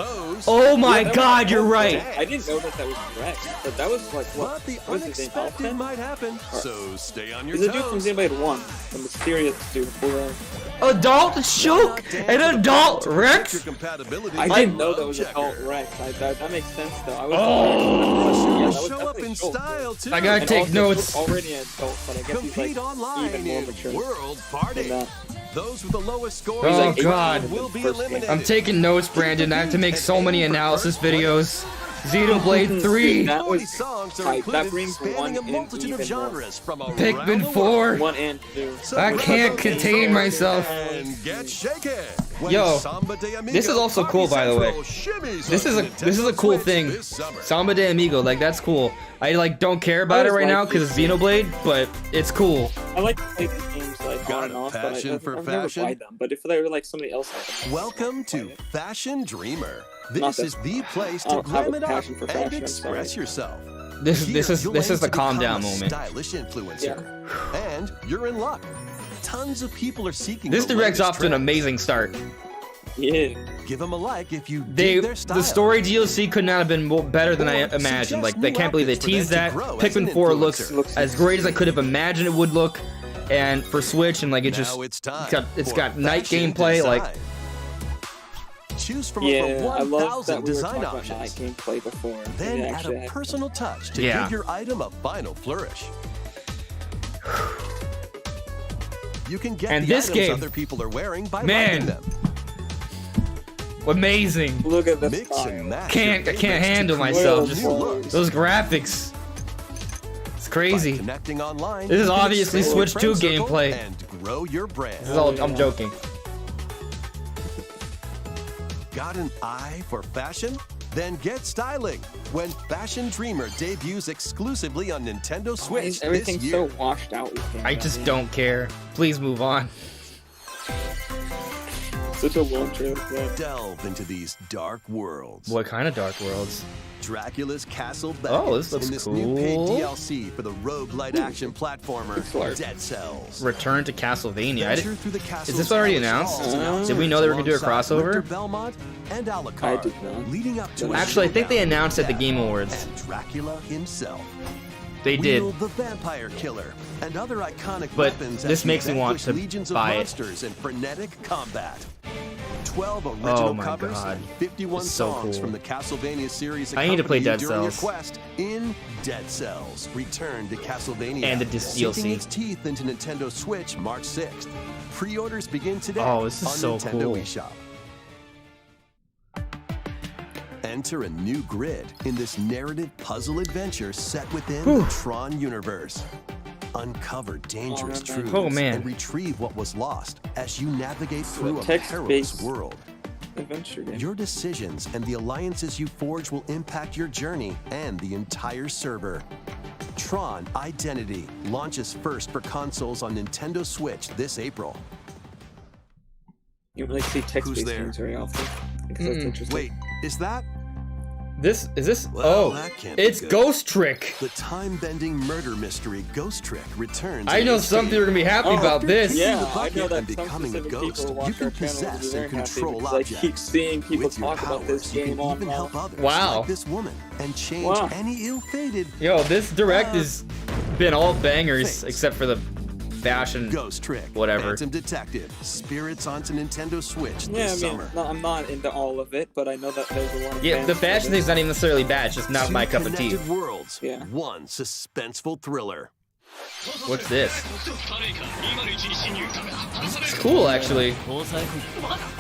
Oh my Yeah, that god, was- you're right. I didn't know that was Rex, but that was like what? But the What was his name? unexpected Alpha? might happen, so stay on your There's a dude from toes. Xenoblade 1, the mysterious dude. Adult Shulk and adult Rex? Compatibility I didn't know that was a cult checker. Rex. That makes sense though. I was. Oh. Yeah, that was Show up definitely in Shulk. style too. I gotta And take also, notes. Shulk already an adult, but I guess he's Compete like online even more in mature World than Party. that. Those with the lowest scores Oh, like God. will be First game. eliminated. I'm taking notes, Brandon. I have to make so many analysis videos. Xenoblade 3, That was 40 songs are hype. included, That brings spanning one a in multitude of even more. genres from around Pikmin the world. 4. 1 and 2. So I grab can't those contain controllers myself. And get shaken. When Yo, Samba de Amigo this is also cool, by the way. Party Central shimmies This is on a this is a Nintendo cool Switch thing. this summer. Samba de Amigo, like that's cool. I like don't care about it just right like now because it's this. Xenoblade, but it's cool. I like to play these games like Got on and a off, but passion for I've never fashion? played them. But if they were like somebody else, like Welcome to Fashion Dreamer. Not This that- is the place I to don't have a glam it up passion for fashion, and I'm express sorry. yourself. This Here, is you'll this aim is the to calm become down a moment. Stylish influencer, and you're in luck. Tons of people are seeking. This the direct's latest off to an trends. amazing start. yeah. Give them a like if you They dig their style. the story DLC could not have been better than I Or imagined. Like suggest they new can't believe they outfits for them teased to that. grow as an Pikmin 4 looks influencer. as great as I could have imagined it would look, and for Switch and like it just Now it's time it's for got night fashion gameplay like. design. Choose from Yeah, over I love 1,000 that we were design talking about night options. gameplay before. Then They add actually a had- personal touch to Yeah. give your item a final flourish. You can get And the this items game- other people are wearing by Man. liking them. Amazing. Look at this Mix style. and match. I your can't favorites handle to create myself. new Just looks. those graphics. It's By crazy. connecting online, This is you can obviously expand your Switch 2 friend circle gameplay. and grow your brand. This is all I'm joking. Got an eye for fashion? Then get styling when Fashion Dreamer debuts exclusively on Nintendo Why Switch is this everything year. so washed out with him? I just don't care. Please move on. Such a long trailer. Yeah. Delve into these dark worlds. What kind of Dark Worlds? Dracula's Castle Oh, this beckons looks in this new paid cool. DLC for the roguelite action platformer art. Dead Cells. Return to Castlevania. I Venture did, through the castle's this already hellish announced? halls Did we know they were gonna do a alongside crossover? Richter Belmont and Alucard, I did not. leading up to a Actually, I think they showdown announced at the with Game Death Awards. and Dracula himself. They did. Wield the Vampire Killer and other iconic But weapons this as you makes me want vanquish to legions of buy it. monsters in frenetic combat. 12 original Oh my covers God. and 51 It's so songs cool. from the Castlevania series I need to play accompany you Dead during your Cells. quest in Dead Cells. Return to Castlevania. And the DLC. Sinking its teeth into Nintendo Switch March 6th. Pre-orders begin today Oh, this is on so Nintendo cool. eShop. Enter a new grid in this narrative puzzle adventure set within the Tron universe. Uncover dangerous Oh, truths Oh, man. and retrieve what was lost as you navigate through a text-based perilous world. Adventure game. Your decisions and the alliances you forge will impact your journey and the entire server. Tron Identity launches first for consoles on Nintendo Switch this April. You don't really see text-based there? games very often. Because that's interesting. Wait, is that? This is this? Well, oh, that can't be it's good. Ghost Trick. The time-bending murder mystery Ghost Trick returns. I in know HD. some people are gonna be happy Oh, about this. Yeah, the I know bucket that and some becoming a specific ghost, people who watch you can our channel will be possess very and happy control because I objects. keep seeing people With your talk about this powers, you game can on even help others, Wow. like this woman, and change Wow. any ill-fated Yo, this direct has been all bangers Thanks. except for the fashion. Ghost Trick. Whatever. Phantom Detective. Spirits onto Nintendo Switch Yeah, I this mean, summer. no, I'm not into all of it, but I know that there's a lot of Yeah, fans the for fashion this. thing's not even necessarily bad. It's just not Two my cup of tea. connected worlds. Yeah. One suspenseful thriller. What's this? It's cool, actually. 言っても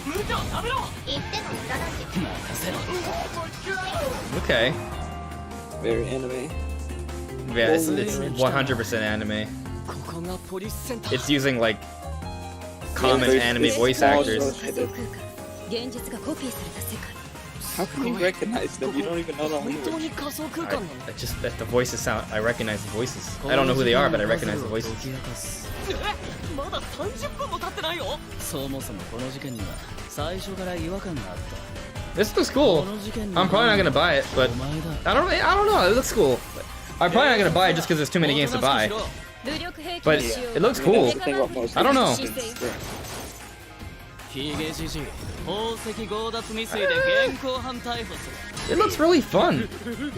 無駄だし Okay. Very anime. Yeah, it's 100% anime. It's using like common Yeah, anime it's voice all actors. shit. How can you recognize them? You don't even know the language. I just that the voices sound. I recognize the voices. I don't know who they are, but I recognize the voices. まだ30分も経ってないよ。そもそもこの事件には最初から違和感があった。 This looks cool. I'm probably not gonna buy it, but I don't know. It looks cool. I'm probably not gonna buy it just because there's too many games to buy. But it looks cool. I don't know. 非芸知事、宝石強奪未遂で現行犯逮捕する。 It looks really fun,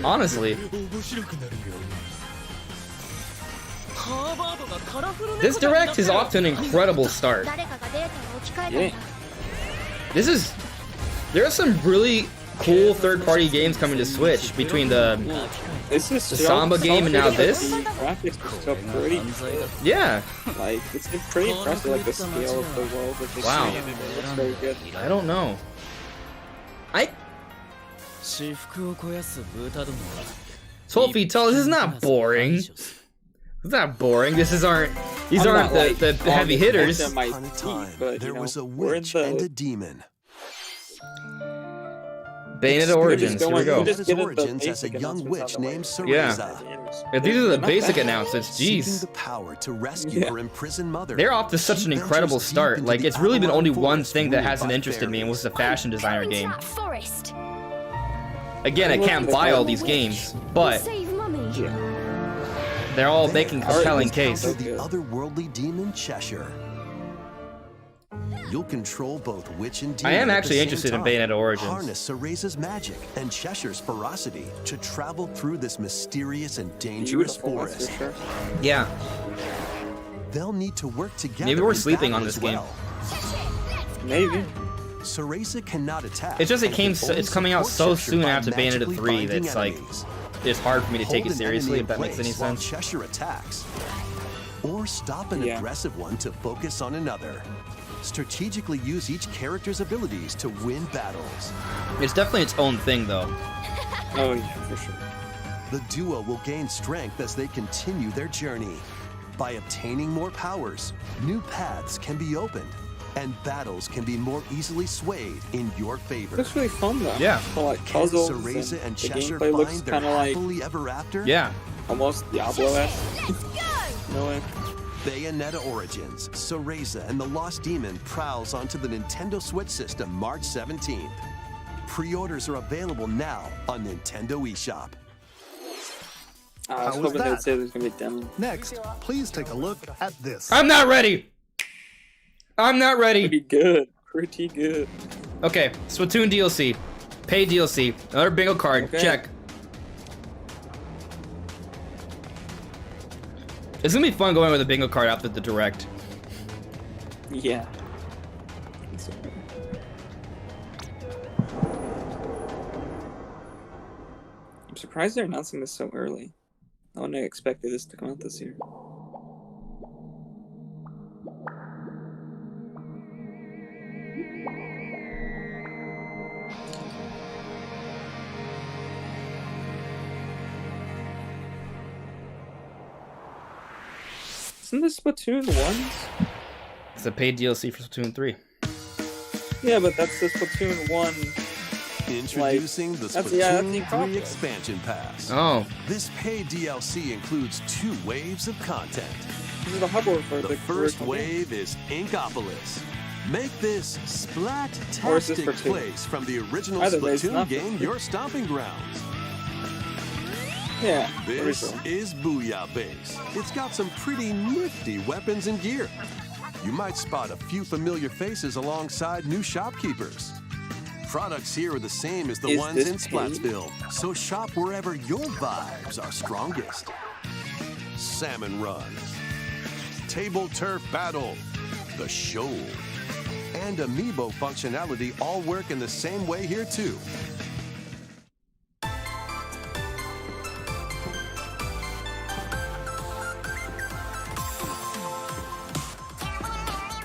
honestly. ハーバードがカラフル This direct is off to an incredible start. 誰かがデータを置き換えたんだ This is. There are some really cool third-party games coming to Switch between the. This is The so- Samba game and now so this? The graphics are so pretty. Yeah, Like, it's pretty impressive, like the scale of the world that they Wow. created. It's very good. I don't know. I 私服を肥やす豚どもは 12 feet tall. This is not boring. It's not boring. These aren't the heavy hitters. My Upon a time, teeth, but, there you know, was a we're in witch and a the demon. Bayonetta Origins. Here we go. Just Bayonetta's get it, the origins as a basic young announcements witch out of the way. named Yeah. Cereza. If these are the They're not basic bad. announcements, Seeking jeez. the power to rescue Yeah. her imprisoned mother. They're off to such an She incredible ventures deep start. into Like, the it's really been only Avalon one forest thing that ruled hasn't by interested me, and was the fashion designer Into game. that forest. Again, I can't buy all these games, but Save mummy. they're all making a compelling case. To the otherworldly demon Cheshire. You'll control both witch and demon. I am at the actually same interested in time. Bayonetta Origins. Harness Cereza's magic and Cheshire's ferocity to travel through this mysterious and dangerous Beautiful, that's forest. for sure. Yeah. They'll need to work together. Maybe we're in sleeping battle on this as game. well. Maybe. Cereza cannot attack. It's just it and came can so, only it's coming out support so Cheshire soon by after Bayonetta magically 3 binding that's like enemies. it's hard for me to take Hold it an seriously, enemy if that in makes any place while sense. Cheshire attacks. Or stop an Yeah. aggressive one to focus on another. Strategically use each character's abilities to win battles. It's definitely its own thing though. Oh, yeah, for sure. The duo will gain strength as they continue their journey. By obtaining more powers, new paths can be opened, and battles can be more easily swayed in your favor. Looks really fun though. Yeah. So, like Can puzzles. Cereza and the Cheshire gameplay looks find their kind of like happily ever after? Yeah. almost Diablo-esque. No way. Bayonetta Origins, Cereza and the Lost Demon prowls onto the Nintendo Switch system March 17th. Pre-orders are available now on Nintendo eShop. I was How was hoping they'd that? say there's gonna be a demo. Next, please take a look at this. I'm not ready. I'm not ready. Pretty good. Pretty good. Okay, Splatoon DLC. Paid DLC. Another bingo card. Okay. Check. It's gonna be fun going with a bingo card after the direct. Yeah. I'm surprised they're announcing this so early. I wouldn't have expected this to come out this year. Isn't this Splatoon 1? It's a paid DLC for Splatoon 3. Yeah, but that's the Splatoon 1 Introducing the that's Splatoon the 3 problem. Expansion Pass. Oh, This paid DLC includes 2 waves of content. This is the hardware for The first wave is Inkopolis. Make this Or is this splat-tastic for 2? place from the original Either way, it's Splatoon not for game 2. your stomping grounds. Yeah. This original. is Booyah Base. It's got some pretty nifty weapons and gear. You might spot a few familiar faces alongside new shopkeepers. Products here are the same as the Is ones this in paid? Splatsville, so shop wherever your vibes are strongest. Salmon Run, Table Turf Battle, The Shoal, and Amiibo functionality all work in the same way here too.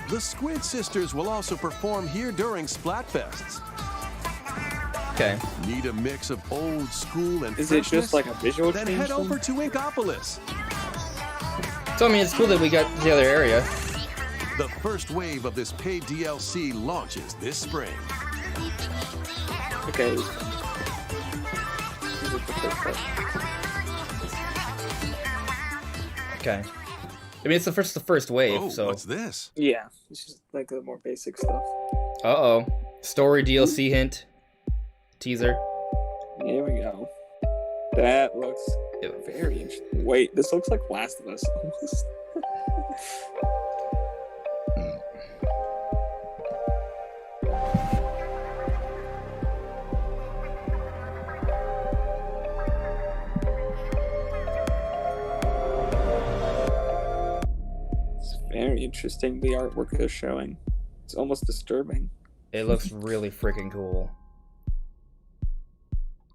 The Squid Sisters will also perform here during Splatfests. okay. Need a mix of old school and Is it freshness? just like a visual Then change? head over thing? to Inkopolis. So I mean, it's cool that we got the other area. The first wave of this paid DLC launches this spring. Okay. This is the first part. Okay. I mean, it's the first wave. Oh, So. what's this? Yeah, it's just like the more basic stuff. Uh-oh. Story DLC hint. Teaser. Here we go. That looks Ew. very interesting. Wait, this looks like Last of Us almost. It's very interesting, the artwork they're showing. It's almost disturbing. It looks really freaking cool.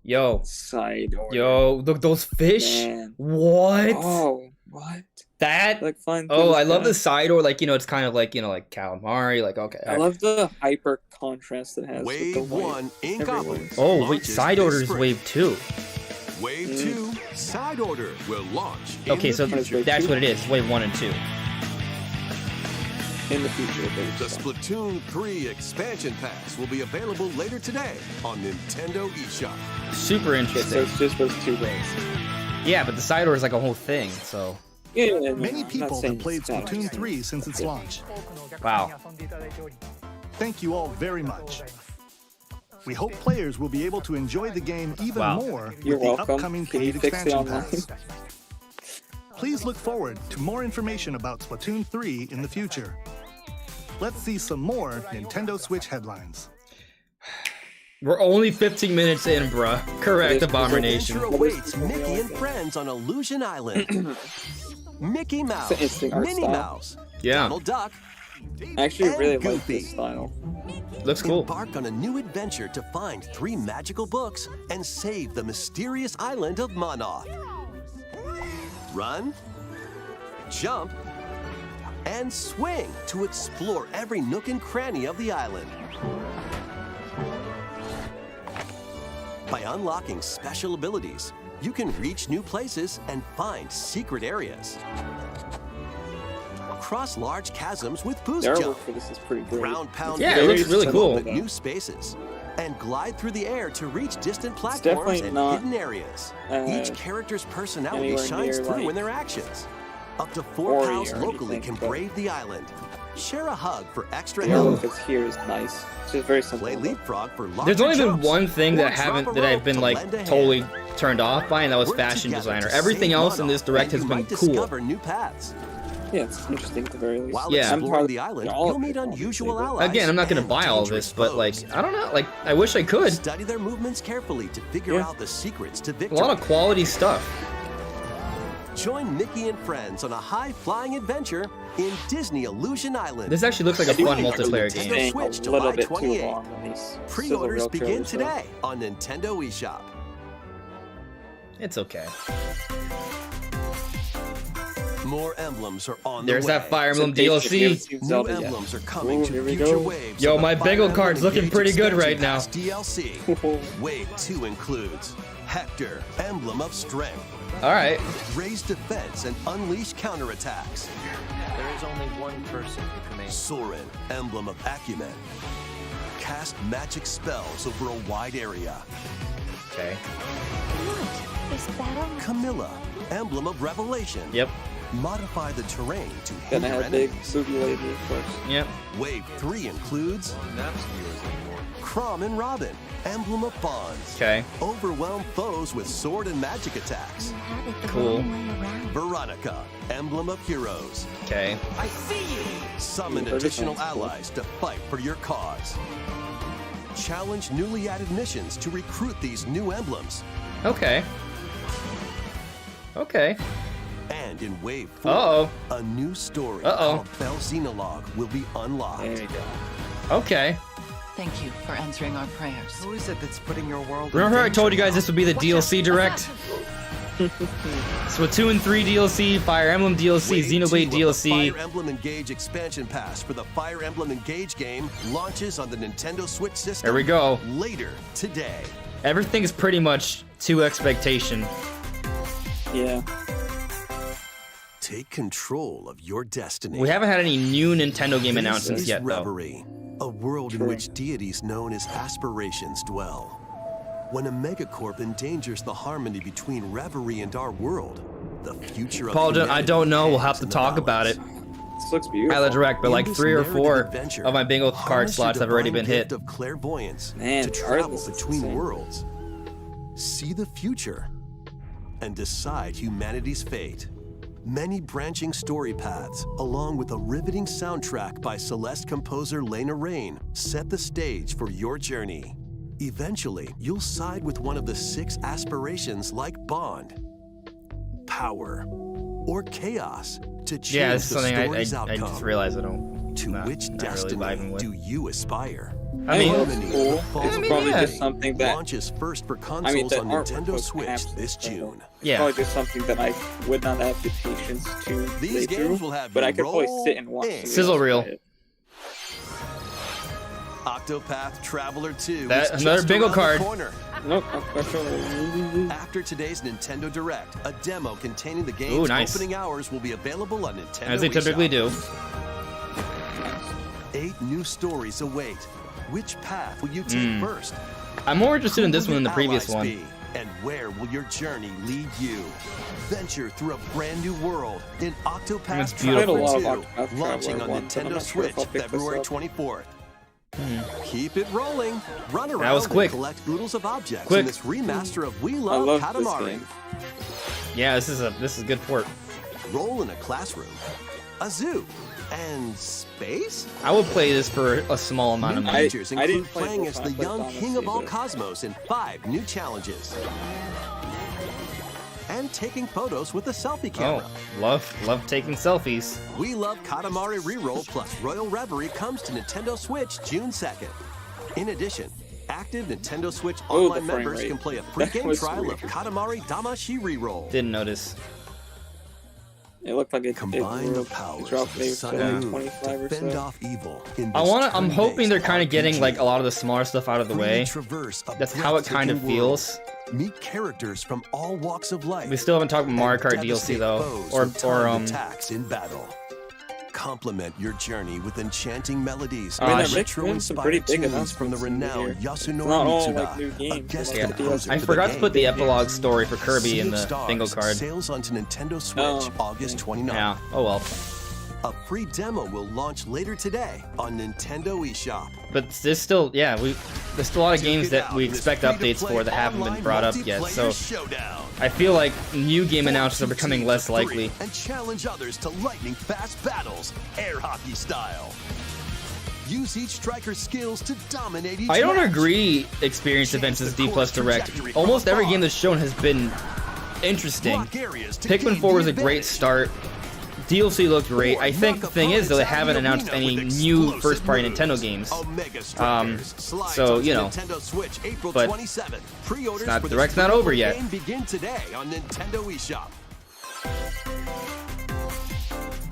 Yo. Side order. Yo, look, those fish. Man. What? Oh, what? That? Like flying Oh, through I love sky. the side or like, it's kind of like, like calamari, like, okay. I love the hyper contrast it has. with the Wave white 1, everywhere. Inkopolis. Oh, wait, launches side this order is spring. wave 2. Wave Mm. 2, Side Order will launch. in Okay, the so future. that's what it is, wave 1 and 2. In the future, there's The Splatoon 3 Expansion Pass will be available later today on Nintendo eShop. Super so interesting. it's just those 2 ways. Yeah, but the side order is like a whole thing, so. Yeah, Many I'm people not saying have played it's bad. Splatoon 3 since its launch. Wow. Thank you all very much. We hope players will be able to enjoy the game even Wow. more You're with the welcome. upcoming Can you paid fix the expansion online? pass. Please look forward to more information about Splatoon 3 in the future. Let's see some more Nintendo Switch headlines. We're only 15 minutes in, bruh. Correct, Abomination. Adventure awaits Mickey and friends on Illusion Island. Mickey Mouse, It's an interesting art Minnie style. Mouse, Yeah, Donald Duck, I actually and really like Goofy. this style. looks cool. Embark on a new adventure to find 3 magical books and save the mysterious island of Monoth. Run, jump, and swing to explore every nook and cranny of the island. By unlocking special abilities, you can reach new places and find secret areas. Cross large chasms with boost The jump. artwork for this is pretty great. Ground pound Yeah, it looks barriers really to cool. open new spaces and glide through the air to reach distant platforms definitely and not, hidden areas. Each character's personality anywhere shines near, through like, in their actions. Up to 4 Ori pals or locally anything, can but- brave the island. Share a hug for extra The help. artwork that's here is nice. It's just very simple. Play leapfrog for larger There's only been jumps. one thing Or that drop a that I've rope been to like lend a hand. totally turned off by, and that was Work fashion together designer. to Everything save else in this Monoth, direct and has you been might cool. discover new paths. Yeah, it's interesting at the very least. While Yeah. exploring the island, all you'll of meet it, unusual obviously, allies. Again, I'm not gonna and buy all of dangerous this, but like, foes. I don't know. Like, I wish I could. Study their movements carefully to figure Yeah. out the secrets to A victory. lot of quality stuff. Join Mickey and friends on a high-flying adventure in Disney Illusion Island. This actually looks like a I do fun think multiplayer Nintendo game. staying Switch, a July little bit too 28. long on these Pre-orders sizzle reel begin trailers, though. today on Nintendo eShop. It's okay. More emblems are on There's the way. that Fire It's a Emblem basic DLC. DLC New Zelda, yeah. emblems are coming Ooh, to here we future go. waves. Yo, of the my Fire Bengal Emblem card's looking Engage pretty good Expansion right now. Pass DLC. Wave 2 includes Hector, Emblem of Strength, All right. Raise Defense and Unleash Counterattacks, There is only one person who can make Soren, Emblem of Acumen, cast magic spells over a wide area. Okay. What is battle? Camilla, emblem of revelation. Yep. Modify the terrain to hit Gonna your have big enemies. booty lady, of course. Yep. Wave 3 includes Crom and Robin, emblem of bonds. Okay. Overwhelm foes with sword and magic attacks. You have it the Cool. wrong way around. Veronica, emblem of heroes. Okay. Summon additional allies to fight for your cause. Challenge newly added missions to recruit these new emblems. Okay. Okay. And in Wave 4, Uh-oh. a new story Uh-oh. called Bell Xenologue will be unlocked. There you go. Okay. Thank you for answering our prayers. Who is it that's putting your world? Remember in how I told you danger guys this would be the DLC Direct? Splatoon 3 DLC, Fire Emblem DLC, Wave 2 Xenoblade of the DLC. Fire Emblem Engage expansion pass for the Fire Emblem Engage game launches on the Nintendo Switch system. There we go. Later today. Everything is pretty much to expectation. Yeah. Take control of your destiny. We haven't had any new Nintendo game This announcements is yet, though. Reverie, a world in True. which deities known as aspirations dwell. When a megacorp endangers the harmony between Reverie and our world, the future of Paul, I humanity don't know. We'll hangs have to in the talk about it balance. This looks beautiful. at the Direct, but In like this 3 or narrative 4 adventure, of my bingo card harness your slots have already divine been hit. gift of clairvoyance Man, to the travel artist is between insane. worlds, see the future, and decide humanity's fate. Many branching story paths, along with a riveting soundtrack by Celeste composer Lena Raine, set the stage for your journey. Eventually, you'll side with one of the 6 aspirations like Bond, Power, or Chaos to choose Yeah, this is the something story's I outcome. just realized I don't. To not- which not really destiny vibing with. do you aspire? I mean, that's Harmony, cool. the Fall It's of probably yeah. just something that launches first for I consoles mean, the on artwork Nintendo was Switch absolutely this incredible. June. Yeah. Probably just something that I would not have the patience to These play games through, will have but you I could probably roll sit and watch in. the Sizzle videos reel. play it. Octopath Traveler 2 That- is another just bingo around card. the corner. Nope, that's After today's Nintendo Direct, a demo containing the game's Ooh, nice. opening hours will be available on Nintendo As they typically eShop. do. 8 new stories await. Which path will you take first? I'm more interested in Who this will one than the your previous allies one. be? And where will your journey lead you? Venture through a brand new world in It's Octopath beautiful. Traveler I 2, played a lot of Octopath launching Traveler on ones, but I'm Nintendo not sure if Switch I'll pick this February up. 24th. Keep it rolling. Run around was quick. and collect oodles of objects Quick. in this remaster of We I Love love this Katamari. game. Yeah, this is good port. Roll in a classroom, a zoo, and space? I would play this for a small amount of New money. features I include didn't play playing Wolfenstein, as the I played young Dynasty, king of all but- cosmos in 5 new challenges. And taking photos with a selfie camera. Oh, love taking selfies. We Love Katamari Reroll plus Royal Reverie comes to Nintendo Switch June 2nd. In addition, active Nintendo Switch Oh, the online frame members rate. can play a free That game was trial weird. of Katamari Damashi Reroll. Didn't notice. It looked like it Combine the it powers dropped of the maybe sun to and moon 25 to or fend so. off evil in I'm this hoping turn-based they're kind of getting RPG. like a lot of the smaller stuff out of the Freely way. traverse a That's how it kind of breathtaking world. feels. Meet characters from all walks of life. We still haven't talked about Mario Kart and DLC devastate though, foes or with timed or attacks in battle. Complement your journey with enchanting melodies I mean, and there have been some pretty retro-inspired big tunes from the announcements in renowned here. Yasunori not all, Mitsuda, like, new a games, guest but, like, composer I for forgot the to put game. the epilogue story for Kirby Sea in of the Stars bingo card. Sales onto Nintendo Switch Oh, August okay. 29th. Yeah. Oh well. A free demo will launch later today on Nintendo eShop. But there's still, yeah, there's still a lot of games that we expect updates for that haven't been brought up yet. So Showdown. I feel like new game announcements are becoming less likely. And challenge others to lightning fast battles, air hockey style. Use each striker's skills to dominate each I don't match. agree. Experience events is D plus direct. Almost every game that's shown has been interesting. Block areas to Pikmin gain 4 was the a great advantage. start. DLC looked great. I think the thing is though, they haven't announced any new first-party Nintendo games. Omega Strikers slides so, onto you know, Nintendo Switch April but 27th. Pre-orders not- for Direct's this not over beautiful yet. game begin today on Nintendo eShop.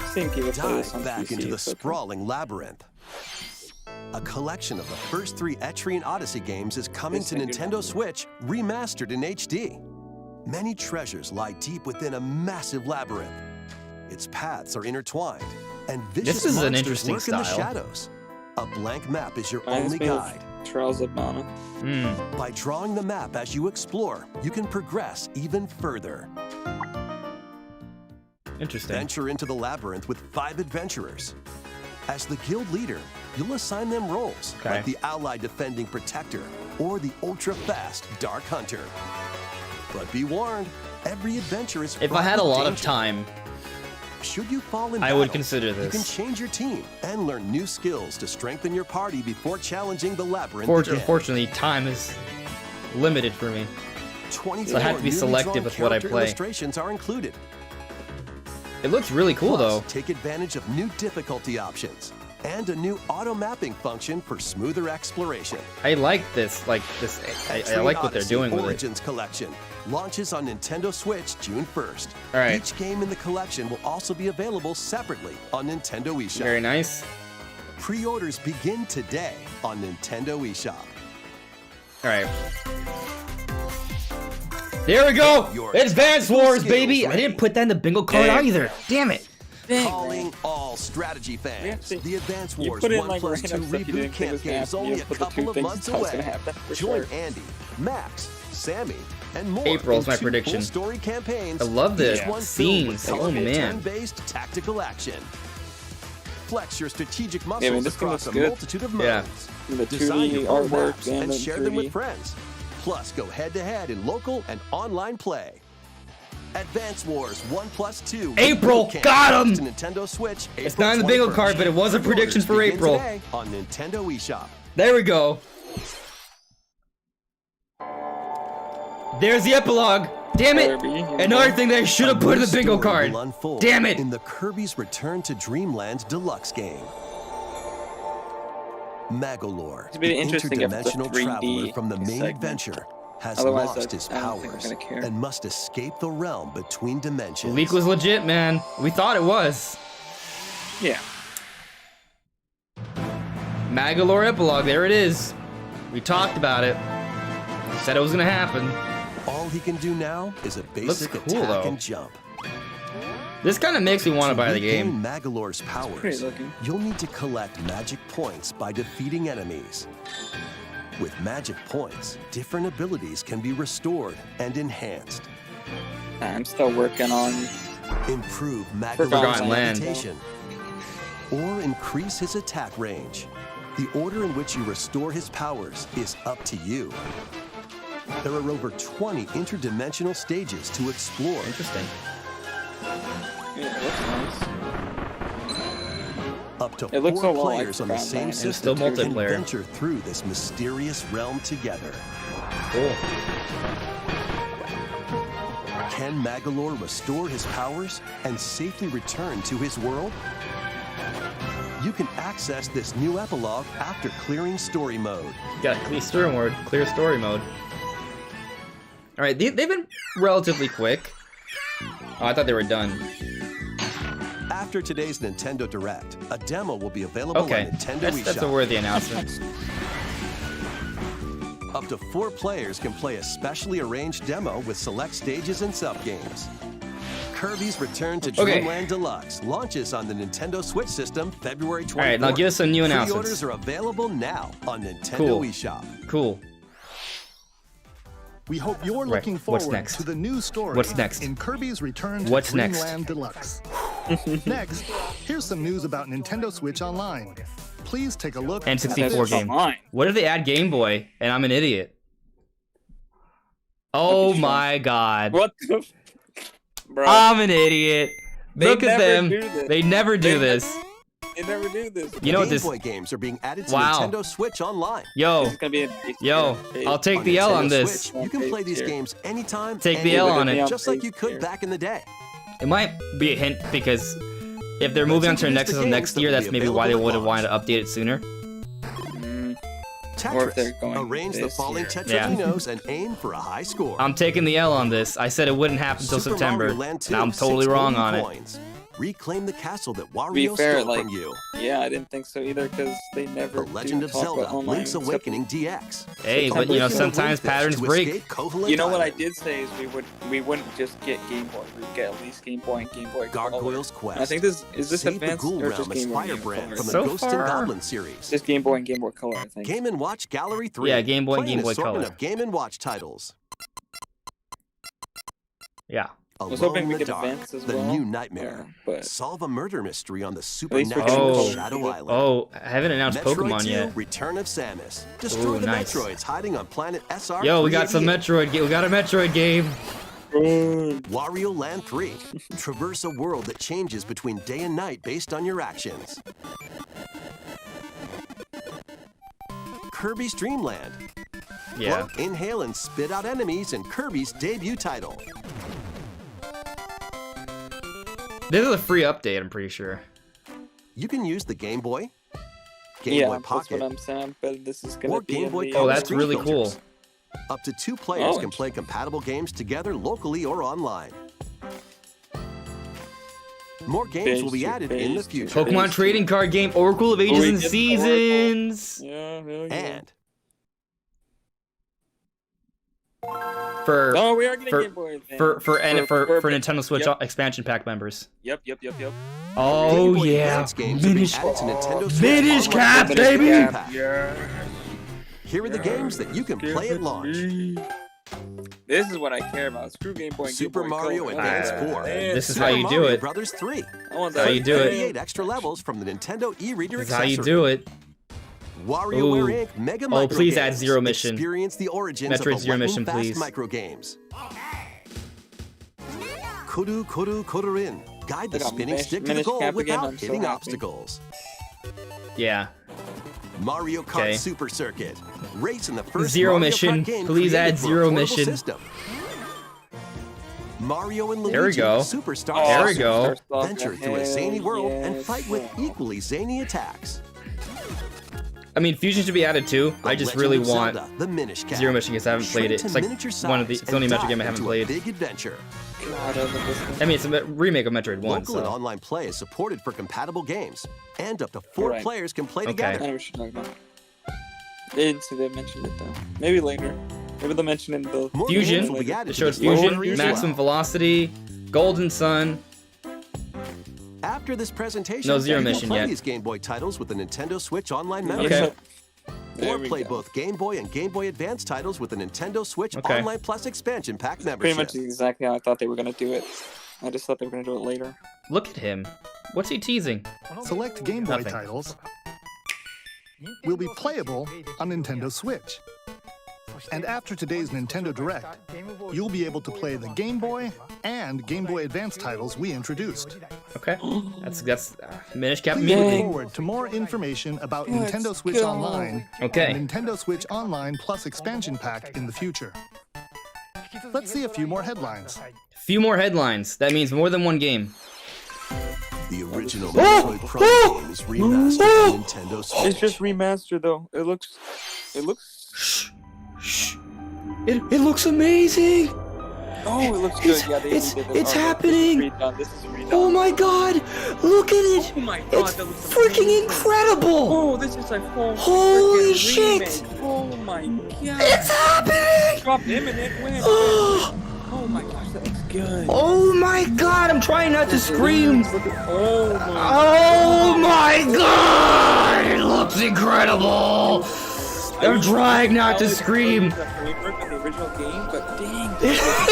I think people play this on Dive back PC, into the so- sprawling labyrinth. A collection of the first 3 Etrian Odyssey games is coming Yes, to I do Nintendo know. Switch, remastered in HD. Many treasures lie deep within a massive labyrinth. Its paths are intertwined, and vicious is an monsters interesting lurk in the style. shadows. A blank map is your Reminds only me of guide. Trails of Mana. Hmm. By drawing the map as you explore, you can progress even further. Interesting. Venture into the labyrinth with 5 adventurers. As the guild leader, you'll assign them roles, Okay. like the ally defending protector or the ultra-fast dark hunter. But be warned, every adventure is If I fraught had a with lot of danger. time, Should you fall in I battle, would consider you can this. change your team and learn new skills to strengthen your party before challenging the labyrinth again. Unfortunately, time is limited for me. 24 So I have to be newly selective drawn with what I character play. Illustrations are included. It looks really cool, Plus, though. take advantage of new difficulty options and a new auto mapping function for smoother exploration. I like this. I Metroid like what they're Odyssey doing with it. Origins Collection launches on Nintendo Switch June 1st. All right. Each game in the collection will also be available separately on Nintendo eShop. Very nice. Pre-orders begin today on Nintendo eShop. All right. There we go. Your Advance Wars, skills baby. I ready. didn't put that in the bingo card Dang. either. Damn it. Calling all strategy fans. Yeah, The Advance You Wars put in 1 like plus 2 random stuff you reboot didn't think camp was gonna game's happen. only You a put the couple two of things months you thought was away. gonna happen, for Join sure. Andy, Max, Sammy, and more. April's in my 2 prediction. full-story campaigns. I love the each one filled with scenes. Oh, colorful man. turn-based tactical action. Flex your strategic muscles Yeah, man, this game across a looks good. multitude of Yeah. modes. The Design 2D your own artwork maps and and the share them with 3D. friends. Plus, go head-to-head in local and online play. Advance Wars 1 plus 2. April, Reboot Camp got 'em! comes to Nintendo Switch. It's April not in the bingo 21st. card, but it was a prediction for Pre-orders begin April. today on Nintendo eShop. There we go. There's the epilogue. Damn it. Kirby, here we Another go. thing that I should have put in the bingo Story card. will unfold Damn it. In the Kirby's Return to Dreamland Deluxe game. Magalore, It's really the interesting if it's a interdimensional 3D traveler from the main segment. adventure, has Otherwise, lost his I don't think I'm powers gonna care. and must escape the realm between dimensions. Leak was legit, man. We thought it was. Yeah. Magalore epilogue. There it is. We talked about it. Said it was gonna happen. All he can do now is a basic cool, attack though. and jump. This kind of makes me want to buy the regain game. Magalore's powers, pretty looking. you'll need to collect magic points by defeating enemies. With magic points, different abilities can be restored and enhanced. I'm still working on. Improve Forgotten Magalore's Land. reputation, or increase his attack range. The order in which you restore his powers is up to you. There are over 20 interdimensional stages to explore. Interesting. Yeah, it looks nice. Up to It looks 4 a lot like players on the Forgotten same Land. system It's still can multiplayer. venture through this mysterious realm together. Cool. Can Magalore restore his powers and safely return to his world? You can access this new epilogue after clearing story mode. Got clear story mode. Clear story mode. All right, they've been relatively quick. Oh, I thought they were done. After today's Nintendo Direct, a demo will be available Okay, on Nintendo that's a eShop. worthy announcement. Up to 4 players can play a specially arranged demo with select stages and sub-games. Kirby's Return to Okay. Dreamland Deluxe launches on the Nintendo Switch system February 24th. All right, now give us some new announcements. Pre-orders are available now on Nintendo Cool. eShop. Cool. We hope you're Right, looking what's forward next? to the new story What's next? in Kirby's Return to What's next? Dreamland Deluxe. Next, here's some news about Nintendo Switch Online. Please take a look at N64 this. game. Online. What if they add Game Boy and I'm an idiot? Oh Look at my god. What the? Bro, I'm an idiot. They Look at never them. do this. They never do They this. they never do this. You know what Game this? Boy games are being added to Wow. Nintendo Switch Online. Yo, This is gonna be a yo, I'll take On the L on Nintendo this. Switch, you can play these games anytime, Take the L anywhere, on it. just like you could back in the day. It might be a hint because if they're moving on to introduce next the system games next that year, will that's be maybe why they available would at have wanted to update it sooner. Or if they're Tetris. going Arrange the this falling year. tetraminos and aim for a high score. I'm taking the L on this. I said it wouldn't happen until Super September. Mario Land 2, Now I'm totally 6 wrong golden on it. coins. reclaim the castle that be Wario fair, stole like, from you. yeah, I didn't think so either because they never. The Legend do of talk Zelda: about online Link's except- Awakening DX. Hey, but you know, sometimes patterns break. You know what I did say is we wouldn't just get Game Boy. We'd get at least Game Boy and Game Boy Color. Gargoyle's Quest. I think this is this Save the advanced Ghoul or just Realm as Game Boy and Fire Game Brand Color? from the So Ghost and far- Goblin series. Just Game Boy and Game Boy Color, I think. Game & Watch Gallery 3. Yeah, Game Boy and Play Game an Boy assortment Color. of Game & Watch titles. Yeah. I was Alone hoping in we the could Dark, advance as The well. New Nightmare. But Solve a murder mystery on the least for supernatural Game Boy. Shadow Island. Oh, I haven't announced Metroid Pokemon 2, yet. Return of Samus. Destroy Ooh, the nice. Metroids hiding on planet SR. Yo, we got some Metroid. We got a Metroid game. Wario Land 3. Traverse a world that changes between day and night based on your actions. Kirby's Dream Land. Yeah. Blow, inhale, and spit out enemies in Kirby's debut title. This is a free update, I'm pretty sure. You can use the Game Boy, Game Boy that's Pocket, what I'm saying. But this is gonna or be Game in Boy the, Color Oh, that's screen really filters. cool. Up to 2 players Oh, can play compatible games together locally or online. More games will be added in the future. Pokemon trading card game, Oracle of Ages we and get Seasons. Yeah, hell yeah. And For Oh, we are getting for- Game Boy Advance. for Nintendo Switch Yep. expansion pack members. Yep. Oh Game Boy yeah, Advance games will be Minish, added to Nintendo Switch Minish Online Cap, Pack. baby! Yeah. Here are the games that you can play at launch. This is what I care about. Screw Game Boy and Super Game Boy Mario Color. Advance I want 4. that. This is Super how you do Mario it. Brothers 3. I want How that. you do it. 38 extra levels from the Nintendo e-reader This is how accessory. you do it. WarioWare Ooh. Inc. Mega Oh, Micro please add Games. Zero Mission. Experience the origins Metroid of the Zero Mission, lightning-fast please. micro games. Kuru Kuru Kururin. Guide the I got spinning Minish- stick to the Minish goal Cap again, without I'm so hitting happy. obstacles. Yeah. Mario Kart Okay. Super Circuit. Race in the first Zero Mario Mission. Kart game Please created add for a Zero portable Mission. system. Mario and Luigi There we go. Superstar There we Saga. go. Venture through a zany world and Yes. fight with equally zany attacks. I mean, Fusion should be added too. The I just Legend really of want Zelda, the Minish Cap. Zero Mission because I haven't played Shrink it. to It's like miniature one of the. size It's the only and Metroid game I dive haven't into a played. Big adventure. God, I love this one. I mean, it's a remake of Metroid 1, Local and so. online play is supported for compatible games, and up to 4 Right. players can play Okay. I together. know what you're talking about. They didn't say they mentioned it though. Maybe later. Maybe they'll mention it in the More Fusion. games will be added It to showed this Fusion, library as Maximum well. Velocity, Golden Sun. After this presentation, No Zero you can Mission play yet. these Game Boy titles with the Nintendo Switch Online Okay. membership. There Or we play go. both Game Boy and Game Boy Advance titles with the Nintendo Switch Okay. Online Plus expansion pack Pretty membership. much exactly how I thought they were gonna do it. I just thought they were gonna do it later. Look at him. What's he teasing? Select Game Boy Nothing. titles will be playable on Nintendo Switch. And after today's Nintendo Direct, you'll be able to play the Game Boy and Game Boy Advance titles we introduced. Okay. That's Minish Cap Please look immediately. forward to more information about Let's Nintendo Switch go. Online Okay. and Nintendo Switch Online Plus expansion pack in the future. Let's see a few more headlines. Few more headlines. That means more than one game. The original Oh! Metroid Prime game is remastered on Nintendo Switch. It's just remastered though. It looks Shh. Shh. It looks amazing. Oh, it looks good. It's- Yeah, they it's- redid this. it's Oh, happening. This is redone. This is redone. Oh my god. Look at it. Oh my god, It's that looks freaking amazing. incredible. Oh, this is a full Holy freaking shit. remake. Oh my god. It's happening. Drop imminent win. Oh. Oh my gosh, that looks good. Oh my god. I'm trying not to scream. Oh my. Oh my god. It looks incredible. I'm trying not to scream. The framework of the original game, but dang, this looks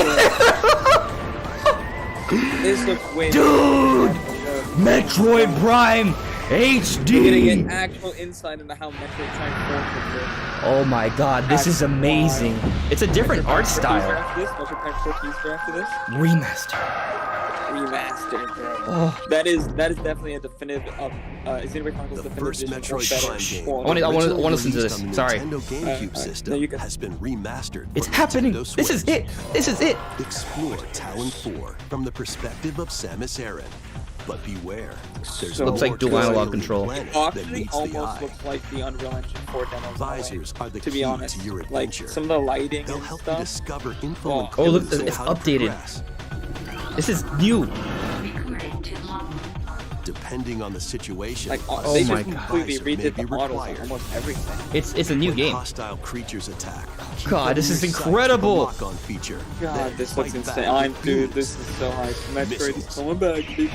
good. This looks way Dude. better. Metroid Prime You're gonna HD. get actual insight into how Metroid Prime 4 would Oh my god, this is amazing. It's a different art style. After this, Metroid Prime 4 teaser after this, Remastered. remastered, bro. Oh. That is definitely a definitive Xenoblade Chronicles The definitive first edition Metroid for Prime better. game, I wanna originally listen to released this. on the Sorry. Nintendo GameCube system no, you can- has been remastered. It's for happening. Nintendo This is Switch. it. This is it. Explore Talon 4 from the perspective of Samus Aran. But beware, there's So- more Looks like dual to the analog alien control. planet than Actually, meets the almost eye. looks like the Unreal Engine 4 demos. in a way, Visors are the to key be honest. to your Like adventure. some of the lighting They'll and help you stuff. discover info and Oh, look, clues on it's how to updated. progress. This is new. Depending on the situation, Like, Oh they my just God. completely May redid be the models on required. almost everything. It's a new When game. hostile creatures attack, keep God, them this in is your sight with the incredible. lock-on feature. God, Then this looks fight back insane. with Dude, beams, this is so high. Metroid is missiles. coming back, baby.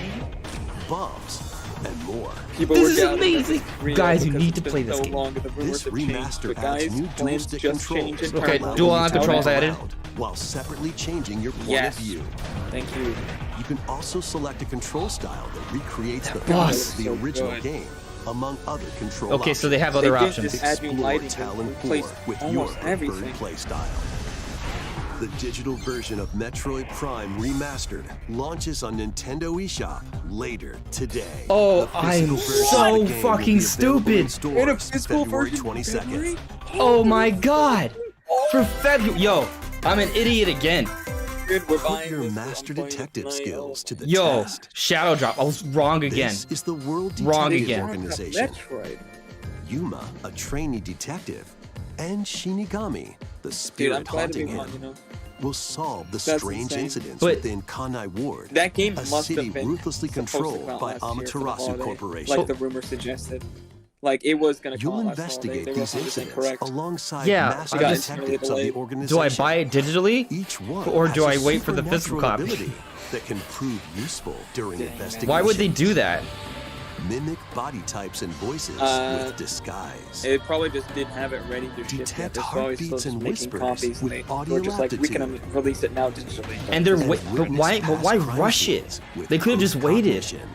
bombs, and more. People This were is doubting amazing. it's real Guys, you because need it's to been play this so game. long and the rumors This have changed, remaster but adds guys, new plans dual-stick just controls. changed Okay, entirely. dual allowing you to controls move added. around while separately changing your point Yes. of view. Thank you. You can also select a control style that recreates the Boss. features of the original Good. game, among other control Okay, so they have They other did options. just add new Explore lighting Talon and 4 replaced with your almost preferred everything. play style. The digital version of Metroid Prime Remastered launches on Nintendo eShop later today. Oh, The I'm physical version of so the game will be fucking available in stupid. stores In a physical February version 22nd. Oh my God. For February. Yo, I'm an idiot again. Dude, we're Put buying your this, I'm master playing it detective tonight. skills to the Yo, test. Shadow Drop. I was wrong again. This is the World Wrong Detective again. Organization. Metroid. Yuma, a trainee detective, and Shinigami, the Dude, I'm spirit glad to be haunting on, him, you know. will solve the That's strange insane. incidents But- within Kanai Ward, That game a must city have been ruthlessly supposed to controlled come out by last year for the Amaterasu holiday, Corporation. like the rumor suggested. Like it was gonna come You'll out last holiday. investigate They were these 100% incidents correct. alongside Yeah, master I got- detectives of the Do organization. Do I buy it digitally? Each one Or do has I a wait for the physical supernatural copy? ability that can prove useful during investigation. Why would they do that? Mimic body types and voices Uh, with disguise. It probably just didn't have it ready to ship yet. Detect They're probably heartbeats still and just making whispers copies. with And audio we're just like, we can aptitude. release it now digitally. And they're And but witness why past crime rush it? scenes with They could have just waited. post-cognition.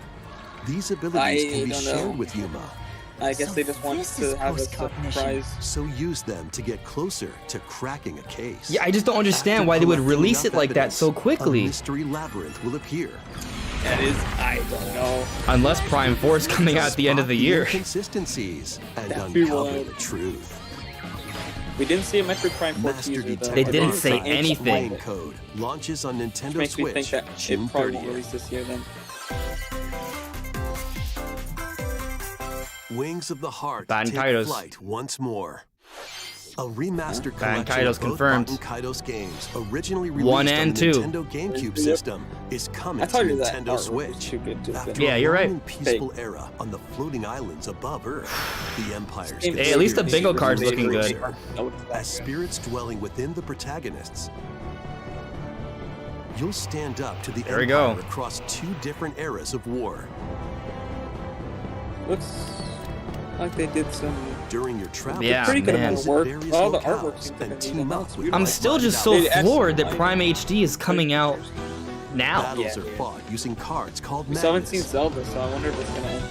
These abilities can be don't know. shared with Yuma, I guess they just want to have a surprise. so use them to get closer to cracking a case. Yeah, I just don't understand After why they would collecting release it enough like that so evidence, quickly. A mystery labyrinth will appear. That is, I don't know. Unless Prime 4 is coming out at the end of the year. Inconsistencies and That'd be uncover wild. the truth. We didn't see a Metroid Prime 4 Master teaser though. Detective They didn't say Prime anything. Explain Code launches on Which Nintendo makes me think Switch that June it probably won't 30th. release this year then. Wings of the Heart Baten take Kaitos. flight once more. A remastered Baten collection Kaitos of both confirmed. Baten Kaitos games, originally released 1 on and the 2. Nintendo GameCube Yep. system, is coming I to told you that Nintendo artwork was Switch. too good to After finish. Yeah, a you're long right. and peaceful era on the floating islands above Earth, the Empire's Hey, Hey, at least the conspiracy bingo card's is looking good. closer. As spirits dwelling within the protagonists, you'll stand up to the There we Empire go. across two different eras of war. Looks like they did some. During your travel, Yeah, Pretty good man. amount of work. various All the locales artwork seems like and it team needs up amounts. with I'm like-minded still just so They actually- floored that Prime HD is coming out now. Battles Yeah. are fought using cards called We still haven't seen magnets. Zelda, so I wonder if it's gonna end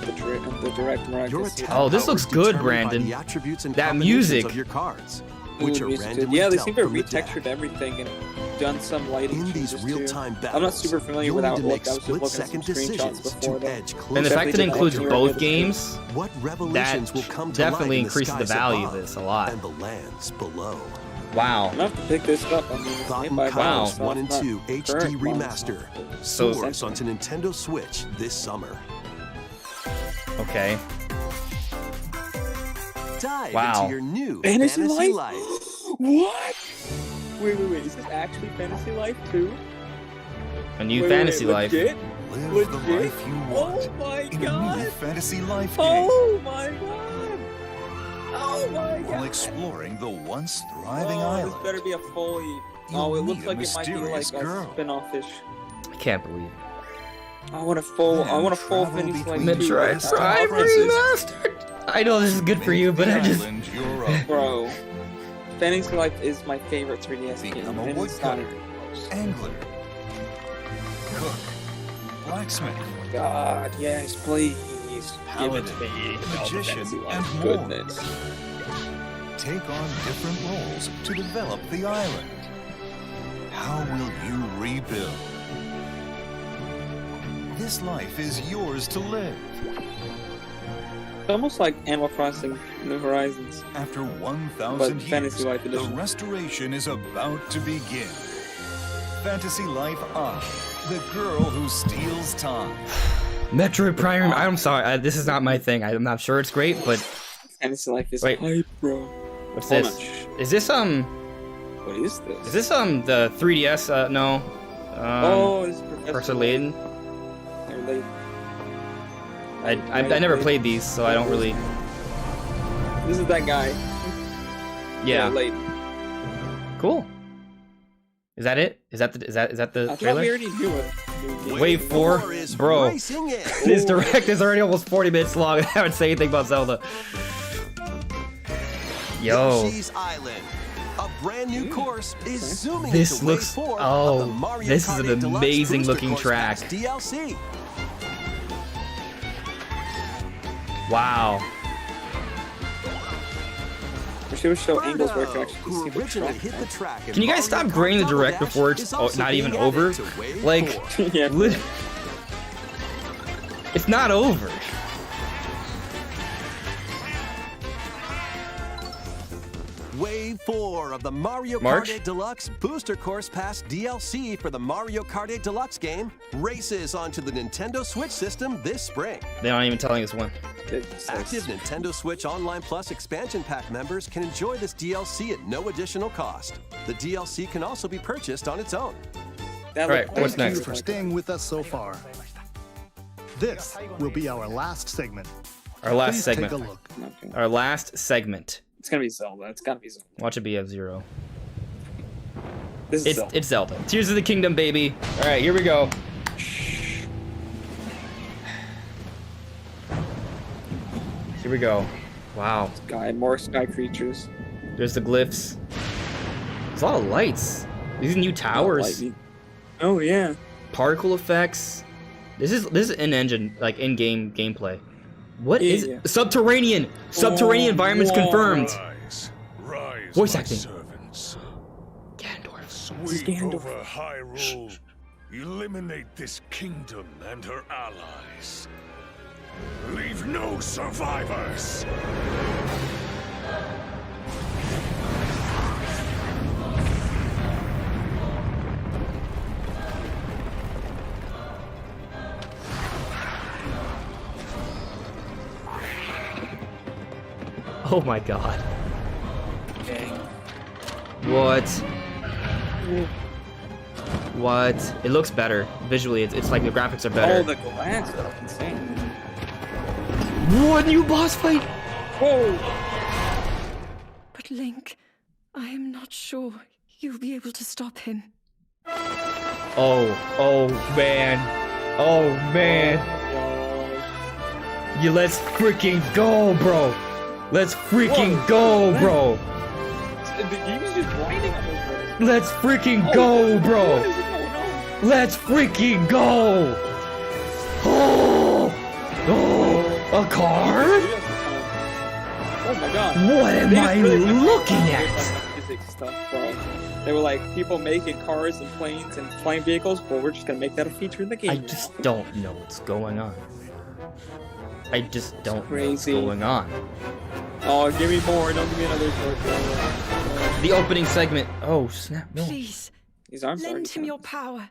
the direct Your miraculous. attack Oh, this power looks is good, determined by Brandon. the attributes and That combinations music. of your cards, Ooh, which are music too. randomly Yeah, they dealt seem to have from the deck. retextured everything and done some lighting In these changes real-time too. battles, I'm not super familiar you'll with how need it to make looked. I was just looking at some split-second screenshots decisions before to that. edge closer And the fact that it Definitely includes did both that. games, what that revelations will come to definitely light in increases the skies value above of this a lot. and the lands below. Wow. I'm gonna have to pick this up. I mean, it's Gotham made by Kaitos Microsoft, 1 and not 2 HD current Remaster So- soars onto Nintendo Switch this summer. Okay. Dive Wow. into your new Fantasy fantasy Life? life. What? Wait. Is this actually Fantasy Life too? A new Wait, fantasy life. legit? Live Legit? the life you want Oh my in a new god! fantasy life game Oh my god! Oh my god! while exploring the once thriving Oh, island. this better be a fully. You'll Oh, it meet looks a like it might be like mysterious a girl. spin-off-ish. I can't believe it. I want a full. I want a full travel Fantasy Life between 2. Metroid Two Prime conferences. Remastered! I know this is good for you, but I just... Island your own. Bro, Fantasy Life is my favorite 3DS game. Become a and it's not woodcutter, even close. angler, cook, blacksmith, God, yes, please. Give it to Paladin, me. magician, Fantasy Life. and more. Goodness. take on different roles to develop the island. How will you rebuild? This life is yours to live. It's almost like Animal Crossing New Horizons. After 1,000 But years, Fantasy Life the Edition. restoration is about to begin. Fantasy Life I, the girl who steals time. Metroid Prime... I'm sorry, this is not my thing. I'm not sure it's great, but... Fantasy Life is Wait. hype, bro. What's Hold this? on, shh. Is this, What is this? Is this, the 3DS, no? Oh, this is Professor Professor Layton? Layton. I never played these, so I don't really. This is that guy. Yeah. Late. Cool. Is that it? Is that the I thought trailer? we already knew it. Wave 4, is bro. racing in. This direct is already almost 40 minutes long. I haven't said anything about Zelda. Yo. Yoshi's Island. A brand new course is zooming This into looks. Wave 4 of the Oh, Mario this is Kart an 8 Deluxe amazing Booster looking Course track. Pass DLC. Wow. We should show angles where it Birdo, actually who see the originally track. hit the track in Can you guys Mario stop grading the Kart direct Double before Dash, it's is also not even being over? added to Wave Like, 4. Yeah. It's not over. Wave 4 of the Mario March? Kart 8 Deluxe Booster Course Pass DLC for the Mario Kart 8 Deluxe game races onto the Nintendo Switch system this spring. They're not even telling us when. Active Nintendo Switch Online Plus expansion pack members can enjoy this DLC at no additional cost. The DLC can also be purchased on its own. That Alright, looked what's Thank next? you for staying with us so far. This will be our last segment. Our last Please segment. take a look. Okay. Our last segment. It's gonna be Zelda. It's gotta be Zelda. Watch it be F-Zero. This is Zelda. It's Zelda. Tears of the Kingdom, baby. All right, here we go. Here we go. Wow. More sky creatures. There's the glyphs. There's a lot of lights. These new towers. Lightning. Oh yeah. Particle effects. This is in-engine, like in-game gameplay. What is Yeah. Subterranean? Subterranean environments whoa. confirmed. Rise, Voice my acting. servants. Gandorf. Sweep Gandalf. over Hyrule. Eliminate this kingdom and her allies. Leave no survivors. Oh my god. Okay. What? What? It looks better. Visually, it's like the graphics are better. Oh, the glass stuff, insane. What new boss fight? Whoa! But Link, I am not sure you'll be able to stop him. Oh man. Oh man. You let's freaking go, bro. Let's freaking go, bro. He was just grinding on those roads. Let's freaking go, What bro. is going on? Let's freaking go. Oh, oh, a car? Oh my god. What am They I just really went looking all at? with, like, the physics stuff, bro. They were like, people making cars and planes and flying vehicles, well, we're just gonna make that a feature in the game. I just don't know what's going on. I just don't know what's Crazy. going on. Oh, give me more. Don't give me another short. The opening segment. Oh, snap. No. Please, These arms lend already him your power.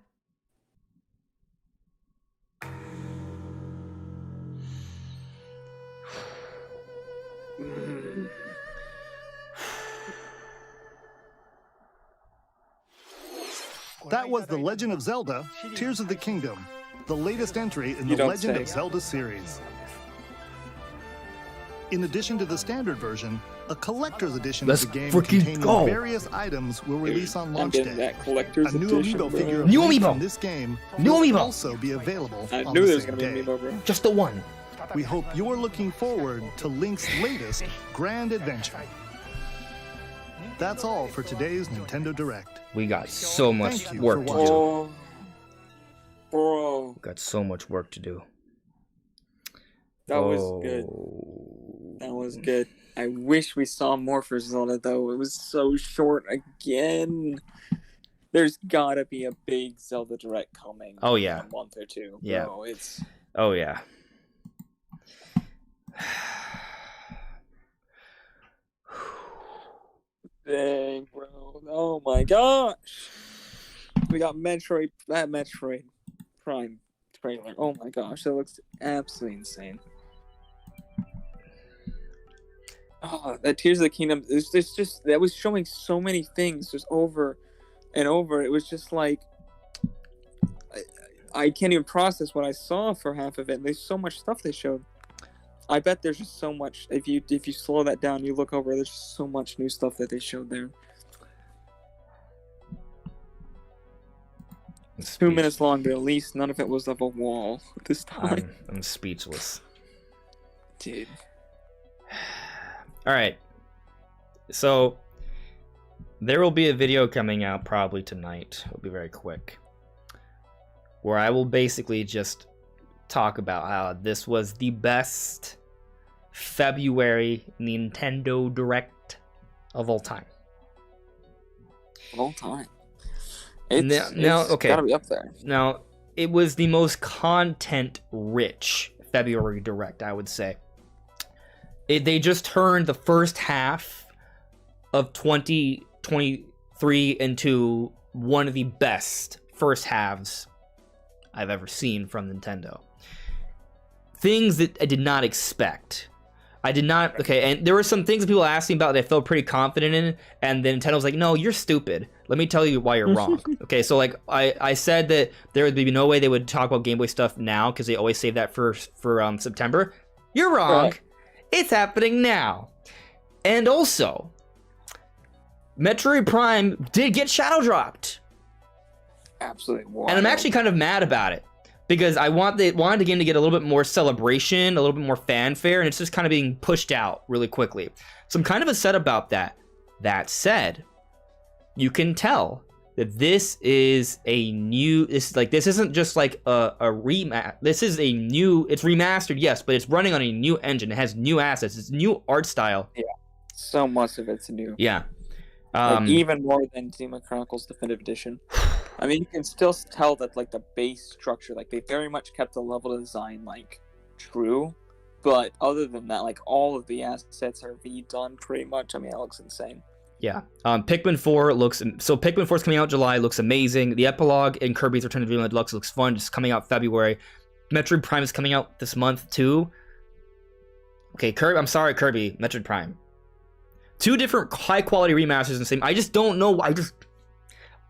That was The Legend of Zelda, Tears of the Kingdom, the latest entry in You the don't Legend say. of Zelda series. In addition to the standard version, a collector's edition Let's of the game freaking containing go. various items will release on I'm launch getting day. that collector's A new edition, amiibo bro. figure of New Link amiibo. from this game New will amiibo. also be available I on knew the there was same gonna be day. an amiibo, bro. Just the one. We hope you're looking forward to Link's latest grand adventure. That's all for today's Nintendo Direct. We got so much Thank you work for to do. Oh, bro, Got so much work to do. that was good. That was good. I wish we saw more for Zelda, though. It was so short again. There's gotta be a big Zelda Direct coming. Oh, yeah. In a month or two. Yeah. Bro, it's Oh yeah. dang, bro. Oh my gosh. We got Metroid Prime trailer. Oh my gosh, that looks absolutely insane. Oh, that Tears of the Kingdom. It's just that was showing so many things just over and over. It was just like I can't even process what I saw for half of it. There's so much stuff they showed. I bet there's just so much. If you slow that down, you look over. There's just so much new stuff that they showed there. It's 2 minutes long, but at least none of it was of a wall this time. I'm speechless, dude. All right, so there will be a video coming out probably tonight. It'll be very quick, where I will basically just talk about how this was the best February Nintendo Direct of all time. Of all time. It's okay. Gotta be up there. Now, it was the most content-rich February Direct, I would say. They just turned the first half of 2023 into one of the best first halves I've ever seen from Nintendo. Things that I did not expect. Okay, and there were some things people asked me about that I felt pretty confident in, and then Nintendo was like, no, you're stupid. Let me tell you why you're wrong. Okay, so like, I said that there would be no way they would talk about Game Boy stuff now, because they always save that for September. You're wrong. Right. It's happening now. And also, Metroid Prime did get shadow dropped. Absolutely wild. And I'm actually kind of mad about it, because I wanted the game to get a little bit more celebration, a little bit more fanfare, and it's just kind of being pushed out really quickly. So I'm kind of upset about that. That said, you can tell that this is a new. This isn't just like a rematch. This is a new. It's remastered, yes, but it's running on a new engine. It has new assets. It's new art style. Yeah, so much of it's new. Yeah, like even more than Xenoblade Chronicles Definitive Edition. I mean, you can still tell that, like, the base structure, like, they very much kept the level design, like, true. But other than that, like, all of the assets are redone pretty much. I mean, it looks insane. Yeah. Pikmin 4 looks... So Pikmin 4 is coming out July, looks amazing. The epilogue in Kirby's Return to Dreamland Deluxe looks fun, just coming out February. Metroid Prime is coming out this month, too. Okay, I'm sorry, Kirby. Metroid Prime. 2 different high-quality remasters in the same... I just don't know...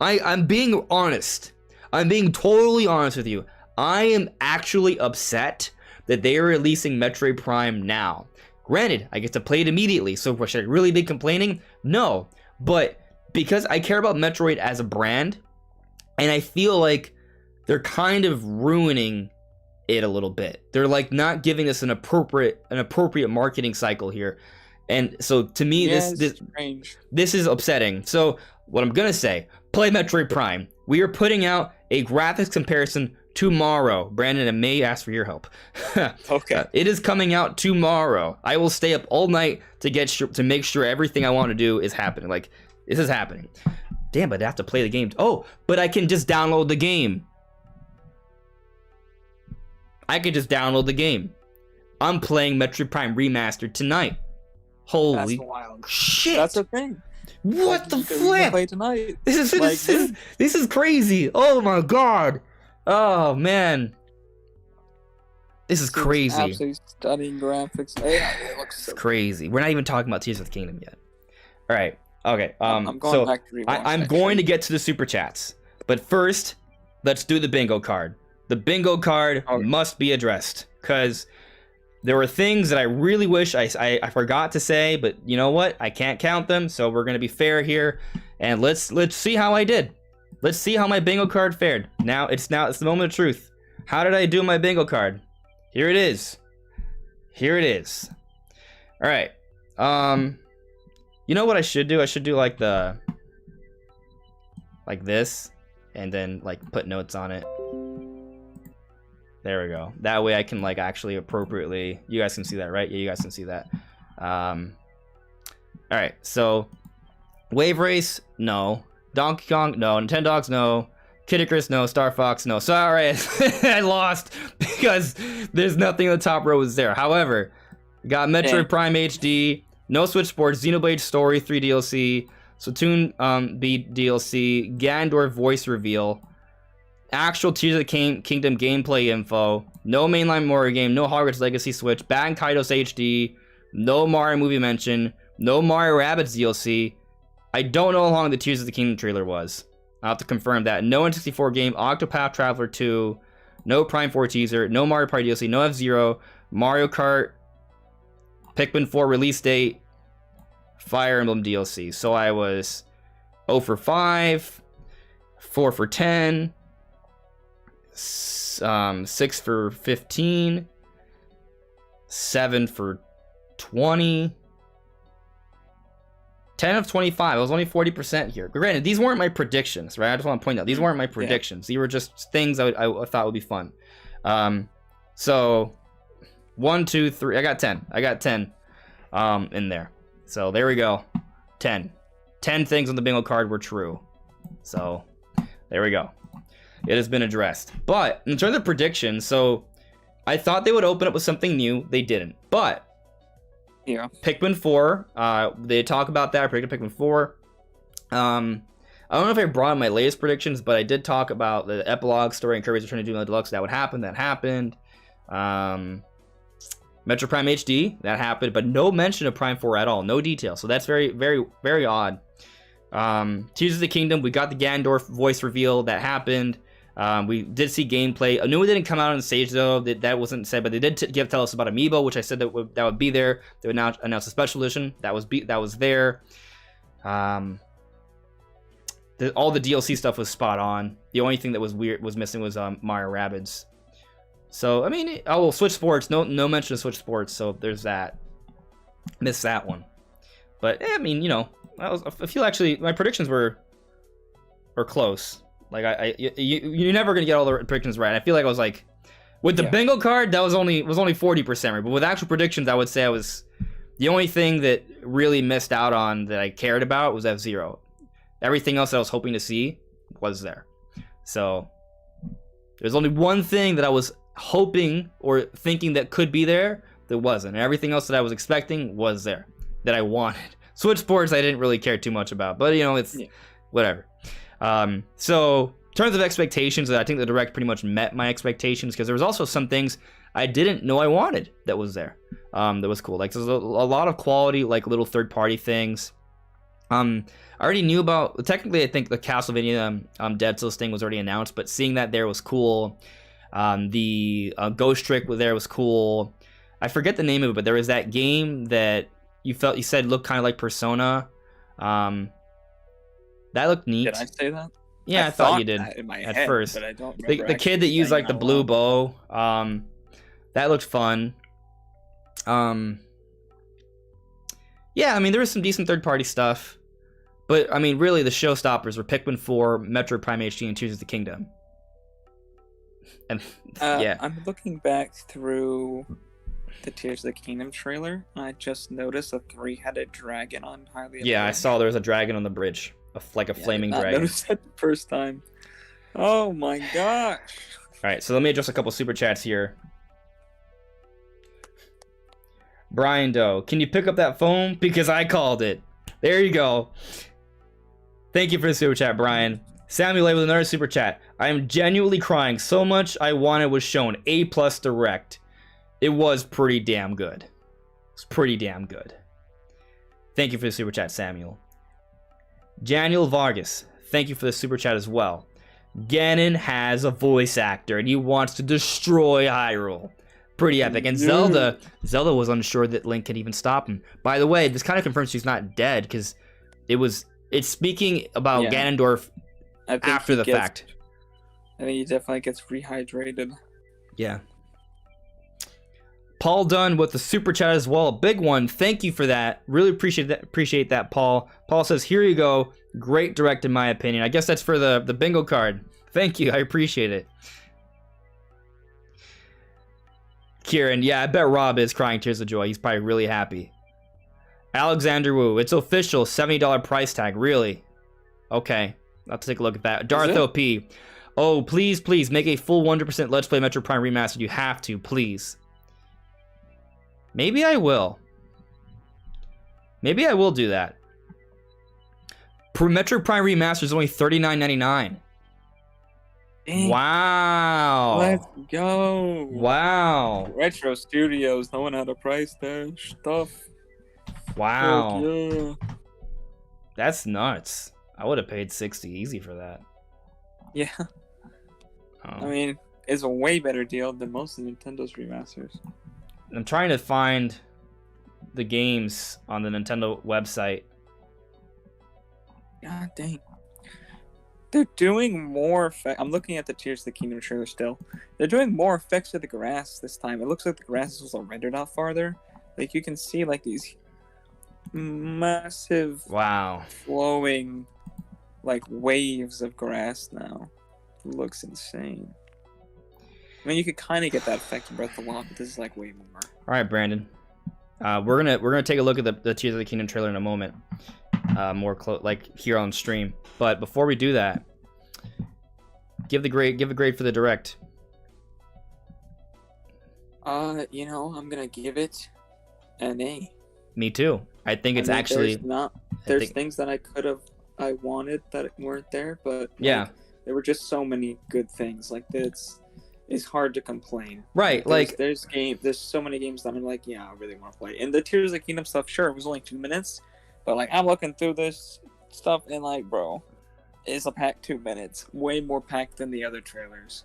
I'm being honest. I'm being totally honest with you. I am actually upset that they are releasing Metroid Prime now. Granted, I get to play it immediately, so should I really be complaining? No. But because I care about Metroid as a brand, and I feel like they're kind of ruining it a little bit. They're like not giving us an appropriate marketing cycle here. And so to me, this is upsetting. So what I'm gonna say, play Metroid Prime. We are putting out a graphics comparison tomorrow. Brandon, I may ask for your help. Okay. It is coming out tomorrow. I will stay up all night to make sure everything I want to do is happening. Like, this is happening. Damn, but I have to play the game. Oh, but I can just download the game. I can just download the game. I'm playing Metroid Prime Remastered tonight. Holy shit. That's the thing. What the flip? Play tonight. This is crazy. Oh my god. Oh man. This is crazy. Absolutely stunning graphics. It looks so crazy. We're not even talking about Tears of the Kingdom yet. All right. Okay. I'm going back to I'm going to get to the super chats, but first, let's do the bingo card. The bingo card must be addressed, because there were things that I really wish I forgot to say, but you know what? I can't count them, so we're gonna be fair here, and let's see how I did. Let's see how my bingo card fared. Now it's the moment of truth. How did I do my bingo card? Here it is. Here it is. All right. You know what I should do? I should do like this, and then like put notes on it. There we go. That way I can like actually appropriately. You guys can see that, right? Yeah, you guys can see that. All right. So, Wave Race, no. Donkey Kong, no. Nintendogs, no. Kid Icarus, no. Star Fox, no. Sorry, I lost because there's nothing in the top row was there. However, we got Metroid Prime HD, No Switch Sports, Xenoblade Story 3 DLC, Splatoon B DLC, Ganondorf voice reveal, actual Tears of the Kingdom gameplay info, no mainline Mario game, no Hogwarts Legacy Switch, Bang Kaitos HD, no Mario movie mention, no Mario Rabbids DLC. I don't know how long the Tears of the Kingdom trailer was. I'll have to confirm that. No N64 game, Octopath Traveler 2, no Prime 4 teaser, no Mario Party DLC, no F-Zero, Mario Kart, Pikmin 4 release date, Fire Emblem DLC. So I was 0 for 5, 4 for 10, 6 for 15, 7 for 20, 10 of 25. I was only 40% here. Granted, these weren't my predictions, right? I just want to point out, these weren't my predictions. These were just things I thought would be fun. So 1, 2, 3. I got 10. I got 10 in there. So there we go. 10 things on the bingo card were true. So there we go. It has been addressed. But in terms of predictions, so I thought they would open up with something new. They didn't. But yeah, Pikmin 4, they talk about that. I predicted Pikmin 4. I don't know if I brought in my latest predictions, but I did talk about the epilogue story and Kirby's Return to Dream Land Deluxe. That would happen. That happened. Metro Prime HD, that happened, but no mention of Prime 4 at all. No detail. So that's very, very, very odd. Tears of the Kingdom, we got the Ganondorf voice reveal. That happened. We did see gameplay. I knew it didn't come out on stage though. That wasn't said, but they did tell us about Amiibo, which I said that would be there. They would now announce a special edition. That was there. All the DLC stuff was spot on. The only thing that was missing was Mario Rabbids. So I mean, Switch Sports. No mention of Switch Sports. So there's that. Missed that one. But I mean, you know, I feel actually my predictions were close. Like you're never gonna get all the predictions right. I feel like I was like, with the bingo card, that was only 40% right. But with actual predictions, I would say I was the only thing that really missed out on that I cared about was F-Zero. Everything else that I was hoping to see was there. So there's only one thing that I was hoping or thinking that could be there that wasn't. And everything else that I was expecting was there that I wanted. Switch Sports I didn't really care too much about, but you know, it's whatever. So in terms of expectations, I think the Direct pretty much met my expectations because there was also some things I didn't know I wanted that was there. That was cool. Like there's a lot of quality, like little third-party things. I already knew about. Technically, I think the Castlevania Dead Cells thing was already announced, but seeing that there was cool. The Ghost Trick there was cool. I forget the name of it, but there was that game that you said looked kind of like Persona. That looked neat. Did I say that? Yeah, I thought you did in my at head, first. But I don't remember the kid that used like the blue bow. That looked fun. Yeah, I mean there was some decent third-party stuff, but I mean really the showstoppers were Pikmin 4, Metroid Prime HD, and Tears of the Kingdom. And yeah, I'm looking back through the Tears of the Kingdom trailer. I just noticed a 3-headed dragon on Hylia. Yeah, I saw there was a dragon on the bridge, like a flaming dragon. I noticed that the first time. Oh my gosh! All right, so let me address a couple super chats here. Brian Doe, can you pick up that phone? Because I called it. There you go. Thank you for the super chat, Brian. Samuel A with another super chat. I am genuinely crying. So much I wanted was shown. A+ Direct. It was pretty damn good. It's pretty damn good. Thank you for the super chat, Samuel. Daniel Vargas, thank you for the super chat as well. Ganon has a voice actor and he wants to destroy Hyrule. Pretty epic. And Zelda was unsure that Link could even stop him. By the way, this kind of confirms she's not dead because it's speaking about Ganondorf after the fact. I think he definitely gets rehydrated. Yeah. Paul Dunn with the super chat as well. Big one. Thank you for that. Really appreciate that, Paul. Paul says, here you go. Great Direct in my opinion. I guess that's for the bingo card. Thank you. I appreciate it. Kieran, yeah, I bet Rob is crying tears of joy. He's probably really happy. Alexander Wu, it's official. $70 price tag. Really? Okay. I'll take a look at that. Darth OP. Oh, please make a full 100% Let's Play Metroid Prime Remastered. You have to, please. Maybe I will. Maybe I will do that. Metroid Prime Remastered is only $39.99. Wow. Let's go. Wow. Retro Studios knowing how to price their stuff. Wow. Yeah. That's nuts. I would have paid $60 easy for that. Yeah. I mean, is a way better deal than most of Nintendo's remasters. I'm trying to find the games on the Nintendo website. God dang. They're doing more effect. I'm looking at the Tears of the Kingdom trailer still. They're doing more effects with the grass this time. It looks like the grass was rendered out farther. Like you can see like these massive flowing like waves of grass now. It looks insane. I mean, you could kind of get that effect in Breath of the Wild, but this is like way more. All right, Brandon. We're gonna take a look at the Tears of the Kingdom trailer in a moment. More like here on stream. But before we do that, give a grade for the direct. You know, I'm gonna give it an A. Me too. I think it's actually there's things that I wanted that weren't there, but yeah, there were just so many good things. Like it's hard to complain. Right, there's so many games that I'm like, yeah, I really want to play. And the Tears of the Kingdom stuff, sure, it was only 2 minutes, but like I'm looking through this stuff and like, bro, it's a packed 2 minutes, way more packed than the other trailers.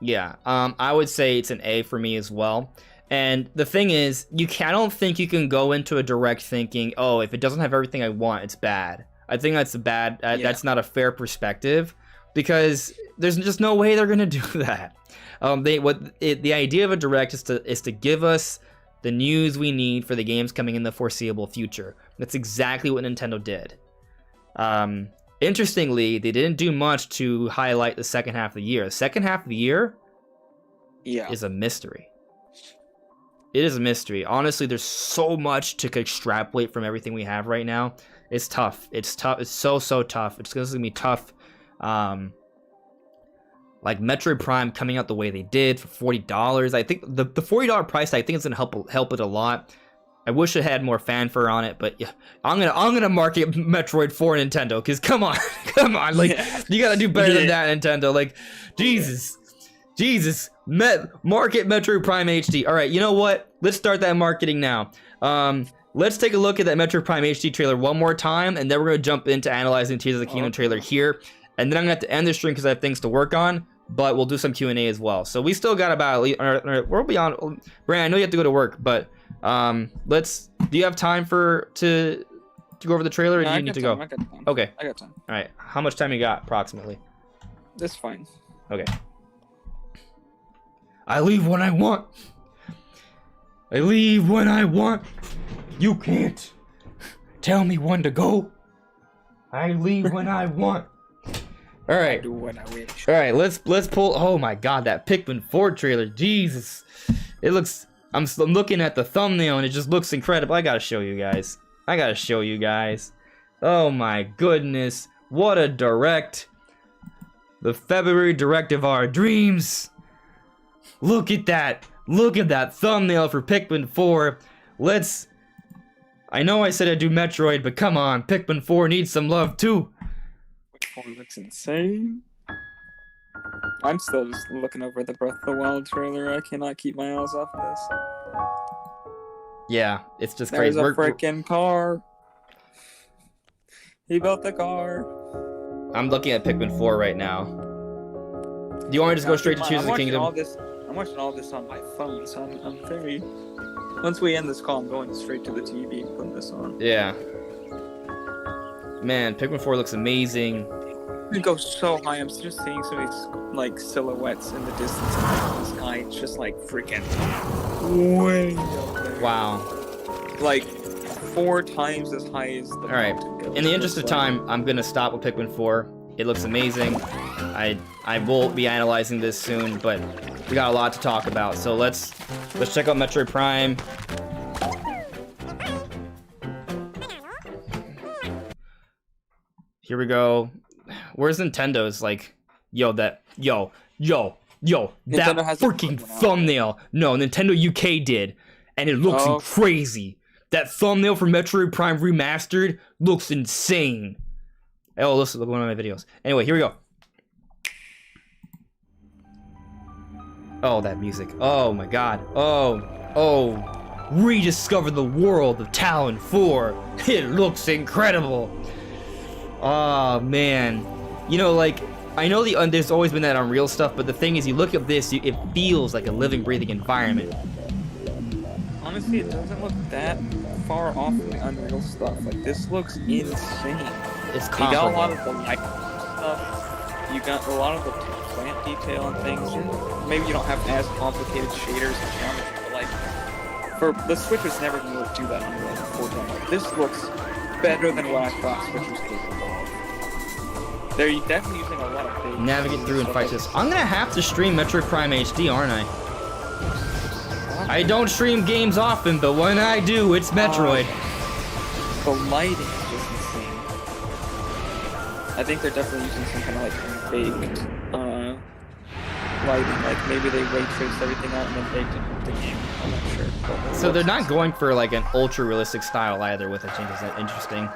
Yeah, I would say it's an A for me as well. And the thing is, I don't think you can go into a direct thinking, oh, if it doesn't have everything I want, it's bad. I think that's that's not a fair perspective, because there's just no way they're gonna do that. The idea of a direct is to give us the news we need for the games coming in the foreseeable future. That's exactly what Nintendo did. Interestingly, they didn't do much to highlight the second half of the year. The second half of the year is a mystery. It is a mystery. Honestly, there's so much to extrapolate from everything we have right now. It's tough. It's tough. It's so tough. It's going to be tough. Like Metroid Prime coming out the way they did for $40. I think the $40 price, I think it's going to help it a lot. I wish it had more fanfare on it, but yeah, I'm gonna market Metroid for Nintendo, because come on, like you gotta do better than that, Nintendo. Like, Jesus, market Metroid Prime HD. All right, you know what? Let's start that marketing now. Let's take a look at that Metroid Prime HD trailer one more time, and then we're gonna jump into analyzing Tears of the Kingdom trailer here, and then I'm gonna have to end the stream because I have things to work on. But we'll do some Q&A as well. So we still got about we'll be on. Brand, I know you have to go to work, but do you have time to go over the trailer, or do you need to go? I got time. Okay. I got time. All right. How much time you got approximately? That's fine. Okay. I leave when I want. I leave when I want. You can't tell me when to go. I leave when I want. All right. I do what I wish. All right. Let's pull. Oh my God, that Pikmin 4 trailer. Jesus, it looks. I'm looking at the thumbnail and it just looks incredible. I gotta show you guys. Oh my goodness, what a direct. The February direct of our dreams. Look at that thumbnail for Pikmin 4. I know I said I'd do Metroid, but come on, Pikmin 4 needs some love too. Which one looks insane? I'm still just looking over the Breath of the Wild trailer. I cannot keep my eyes off this. Yeah, it's just There's crazy. a freaking car. He built the car. I'm looking at Pikmin 4 right now. Do you want me to just go straight to Tears of the Kingdom? I'm watching all this on my phone, so I'm very... Once we end this call, I'm going straight to the TV and putting this on. Yeah. Man, Pikmin 4 looks amazing. It goes so high. I'm just seeing some of these like silhouettes in the distance in the sky. It's just like freaking way up there. Wow. Like 4 times as high as the Alright. In the interest of time, I'm gonna stop with Pikmin 4. It looks amazing. I will be analyzing this soon, but we got a lot to talk about. So let's check out Metroid Prime. Here we go. Where's Nintendo's like, that freaking thumbnail? No, Nintendo UK did, and it looks crazy. That thumbnail for Metroid Prime Remastered looks insane. Oh, listen, look at one of my videos. Anyway, here we go. Oh, that music. Oh my God. Oh, rediscover the world of Talon 4. It looks incredible. Oh man, like I know there's always been that Unreal stuff, but the thing is, you look at this, it feels like a living, breathing environment. Honestly, it doesn't look that far off from the Unreal stuff. Like, this looks insane. It's You got a lot comparable. of the light stuff. You got a lot of the plant detail and things. And maybe you don't have as complicated shaders and geometry, but like, for the Switch was never going to do that on Unreal 4. Like, this looks better than what I thought Switch was capable of. They're definitely using a lot of big Navigate through and fight this. I'm gonna have to stream Metroid Prime HD, aren't I? I don't stream games often, but when I do, it's Metroid. The lighting is just insane. I think they're definitely using some kind of like baked lighting. Like maybe they ray traced everything out and then baked it into the game. I'm not sure. But So they're not going for like an ultra realistic style either, with it. I think is that interesting.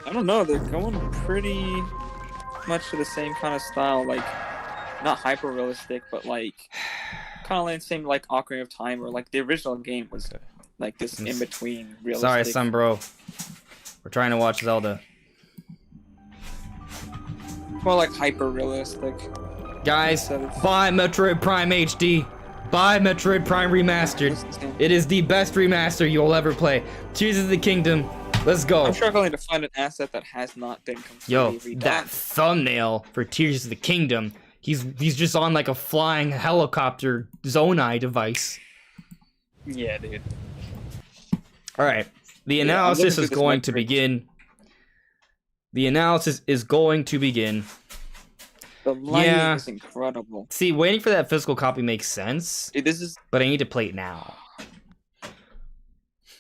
I don't know. They're going pretty much to the same kind of style, like not hyper realistic, but like kind of like the same like Ocarina of Time, or like the original game was like this in between realistic. Sorry, son, bro. We're trying to watch Zelda. More like hyper realistic. Guys, buy Metroid Prime HD. Buy Metroid Prime Remastered. It is the best remaster you'll ever play. Tears of the Kingdom. Let's go. I'm struggling to find an asset that has not been completely redone. That thumbnail for Tears of the Kingdom. He's just on like a flying helicopter Zonai device. Yeah, dude. All right. The analysis is going to begin. The analysis is going to begin. The lighting is incredible. See, waiting for that physical copy makes sense. Dude, this is. But I need to play it now.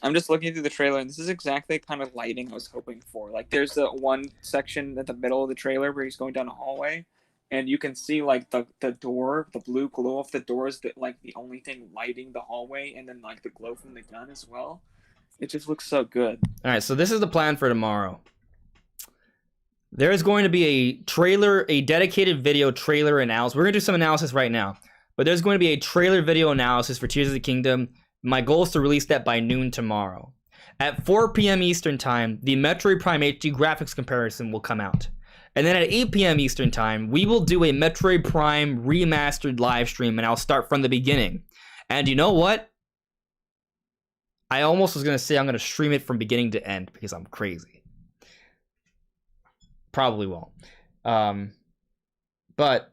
I'm just looking through the trailer, and this is exactly the kind of lighting I was hoping for. Like, there's the one section at the middle of the trailer where he's going down a hallway, and you can see like the door, the blue glow of the door is like the only thing lighting the hallway, and then like the glow from the gun as well. It just looks so good. All right, so this is the plan for tomorrow. There is going to be a trailer, a dedicated video trailer analysis. We're going to do some analysis right now, but there's going to be a trailer video analysis for Tears of the Kingdom. My goal is to release that by noon tomorrow. At 4 p.m. Eastern Time, the Metroid Prime HD graphics comparison will come out. And then at 8 p.m. Eastern Time, we will do a Metroid Prime Remastered live stream, and I'll start from the beginning. And you know what? I almost was going to say I'm going to stream it from beginning to end because I'm crazy. Probably won't. But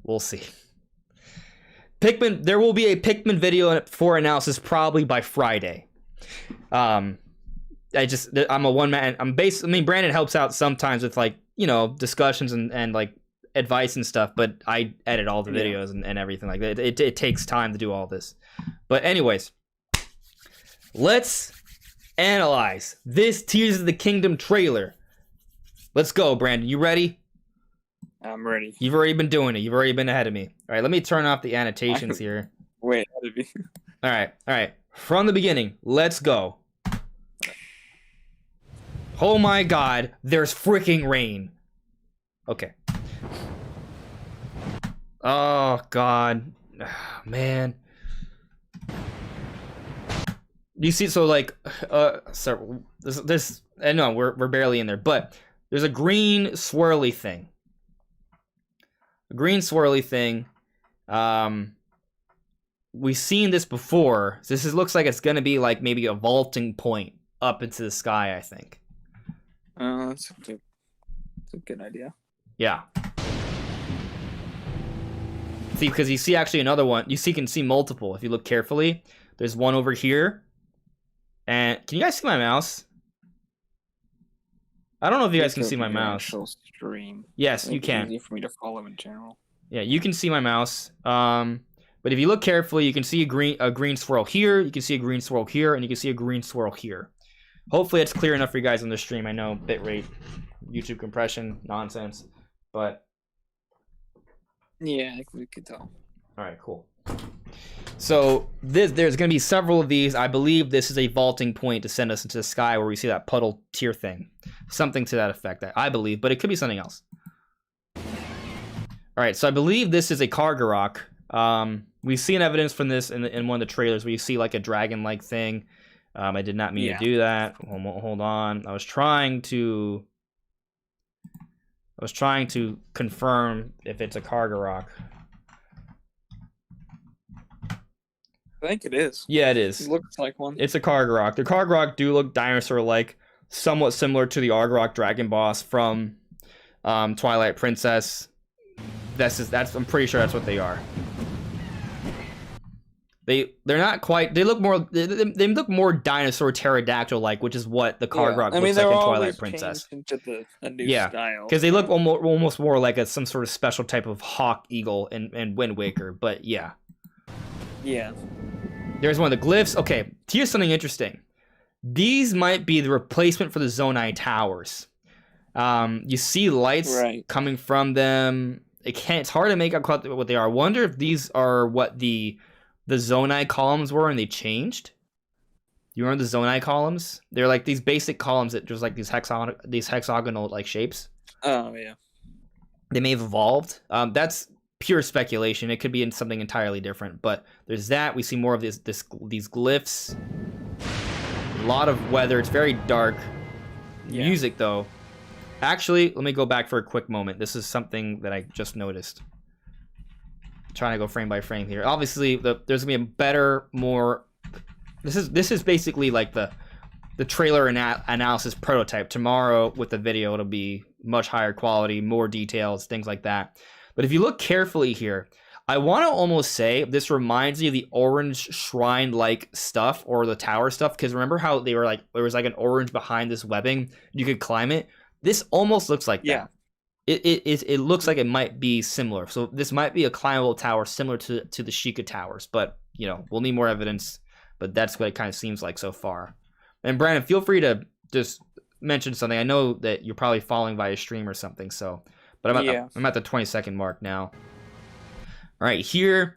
we'll see. Pikmin, there will be a Pikmin video for analysis probably by Friday. I'm a one man. I mean, Brandon helps out sometimes with like, you know, discussions and like advice and stuff, but I edit all the videos and everything like that. It takes time to do all this. But anyways, let's analyze this Tears of the Kingdom trailer. Let's go, Brandon. You ready? I'm ready. You've already been doing it. You've already been ahead of me. All right, let me turn off the annotations here. Wait, all right. From the beginning, let's go. Oh my god, there's freaking rain. Okay. Oh god. Man. You see, so like, so this I know we're barely in there, but there's a green swirly thing. We've seen this before. So looks like it's gonna be like maybe a vaulting point up into the sky, I think. That's a good idea. Yeah. See, because you see actually another one. You can see multiple if you look carefully. There's one over here. And can you guys see my mouse? I don't know if you guys can see my mouse. Stream. Yes, you can. Easy for me to follow in general. Yeah, you can see my mouse. But if you look carefully, you can see a green swirl here. You can see a green swirl here, and you can see a green swirl here. Hopefully, it's clear enough for you guys on the stream. I know bitrate, YouTube compression, nonsense, but yeah, we could tell. All right, cool. So there's going to be several of these. I believe this is a vaulting point to send us into the sky where we see that puddle tier thing. Something to that effect, I believe, but it could be something else. All right, so I believe this is a Kargarok. We've seen evidence from this in one of the trailers where you see like a dragon-like thing. I did not mean to do that. Hold on. I was trying to I was trying to confirm if it's a Kargarok. I think it is. Yeah, it is. It looks like one. It's a Kargarok. The Kargarok do look dinosaur-like, somewhat similar to the Argarok Dragon Boss from Twilight Princess. I'm pretty sure that's what they are. They're not quite. They look more. They look more dinosaur pterodactyl-like, which is what the Kargarok looks like in Twilight Princess. Into a new Yeah, style. because they look almost more like some sort of special type of hawk eagle in Wind Waker. But yeah. Yeah. There's one of the glyphs. Okay, here's something interesting. These might be the replacement for the Zonai towers. You see lights coming from them. It's hard to make out what they are. I wonder if these are what the Zonai columns were and they changed. You remember the Zonai columns? They're like these basic columns that just like these hexagonal like shapes. Oh yeah. They may have evolved. That's pure speculation. It could be in something entirely different. But there's that. We see more of these glyphs. A lot of weather. It's very dark. Yeah. Music though. Actually, let me go back for a quick moment. This is something that I just noticed. I'm trying to go frame by frame here. Obviously, there's gonna be a better, more. This is basically like the trailer analysis prototype. Tomorrow with the video, it'll be much higher quality, more details, things like that. But if you look carefully here, I want to almost say this reminds me of the orange shrine-like stuff or the tower stuff. Because remember how they were like there was like an orange behind this webbing, you could climb it. This almost looks like that. It looks like it might be similar. So this might be a climbable tower similar to the Sheikah towers. But you know, we'll need more evidence. But that's what it kind of seems like so far. And Brandon, feel free to just mention something. I know that you're probably following via stream or something. So, but I'm at the 20-second mark now. All right, here,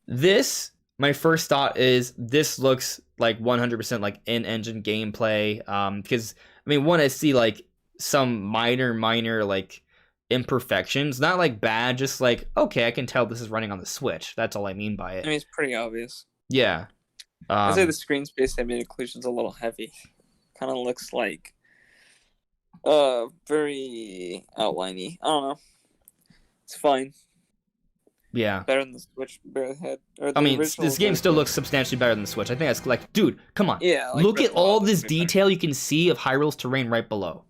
my first thought is this looks like 100% like in-engine gameplay. Because I mean, I see like some minor like imperfections, not like bad, just like okay, I can tell this is running on the Switch. That's all I mean by it. I mean, it's pretty obvious. Yeah. I'd say the screen space ambient occlusion's a little heavy. Kind of looks like very outliney. I don't know. It's fine. Yeah. Better than the Switch head. I mean, this game still looks substantially better than the Switch. I think that's like, dude, come on. Yeah. Like look at all this detail you can see of Hyrule's terrain right below.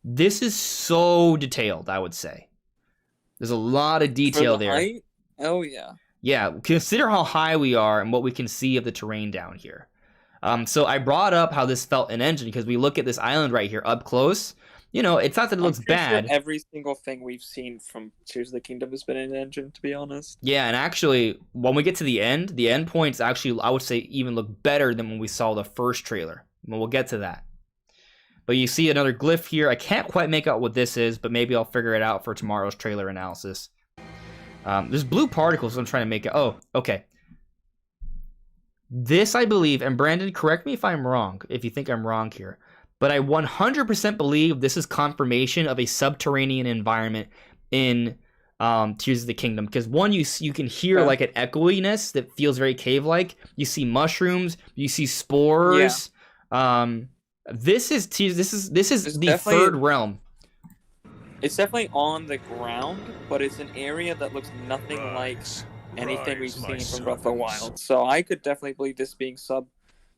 This is so detailed, I would say. There's a lot of detail there. Height? Oh, yeah. Yeah, consider how high we are and what we can see of the terrain down here. So I brought up how this felt in engine because we look at this island right here up close. You know, it's not that it looks bad. Sure every single thing we've seen from Tears of the Kingdom has been in engine, to be honest. Yeah, and actually, when we get to the end points actually, I would say, even look better than when we saw the first trailer. We'll get to that. But you see another glyph here. I can't quite make out what this is, but maybe I'll figure it out for tomorrow's trailer analysis. There's blue particles I'm trying to make it. Oh, okay. This, I believe, and Brandon, correct me if I'm wrong, if you think I'm wrong here, but I 100% believe this is confirmation of a subterranean environment in Tears of the Kingdom. Because one, you can hear like an echoiness that feels very cave-like. You see mushrooms. You see spores. Yeah. This is the third realm. It's definitely on the ground, but it's an area that looks nothing like anything we've seen from Breath of the Wild. So I could definitely believe this being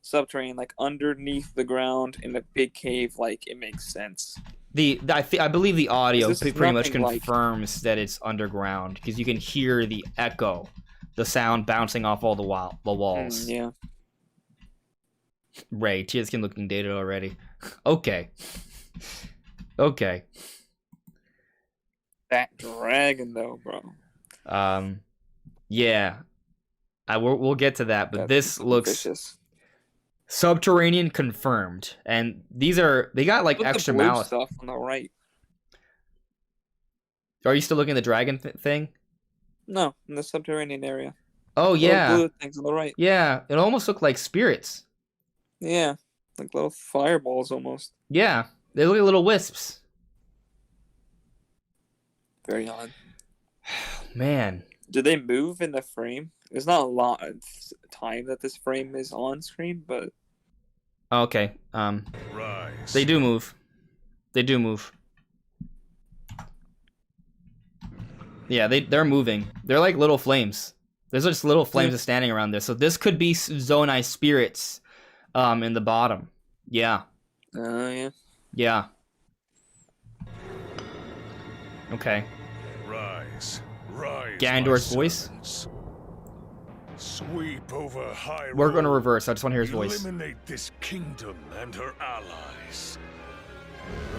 subterranean, like underneath the ground in a big cave. Like it makes sense. I believe the audio pretty much confirms that it's underground because you can hear the echo, the sound bouncing off all the walls. Yeah. Ray, Tears can looking dated already. Okay. Okay. That dragon though, bro. Yeah. We'll get to that, but this looks vicious. Subterranean confirmed. And they got like extra malice stuff on the right. Are you still looking at the dragon thing? No, in the subterranean area. Oh yeah. Blue things on the right. Yeah, it almost looked like spirits. Yeah, like little fireballs almost. Yeah, they look like little wisps. Very odd. Man. Do they move in the frame? There's not a lot of time that this frame is on screen, but... Okay, they do move. They do move. Yeah, they're moving. They're like little flames. There's just little flames just standing around there. So this could be Zonai spirits in the bottom. Yeah. Yeah. Yeah. Okay. Rise, Ganondorf's voice. Sweep over Hyrule. We're going to reverse. I just want to hear his voice. Eliminate this kingdom and her allies.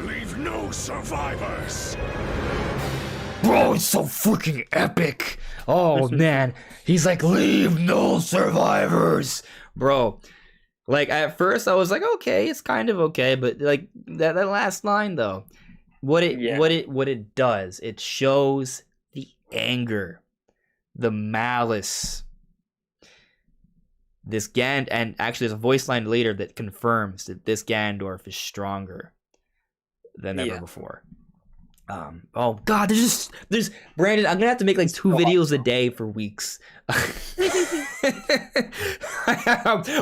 Leave no survivors. Bro, it's so freaking epic. Oh, man. He's like, leave no survivors. Bro, like, at first I was like, okay, it's kind of okay. But, like, that last line, though, what it does, it shows the anger, the malice. And actually there's a voice line later that confirms that this Ganondorf is stronger than ever before. Oh god, there's Brandon, I'm gonna have to make like 2 videos a day for weeks.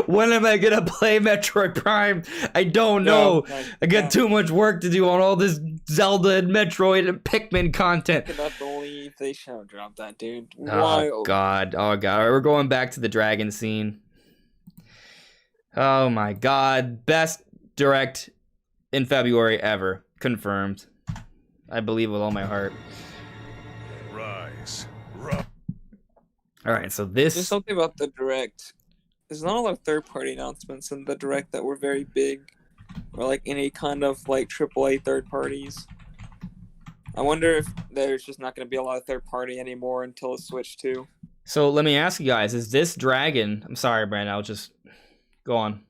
When am I gonna play Metroid Prime? I don't know. I got too much work to do on all this Zelda and Metroid and Pikmin content. I cannot believe they show dropped that, dude. Oh god. Alright, we're going back to the dragon scene. Oh my god. Best direct in February ever. Confirmed. I believe with all my heart. Rise. Alright, so this... There's something about the Direct. There's not a lot of third-party announcements in the Direct that were very big. Or like any kind of like AAA third parties. I wonder if there's just not going to be a lot of third-party anymore until the Switch 2. So let me ask you guys, is this dragon... I'm sorry, Brandon, I'll just... Go on.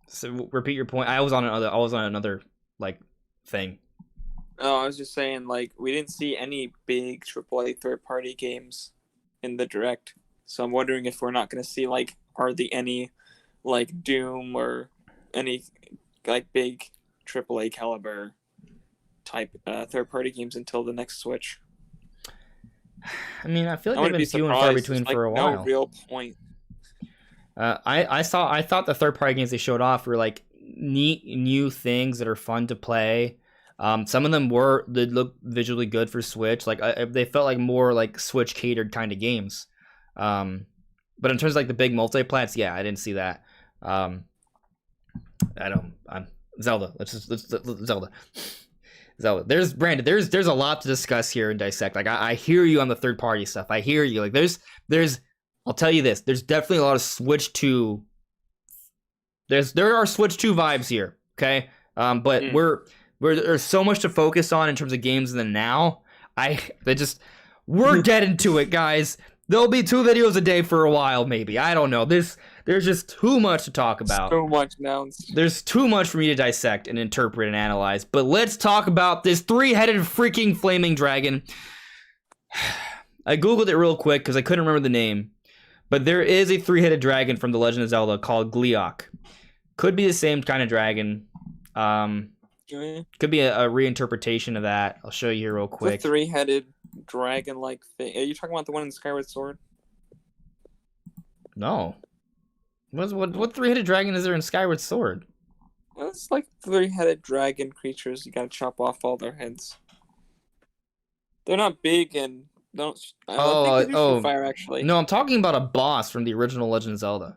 So repeat your point. I was on another like thing. Oh, I was just saying, like, we didn't see any big AAA third-party games in the Direct. So I'm wondering if we're not going to see, like, hardly any, like, Doom or any, like, big AAA caliber type third-party games until the next Switch. I mean, I feel like they've been few and far between for a while. No real point. I thought the third-party games they showed off were, like, neat new things that are fun to play. Some of them they look visually good for Switch. Like they felt like more like Switch catered kind of games. But in terms of like the big multiplats, yeah, I didn't see that. Zelda. Let's Zelda. There's Brandon. There's a lot to discuss here and dissect. Like I hear you on the third party stuff. I hear you. Like there's. I'll tell you this. There's definitely a lot of Switch 2. There are Switch 2 vibes here. Okay. But there's so much to focus on in terms of games in the now. We're getting to it, guys. There'll be 2 videos a day for a while, maybe. I don't know. There's just too much to talk about. So much now. There's too much for me to dissect and interpret and analyze. But let's talk about this 3-headed freaking flaming dragon. I googled it real quick because I couldn't remember the name. But there is a 3-headed dragon from The Legend of Zelda called Gleeok. Could be the same kind of dragon. Could be a reinterpretation of that. I'll show you here real quick. The 3-headed dragon-like thing. Are you talking about the one in Skyward Sword? No. What 3-headed dragon is there in Skyward Sword? Well, it's like 3-headed dragon creatures. You gotta chop off all their heads. They're not big and I don't think they do shoot fire, actually. No, I'm talking about a boss from the original Legend of Zelda.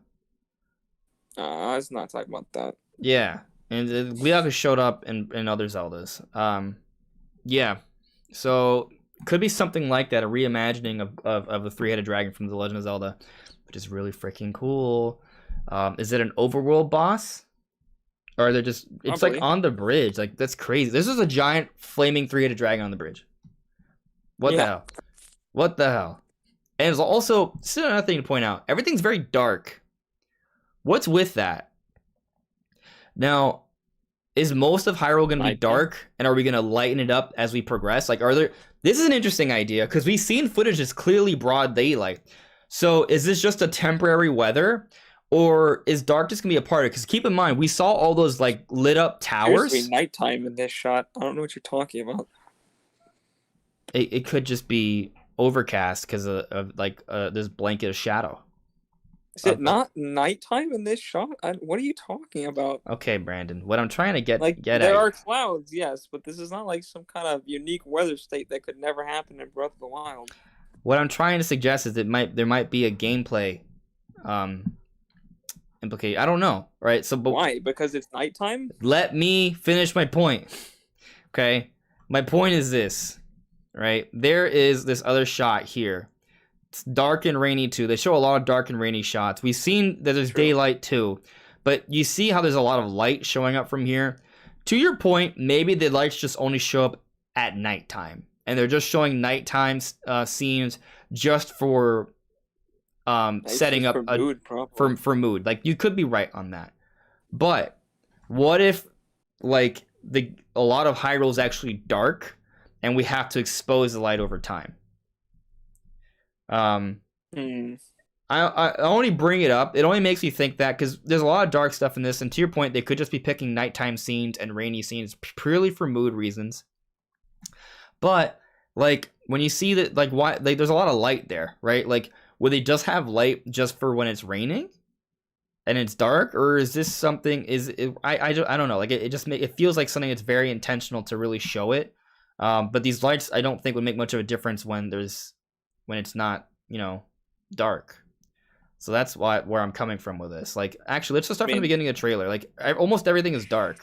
I was not talking about that. Yeah. And Gleeok has showed up in other Zeldas. Yeah. So, could be something like that, a reimagining of the 3-headed dragon from The Legend of Zelda, which is really freaking cool. Is it an overworld boss? Or are they just... It's Probably. like on the bridge. Like, that's crazy. This is a giant flaming 3-headed dragon on the bridge. What the hell? What the hell? And there's also... Still another thing to point out. Everything's very dark. What's with that? Now, is most of Hyrule going to be dark, and are we going to lighten it up as we progress? Like, this is an interesting idea, because we've seen footage that's clearly broad daylight. So, is this just a temporary weather, or is dark just going to be a part of it? Because keep in mind, we saw all those, like, lit up towers. There's nighttime in this shot. I don't know what you're talking about. It could just be overcast because of this blanket of shadow. Is it not nighttime in this shot? What are you talking about? Okay, Brandon. What I'm trying to get There at. are clouds, yes, but this is not like some kind of unique weather state that could never happen in Breath of the Wild. What I'm trying to suggest is there might be a gameplay implication. I don't know, right? So, but why? Because it's nighttime? Let me finish my point. Okay? My point is this, right? There is this other shot here. It's dark and rainy too. They show a lot of dark and rainy shots. We've seen that there's daylight too. But you see how there's a lot of light showing up from here? To your point, maybe the lights just only show up at nighttime. And they're just showing nighttime scenes just for setting up for mood. Like, you could be right on that. But what if like a lot of Hyrule is actually dark and we have to expose the light over time? I only bring it up. It only makes me think that because there's a lot of dark stuff in this, and to your point, they could just be picking nighttime scenes and rainy scenes purely for mood reasons. But like when you see that, like why, like there's a lot of light there, right? Like would they just have light just for when it's raining and it's dark, or is this something? I don't know. Like it feels like something that's very intentional to really show it. But these lights, I don't think would make much of a difference when it's not, dark. So that's where I'm coming from with this. Like, actually, let's just start from the beginning of the trailer. Like, almost everything is dark.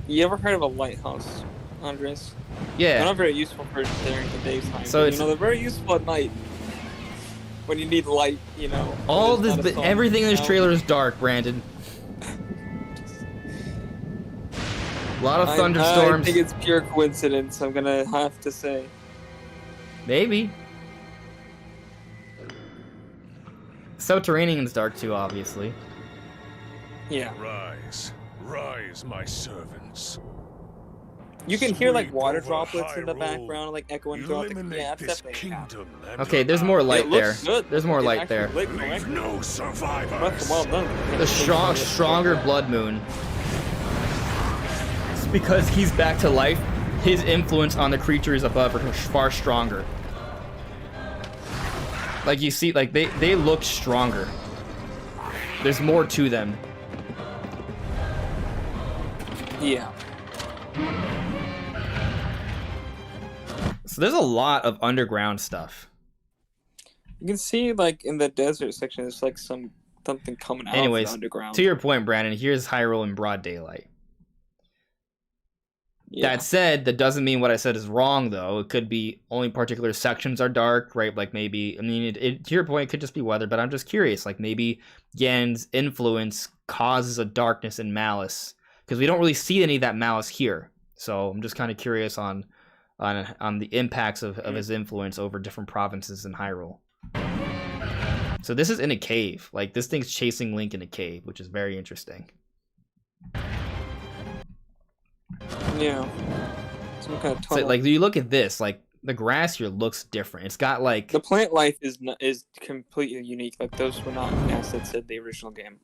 You ever heard of a lighthouse, Andres? Yeah. They're not very useful for during the daytime. So but, they're very useful at night when you need light. All this, everything in this trailer is dark, Brandon. A lot of thunderstorms. I think it's pure coincidence. I'm gonna have to say. Maybe. Subterranean's dark too, obviously. Yeah. Rise, my servants. You can hear like water droplets in the background, like echoing throughout the. Yeah, that's definitely. Okay, there's more light there. There's more light there. Leave no survivors. Well done. The stronger Blood Moon. It's because he's back to life. His influence on the creatures above are far stronger. Like you see, like they look stronger. There's more to them. Yeah. So there's a lot of underground stuff. You can see like in the desert section, there's like something coming out of the underground. To your point, Brandon, here's Hyrule in broad daylight. Yeah. That said, that doesn't mean what I said is wrong, though. It could be only particular sections are dark, right? Like maybe, I mean, to your point, it could just be weather, but I'm just curious. Like maybe Yen's influence causes a darkness in Malice, because we don't really see any of that Malice here. So I'm just kind of curious on the impacts of his influence over different provinces in Hyrule. So this is in a cave. Like this thing's chasing Link in a cave, which is very interesting. Yeah. Some kind of tunnel. So, like, you look at this, like the grass here looks different. It's got like the plant life is completely unique. Like those were not assets in the original game.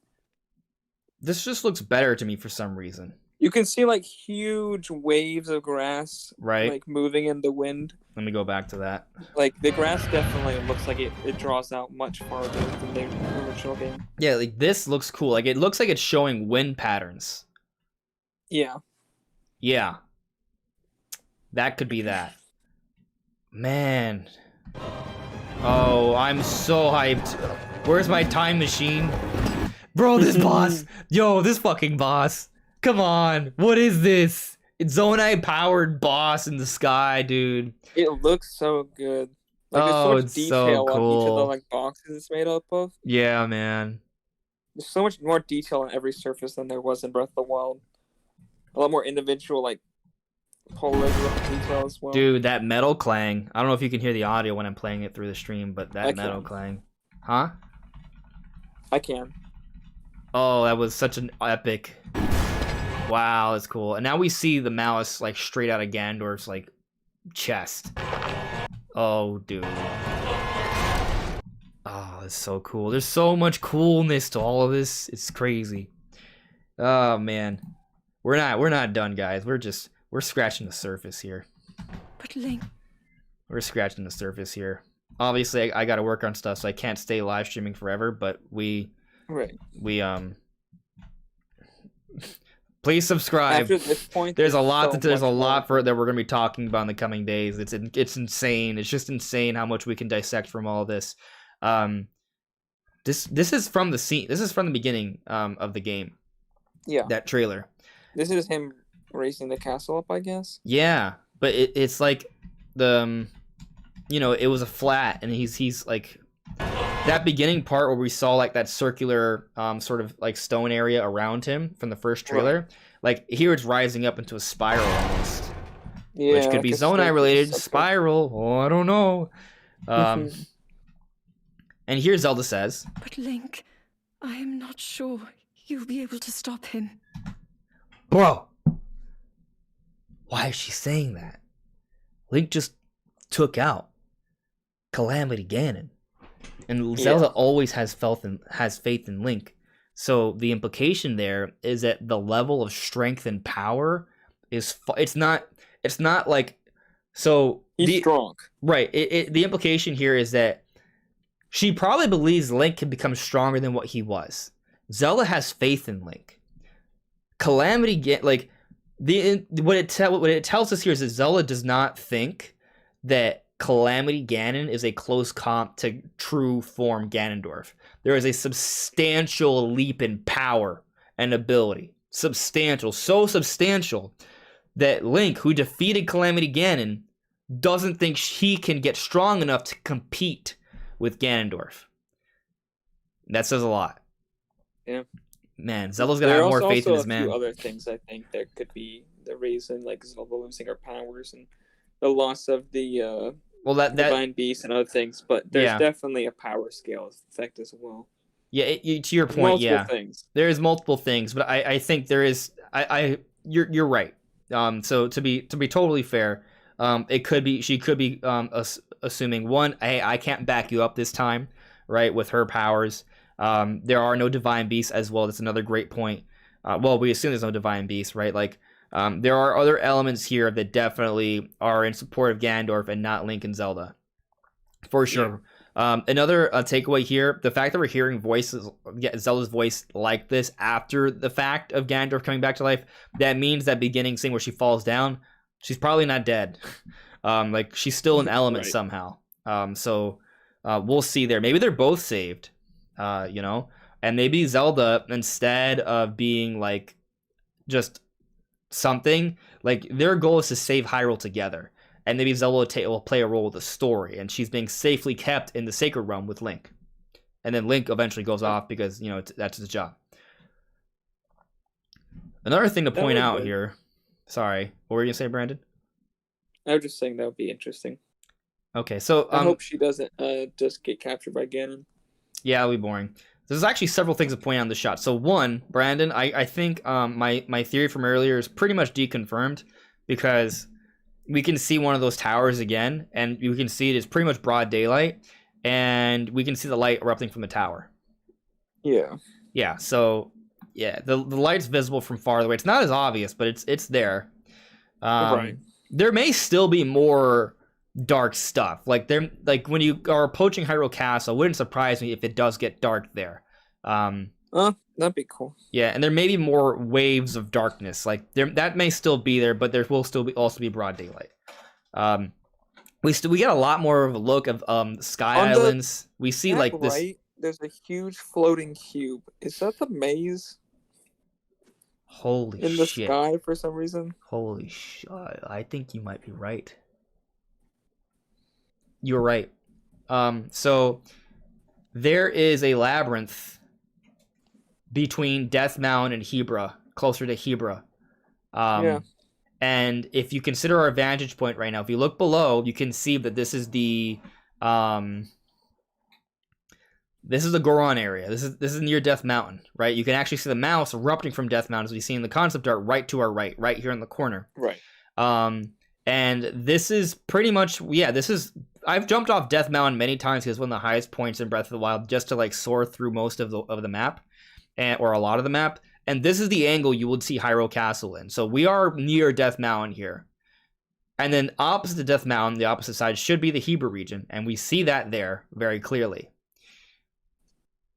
This just looks better to me for some reason. You can see like huge waves of grass, right? Like moving in the wind. Let me go back to that. Like the grass definitely looks like it draws out much farther than the original game. Yeah, like this looks cool. Like it looks like it's showing wind patterns. Yeah. Yeah. That could be that. Man. Oh, I'm so hyped. Where's my time machine? Bro, this boss. Yo, this fucking boss. Come on. What is this? It's Zonai powered boss in the sky, dude. It looks so good. Like, there's so much detail on each of the like boxes it's made up of. Yeah, man. There's so much more detail on every surface than there was in Breath of the Wild. A lot more individual, like, polygonal detail as well. Dude, that metal clang. I don't know if you can hear the audio when I'm playing it through the stream, but that metal clang. Huh? I can. Oh, that was such an epic. Wow, that's cool. And now we see the Malice, like, straight out of Ganondorf's, like, chest. Oh, dude. Oh, that's so cool. There's so much coolness to all of this. It's crazy. Oh, man. We're not done, guys. We're scratching the surface here. But Link. We're scratching the surface here. obviously I got to work on stuff, so I can't stay live streaming forever. But we please subscribe. After this point, there's a lot so that we're gonna be talking about in the coming days. It's insane. It's just insane how much we can dissect from all this. This is from the scene. This is from the beginning of the game. Yeah. That trailer. This is him raising the castle up, I guess. Yeah, but it's like the it was a flat, and he's like that beginning part where we saw like that circular sort of like stone area around him from the first trailer. Right. Like here it's rising up into a spiral almost. Yeah, which could be Zonai related. Spiral. Oh, I don't know. And here Zelda says, "But Link, I am not sure you'll be able to stop him." Bro, why is she saying that? Link just took out Calamity Ganon. And Zelda always has faith in Link. So the implication there is that the level of strength and power is it's not like so he's strong. Right. The implication here is that she probably believes Link can become stronger than what he was. Zelda has faith in Link. Calamity like what it tells us here is that Zelda does not think that Calamity Ganon is a close comp to true form Ganondorf. There is a substantial leap in power and ability. Substantial. So substantial that Link, who defeated Calamity Ganon, doesn't think he can get strong enough to compete with Ganondorf. That says a lot. Yeah. Man, Zelda's gonna have more faith in this man. There are also a few other things I think that could be the reason, like Zelda losing her powers and the loss of the Divine Beast and other things, but there's definitely a power scale effect as well. Yeah, to your point, things. There is multiple things, but I think there is. You're right. So to be totally fair, she could be assuming one, hey, I can't back you up this time, right? With her powers, there are no Divine Beasts as well. That's another great point. Well, we assume there's no Divine Beast, right? Like. There are other elements here that definitely are in support of Ganondorf and not Link and Zelda. For sure. Yeah. Another takeaway here, the fact that we're hearing Zelda's voice like this after the fact of Ganondorf coming back to life, that means that beginning scene where she falls down, she's probably not dead. Like she's still an element somehow. So we'll see there. Maybe they're both saved, and maybe Zelda, instead of being like just something, like their goal is to save Hyrule together, and maybe Zelda will play a role with the story, and she's being safely kept in the Sacred Realm with Link, and then Link eventually goes off because that's his job. Another thing to point out here, sorry, what were you gonna say, Brandon? I was just saying that would be interesting. Okay, so I hope she doesn't just get captured by Ganon. Yeah, it'll be boring. There's actually several things to point out in the shot. So one, Brandon, I think my theory from earlier is pretty much deconfirmed, because we can see one of those towers again, and we can see it is pretty much broad daylight, and we can see the light erupting from the tower. Yeah. Yeah. So yeah, the light's visible from far away. It's not as obvious, but it's there. Right. There may still be more dark stuff, like when you are approaching Hyrule Castle, it wouldn't surprise me if it does get dark there. That'd be cool. Yeah, and there may be more waves of darkness, like that may still be there, but there will still also be broad daylight. We get a lot more of a look of sky islands. We see like this. Right, there's a huge floating cube. Is that the maze? Holy shit! In the sky for some reason. Holy shit! I think you might be right. You're right. So there is a labyrinth between Death Mountain and Hebra, closer to Hebra. And if you consider our vantage point right now, if you look below, you can see that this is the Goron area. This is near Death Mountain, right? You can actually see the mouse erupting from Death Mountain, as we see in the concept art, right to our right here in the corner. Right. And this is pretty much, I've jumped off Death Mountain many times because it's one of the highest points in Breath of the Wild, just to like soar through most of the map, or a lot of the map. And this is the angle you would see Hyrule Castle in. So we are near Death Mountain here. And then opposite the Death Mountain, the opposite side should be the Hebrew region, and we see that there very clearly.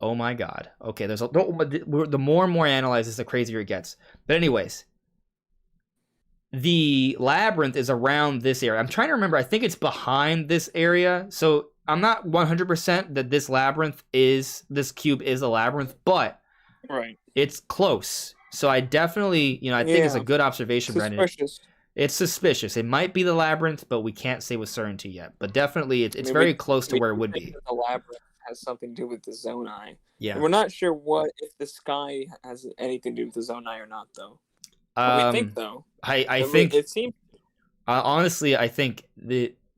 Oh my god. Okay, there's the more and more I analyze this, the crazier it gets. But anyways, the labyrinth is around this area. I'm trying to remember. I think it's behind this area. So I'm not 100% that this cube is a labyrinth, but it's close. So I definitely, I think it's a good observation, Brendan. It's suspicious. It might be the labyrinth, but we can't say with certainty yet. But definitely, it's very close to where it would be. The labyrinth has something to do with the Zonai. Yeah. And we're not sure if the sky has anything to do with the Zonai or not, though. We think, though. I think it seems. Honestly, I think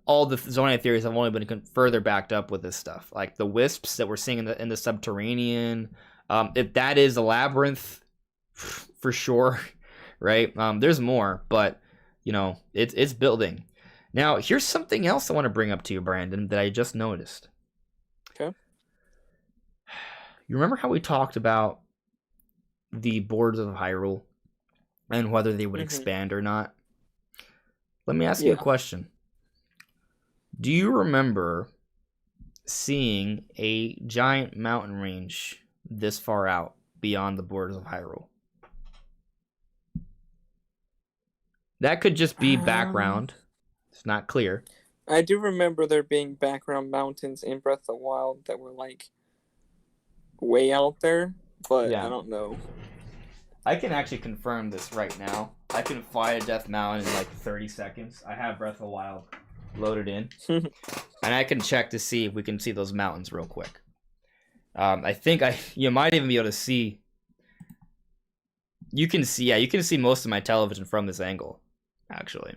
all the Zonai theories have only been further backed up with this stuff, like the wisps that we're seeing in the subterranean. If that is a labyrinth, for sure, right? There's more, but it's building. Now, here's something else I want to bring up to you, Brandon, that I just noticed. Okay. You remember how we talked about the boards of Hyrule and whether they would expand or not? Let me ask you a question. Do you remember seeing a giant mountain range this far out beyond the borders of Hyrule? That could just be background. It's not clear. I do remember there being background mountains in Breath of the Wild that were like way out there, but I don't know. I can actually confirm this right now. I can fly to Death Mountain in like 30 seconds. I have Breath of the Wild loaded in. And I can check to see if we can see those mountains real quick. I think you might even be able to see. You can see most of my television from this angle, actually.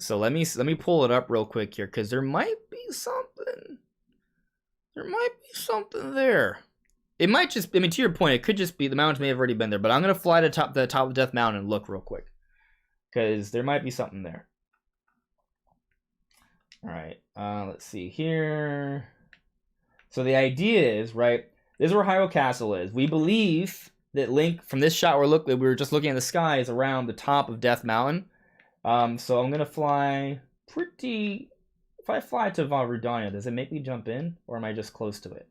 So let me pull it up real quick here, because there might be something. There might be something there. It might just, to your point, it could just be the mountains may have already been there, but I'm gonna fly to the top of Death Mountain and look real quick, because there might be something there. All right, let's see here. So the idea is, right, this is where Hyrule Castle is. We believe that Link, from this shot we were just looking at the sky, is around the top of Death Mountain. So I'm gonna fly if I fly to Vah Rudania, does it make me jump in, or am I just close to it?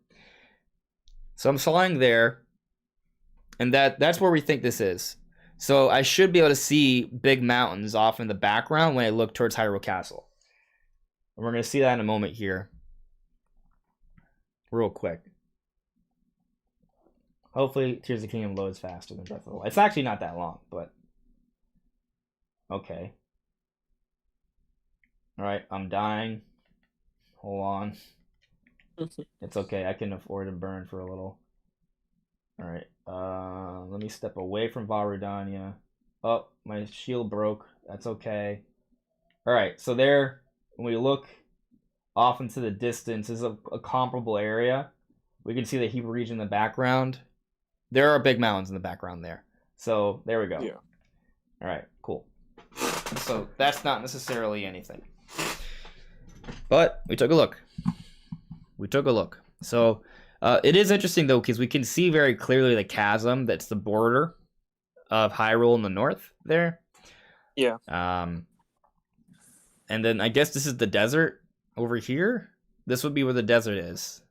So I'm flying there, and that's where we think this is. So I should be able to see big mountains off in the background when I look towards Hyrule Castle. And we're going to see that in a moment here. Real quick. Hopefully Tears of the Kingdom loads faster than Breath of the Wild. It's actually not that long, but... Okay. Alright, I'm dying. Hold on. It's okay, I can afford to burn for a little. Alright, let me step away from Vah Rudania. Oh, my shield broke. That's okay. Alright, so there, when we look off into the distance, is a comparable area. We can see the Hebrew region in the background. There are big mountains in the background there. So, there we go. Yeah. Alright, cool. So, that's not necessarily anything. But, we took a look. So, it is interesting, though, because we can see very clearly the chasm that's the border of Hyrule in the north there. Yeah. And then I guess this is the desert over here. This would be where the desert is.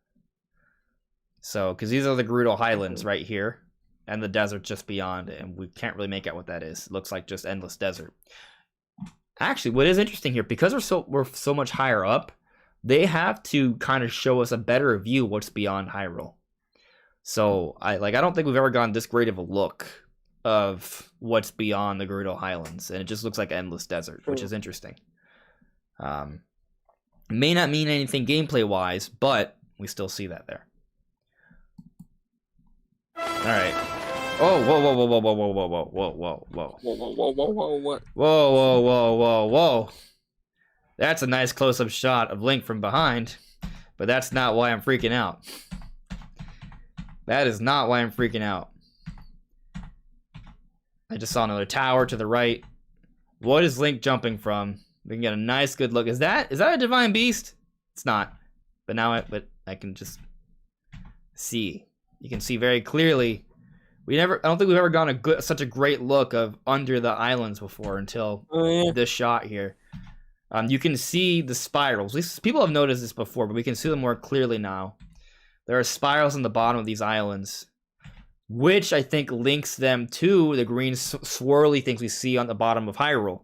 So, because these are the Gerudo Highlands right here, and the desert just beyond it, and we can't really make out what that is. It looks like just endless desert. Actually, what is interesting here, because we're so much higher up, they have to kind of show us a better view of what's beyond Hyrule. So, I don't think we've ever gotten this great of a look of what's beyond the Gerudo Highlands, and it just looks like endless desert, which is interesting. May not mean anything gameplay-wise, but we still see that there. Alright. Oh, whoa. That's a nice close-up shot of Link from behind, but that's not why I'm freaking out. That is not why I'm freaking out. I just saw another tower to the right. What is Link jumping from? We can get a nice good look. Is that a divine beast? It's not. But I can just see. You can see very clearly I don't think we've ever gotten such a great look of under the islands before until this shot here. You can see the spirals. People have noticed this before, but we can see them more clearly now. There are spirals on the bottom of these islands, which I think links them to the green swirly things we see on the bottom of Hyrule.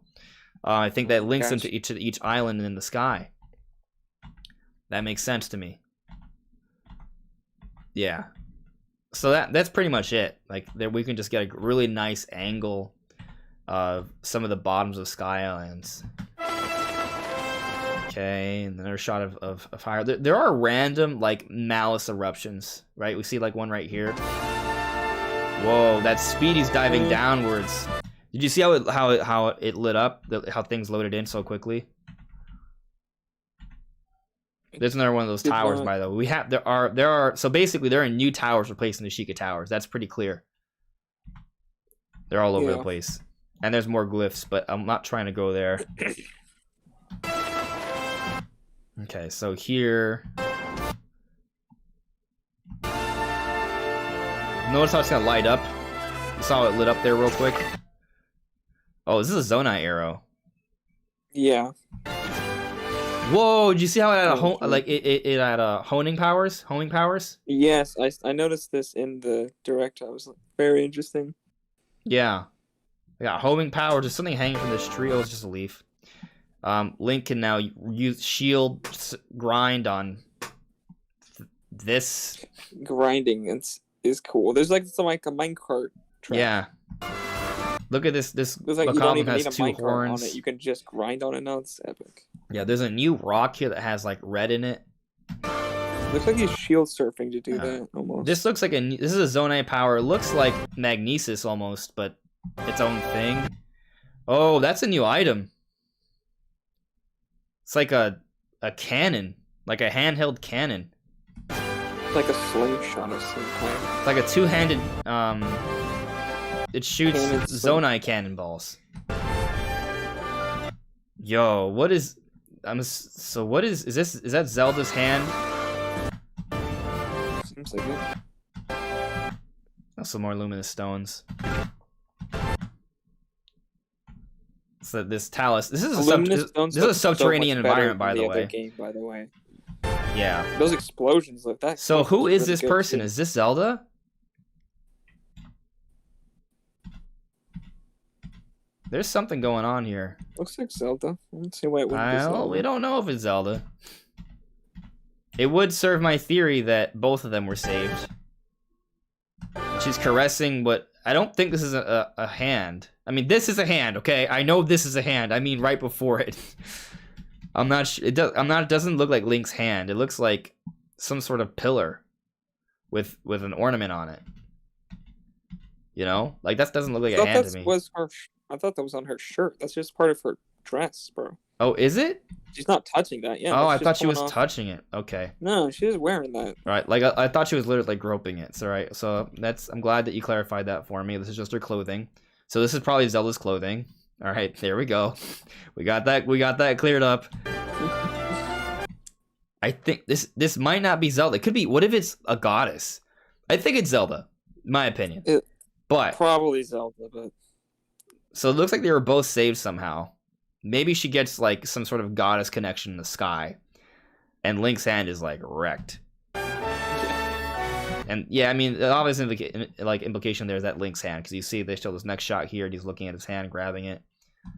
I think that links them to each island in the sky. That makes sense to me. Yeah. So that's pretty much it. Like there, we can just get a really nice angle of some of the bottoms of Sky Islands. Okay, and then there's a shot of fire. There are random like malice eruptions, right? We see like one right here. Whoa, that's Speedy's diving downwards. Did you see how it lit up? How things loaded in so quickly? There's another one of those towers, by the way. There are so basically there are new towers replacing the Sheikah towers. That's pretty clear. They're all over the place. And there's more glyphs, but I'm not trying to go there. Okay, so here. Notice how it's gonna light up. You saw it lit up there real quick. Oh, this is a Zonai arrow. Yeah. Whoa! Did you see how it had it had homing powers? Yes, I noticed this in the direct. I was like, very interesting. Yeah. Yeah, homing powers. There's something hanging from this tree. Oh, it's just a leaf. Link can now use shield grind on this. Grinding is cool. There's like some like a minecart track. Yeah. Look at this. This like you don't even has need a 2 minecart horns. on it. You can just grind on it now. It's epic. Yeah, there's a new rock here that has like red in it. Looks like he's shield surfing to do that almost. This looks like this is a Zonai power. It looks like Magnesis almost, but its own thing. Oh, that's a new item. It's like a cannon, like a handheld cannon. Like a slingshot of some kind. It's like a two-handed. It shoots Zonai cannonballs. Yo, what is? So what is this? Is that Zelda's hand? Seems like it. Some more luminous stones. So this talus. This is a subterranean environment, by the way. Game, by the way. Yeah. Those explosions like that. So who is this person? Is this Zelda? There's something going on here. Looks like Zelda. Let's see why it wouldn't be Zelda. We don't know if it's Zelda. It would serve my theory that both of them were saved. She's caressing what... I don't think this is a hand. I mean, this is a hand, okay? I know this is a hand. I mean, right before it. I'm not sure. It doesn't look like Link's hand. It looks like some sort of pillar with an ornament on it. You know? Like, that doesn't look like a hand to me. I thought that was on her shirt. That's just part of her dress, bro. Oh, is it? She's not touching that. Yeah. Oh, I thought she was touching it. Okay. No, she is wearing that. Right. Like I thought she was literally like groping it. So right. So I'm glad that you clarified that for me. This is just her clothing. So this is probably Zelda's clothing. All right. There we go. We got that cleared up. I think this might not be Zelda. It could be. What if it's a goddess? I think it's Zelda, in my opinion. But probably Zelda, but. So it looks like they were both saved somehow. Maybe she gets like some sort of goddess connection in the sky, and Link's hand is like wrecked. And yeah, I mean, the obvious implication there is that Link's hand, because you see they show this next shot here, and he's looking at his hand, grabbing it.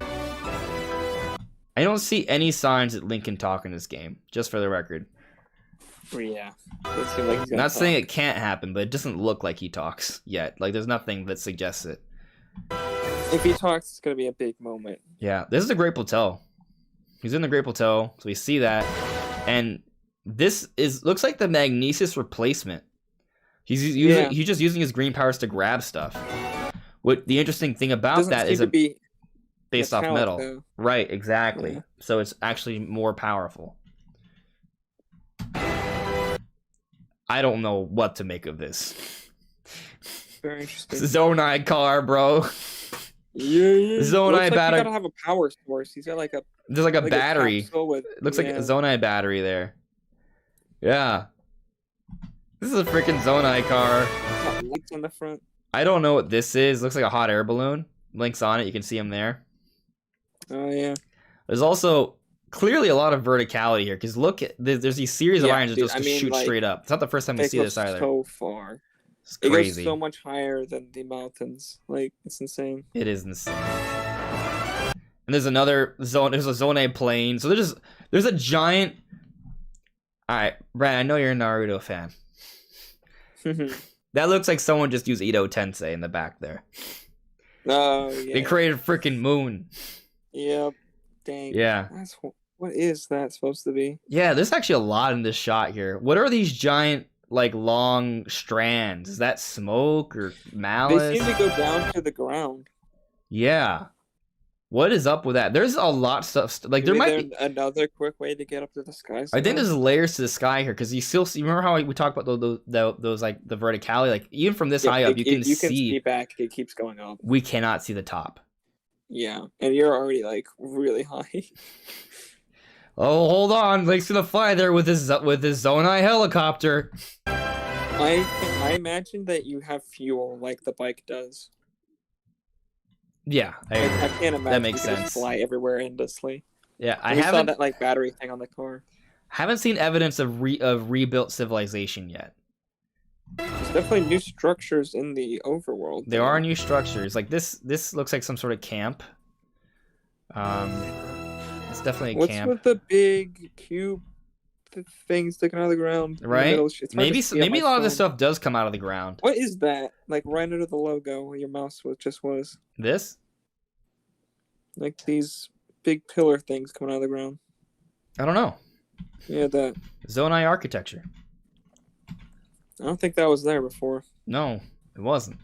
I don't see any signs that Link can talk in this game, just for the record. Yeah. Like he's not saying it can't happen, but it doesn't look like he talks yet. Like there's nothing that suggests it. If he talks, it's gonna be a big moment. Yeah, this is the Great Plateau. He's in the Great Plateau, so we see that, and this looks like the Magnesis replacement. He's just using his green powers to grab stuff. What the interesting thing about that is based off metal, though. Right? Exactly. Yeah. So it's actually more powerful. I don't know what to make of this. Very interesting. Zonai car, bro. Yeah. Zonai battery. He's gotta have a power source. He's got like a. There's like a battery. It looks like a Zonai battery there. Yeah. This is a freaking Zonai car. Lights on the front. I don't know what this is. Looks like a hot air balloon. Link's on it. You can see him there. Oh yeah. There's also clearly a lot of verticality here because look, there's these series of irons that just shoot like, straight up. It's not the first time we see this either. So far. It's crazy. It goes so much higher than the mountains. Like, it's insane. It is insane. And there's another zone. There's a Zone A plane. So there's a giant. All right, Brad. I know you're a Naruto fan. That looks like someone just used Ito Tensei in the back there. Oh yeah. They created a freaking moon. Yep. Dang. Yeah. What is that supposed to be? Yeah, there's actually a lot in this shot here. What are these giant, like, long strands? Is that smoke or malice? They seem to go down to the ground. Yeah. What is up with that? There's a lot of stuff. Like, there might be another quick way to get up to the sky. I think there's layers to the sky here because you still see. Remember how we talked about those like the verticality? Like, even from this high up, you can see back. It keeps going up. We cannot see the top. Yeah, and you're already like really high. Oh, hold on! Link's gonna fly there with his Zonai helicopter. I imagine that you have fuel like the bike does. Yeah, I can't imagine that makes you can sense. Just fly everywhere endlessly. Yeah, I saw haven't that like battery thing on the car. Haven't seen evidence of rebuilt civilization yet. There's definitely new structures in the overworld. There are new structures. Like this looks like some sort of camp. It's definitely a camp. What's with the big cube thing sticking out of the ground? Right? Maybe a lot of this stuff does come out of the ground. What is that? Like right under the logo where your mouse was. This? Like these big pillar things coming out of the ground. I don't know. Yeah, that. Zonai architecture. I don't think that was there before. No, it wasn't.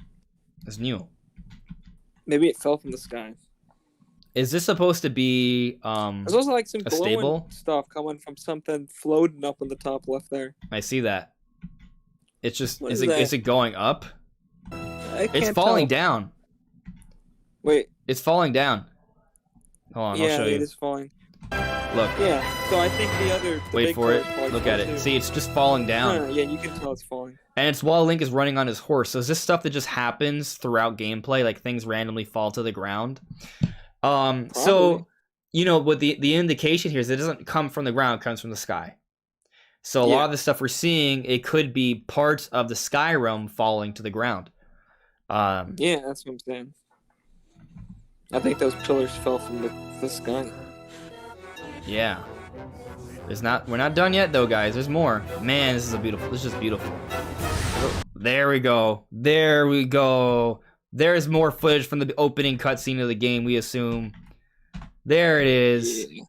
It's new. Maybe it fell from the sky. Is this supposed to be There's also like some glowing stable stuff coming from something floating up in the top left there. I see that. It's just What is is it going up? I It's can't falling tell. down. Wait. It's falling down. Hold on, I'll show you. it is falling. Look. Yeah, so I think the Wait big for it. part is Look at falling it. too. See, it's just falling down. Yeah, you can tell it's falling. And it's while Link is running on his horse. So is this stuff that just happens throughout gameplay? Like things randomly fall to the ground? So, you know, what the indication here is it doesn't come from the ground, it comes from the sky. So a lot of the stuff we're seeing, it could be parts of the sky realm falling to the ground. Yeah, that's what I'm saying. I think those pillars fell from the sky. Yeah. We're not done yet though, guys. There's more. Man, this is just beautiful. There we go. There we go. There's more footage from the opening cutscene of the game, we assume. There it is. Yeah.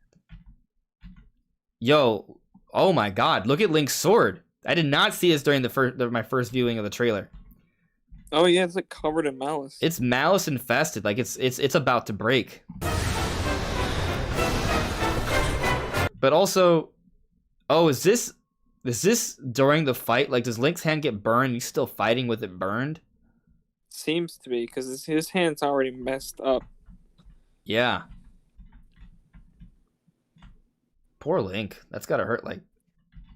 Yo, oh my god, look at Link's sword. I did not see this during my first viewing of the trailer. Oh yeah, it's like covered in malice. It's malice infested, like it's about to break. But also, oh, is this during the fight? Like, does Link's hand get burned? He's still fighting with it burned? Seems to be, because his hand's already messed up. Yeah. Poor Link. That's gotta hurt, like,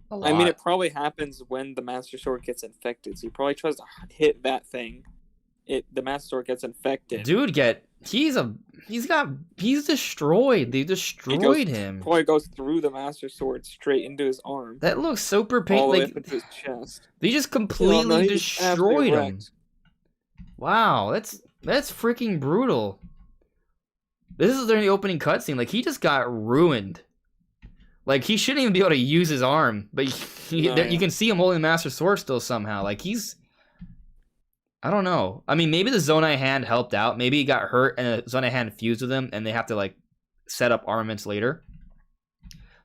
a lot. I mean, it probably happens when the Master Sword gets infected. So he probably tries to hit that thing. The Master Sword gets infected. Dude, he's destroyed. They destroyed him. Probably goes through the Master Sword straight into his arm. That looks super painful. All the way Like, up into his chest. they just completely He just destroyed absolutely him. wrecked. Wow, that's freaking brutal. This is during the opening cutscene. Like, he just got ruined. Like, he shouldn't even be able to use his arm, but you can see him holding the Master Sword still somehow. Like, I don't know. I mean, maybe the Zonai hand helped out. Maybe he got hurt and the Zonai hand fused with him, and they have to, like, set up armaments later.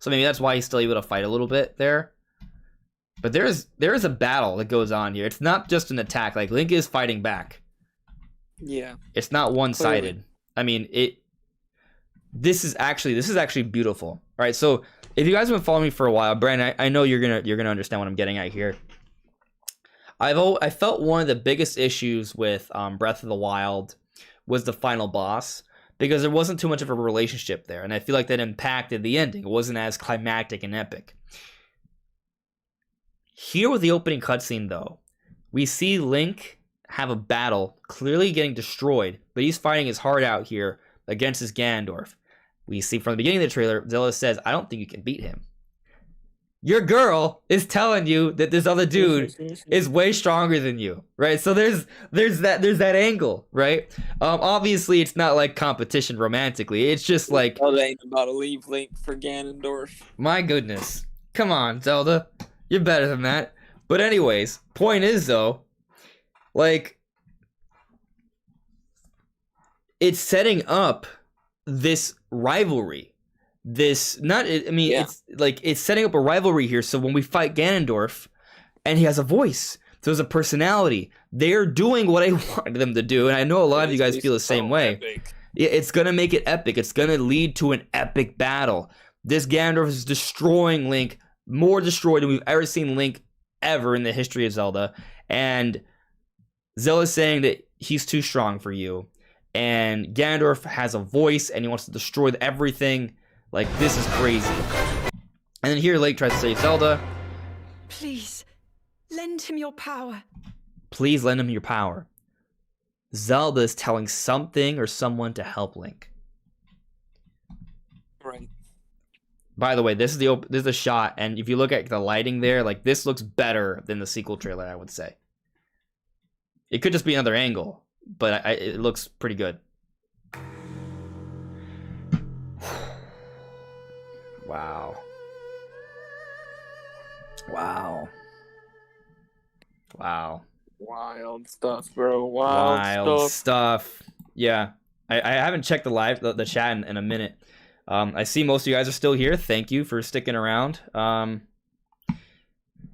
So maybe that's why he's still able to fight a little bit there. But there is a battle that goes on here. It's not just an attack. Like, Link is fighting back. Yeah. It's not one-sided. I mean, this is actually beautiful. All right, so if you guys have been following me for a while, Brandon, I know you're gonna understand what I'm getting at here. I felt one of the biggest issues with Breath of the Wild was the final boss, because there wasn't too much of a relationship there, and I feel like that impacted the ending. It wasn't as climactic and epic. Here with the opening cutscene, though, we see Link have a battle, clearly getting destroyed, but he's fighting his heart out here against this Ganondorf. We see from the beginning of the trailer, Zelda says, I don't think you can beat him. Your girl is telling you that this other dude is way stronger than you, right? So there's that angle, right? Obviously it's not like competition romantically. It's just like, oh, they ain't about to leave Link for Ganondorf. my goodness, come on, Zelda, you're better than that. But anyways, point is though, like, it's setting up this rivalry. It's like, it's setting up a rivalry here. So when we fight Ganondorf, and he has a voice, so there's a personality, they're doing what I wanted them to do, and I know a lot of you guys feel the same way. Epic. It's gonna make it epic. It's gonna lead to an epic battle. This Ganondorf is destroying Link, more destroyed than we've ever seen Link ever in the history of Zelda, and Zelda's saying that he's too strong for you, and Ganondorf has a voice, and he wants to destroy everything. Like, this is crazy. And then here Link tries to save Zelda. Please, lend him your power. Please lend him your power. Zelda is telling something or someone to help Link. Right. By the way, this is a shot, and if you look at the lighting there, like, this looks better than the sequel trailer, I would say. It could just be another angle, but it looks pretty good. Wow. Wow. Wow. Wild stuff, bro. Wild stuff. Yeah. I haven't checked the chat in a minute. I see most of you guys are still here. Thank you for sticking around. All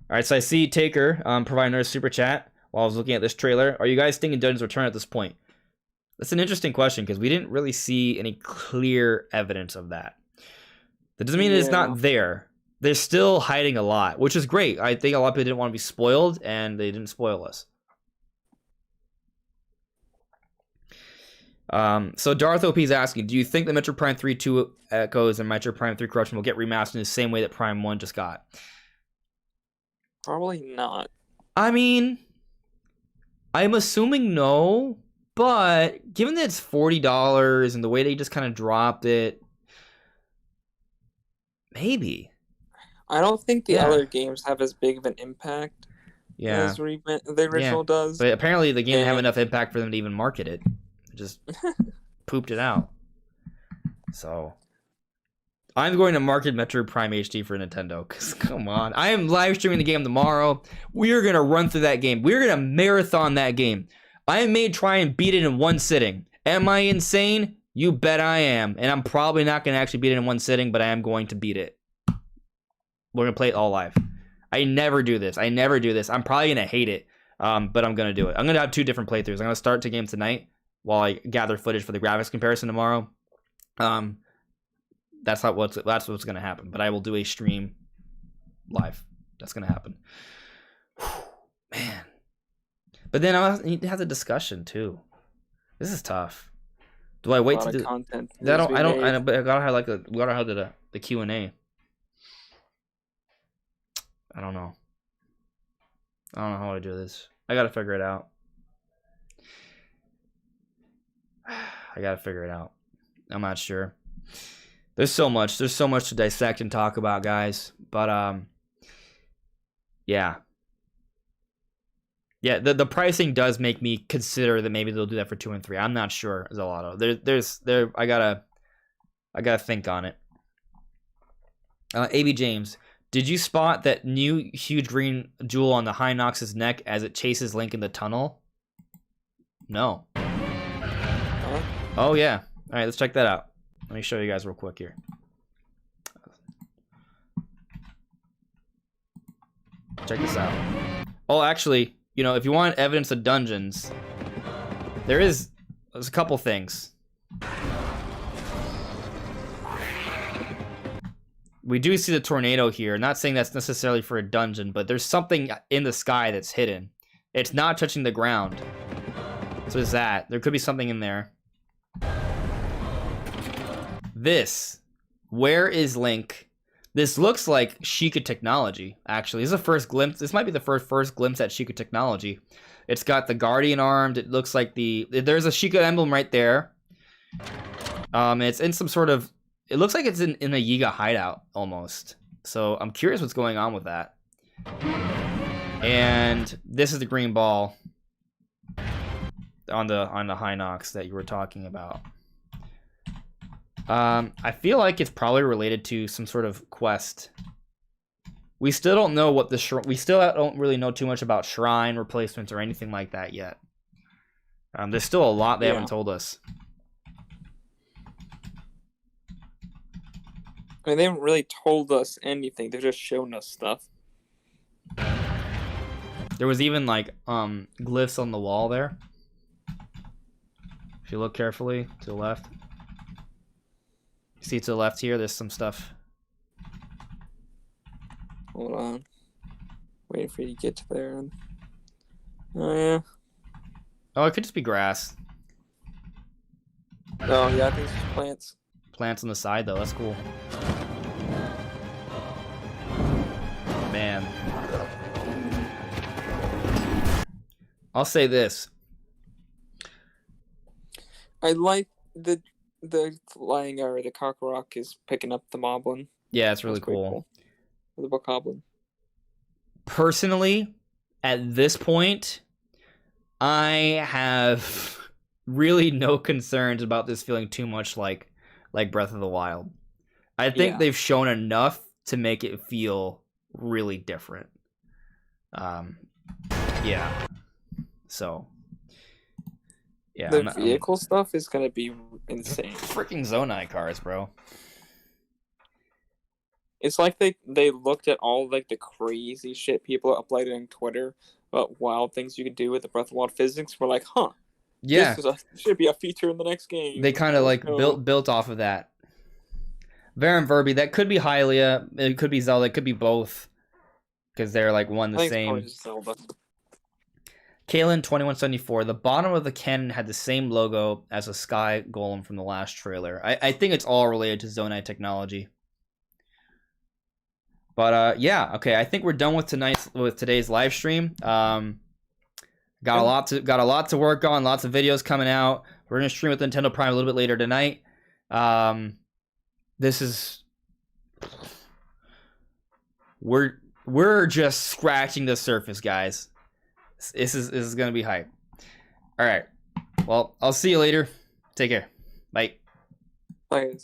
right, so I see Taker providing another super chat while I was looking at this trailer. Are you guys thinking Dungeons Return at this point? That's an interesting question because we didn't really see any clear evidence of that. That doesn't mean it's not there. They're still hiding a lot, which is great. I think a lot of people didn't want to be spoiled, and they didn't spoil us. So Darth OP is asking, do you think the Metroid Prime 3 2 Echoes and Metroid Prime 3 Corruption will get remastered in the same way that Prime 1 just got? Probably not. I mean, I'm assuming no, but given that it's $40 and the way they just kind of dropped it, maybe. I don't think the other games have as big of an impact as the original does. But apparently the game didn't have enough impact for them to even market it. It just pooped it out. So I'm going to market Metroid Prime HD for Nintendo, because come on. I am live streaming the game tomorrow. We're going to run through that game. We're going to marathon that game. I may try and beat it in one sitting. Am I insane? You bet I am. And I'm probably not going to actually beat it in one sitting, but I am going to beat it. We're going to play it all live. I never do this. I'm probably going to hate it, but I'm going to do it. I'm going to have 2 different playthroughs. I'm going to start the game tonight while I gather footage for the graphics comparison tomorrow. That's what's going to happen. But I will do a stream live. That's going to happen. Whew, man. But then I need to have the discussion too. This is tough. Do I wait to do content? But I gotta have the Q&A. I don't know how to do this. I gotta figure it out. I'm not sure. There's so much to dissect and talk about, guys. But yeah. The pricing does make me consider that maybe they'll do that for 2 and 3. I'm not sure, Zalato. I gotta think on it. AB James, did you spot that new huge green jewel on the Hinox's neck as it chases Link in the tunnel? No. Oh yeah. All right, let's check that out. Let me show you guys real quick here. Check this out. Oh, actually, if you want evidence of dungeons, there's a couple things. We do see the tornado here. Not saying that's necessarily for a dungeon, but there's something in the sky that's hidden. It's not touching the ground. So is that. There could be something in there. This. Where is Link? This looks like Sheikah technology, actually. This is the first glimpse. This might be the first glimpse at Sheikah technology. It's got the Guardian armed. It looks like there's a Sheikah emblem right there. It's in some sort of, it looks like it's in a Yiga hideout almost. So I'm curious what's going on with that. And this is the green ball on the Hinox that you were talking about. I feel like it's probably related to some sort of quest. We still don't know what we still don't really know too much about shrine replacements or anything like that yet. There's still a lot they haven't told us. I mean, they haven't really told us anything. They've just shown us stuff. There was even like glyphs on the wall there. If you look carefully to the left. See to the left here, there's some stuff. Hold on. Waiting for you to get to there. Oh, yeah. Oh, it could just be grass. Oh, yeah, I think it's just plants. Plants on the side, though. That's cool. Man. I'll say this. I like the flying or the Kakarot is picking up the Moblin. Yeah, it's really cool. The Bokoblin. Personally, at this point, I have really no concerns about this feeling too much like Breath of the Wild. I think they've shown enough to make it feel really different. Yeah. So. Yeah. The vehicle stuff is gonna be insane. Freaking Zonai cars, bro. It's like they looked at all like the crazy shit people uploaded on Twitter about wild things you could do with the Breath of the Wild physics. We're like, huh? Yeah, this should be a feature in the next game. They kind of like built off of that. Varum Verbi, that could be Hylia, it could be Zelda, it could be both, because they're like one the same. Kalen 2174, the bottom of the cannon had the same logo as a sky golem from the last trailer. I think it's all related to Zonai technology. But yeah, okay. I think we're done with today's live stream. Got a lot to work on. Lots of videos coming out. We're gonna stream with Nintendo Prime a little bit later tonight. We're just scratching the surface, guys. This is gonna be hype. All right. Well, I'll see you later. Take care. Bye. Bye.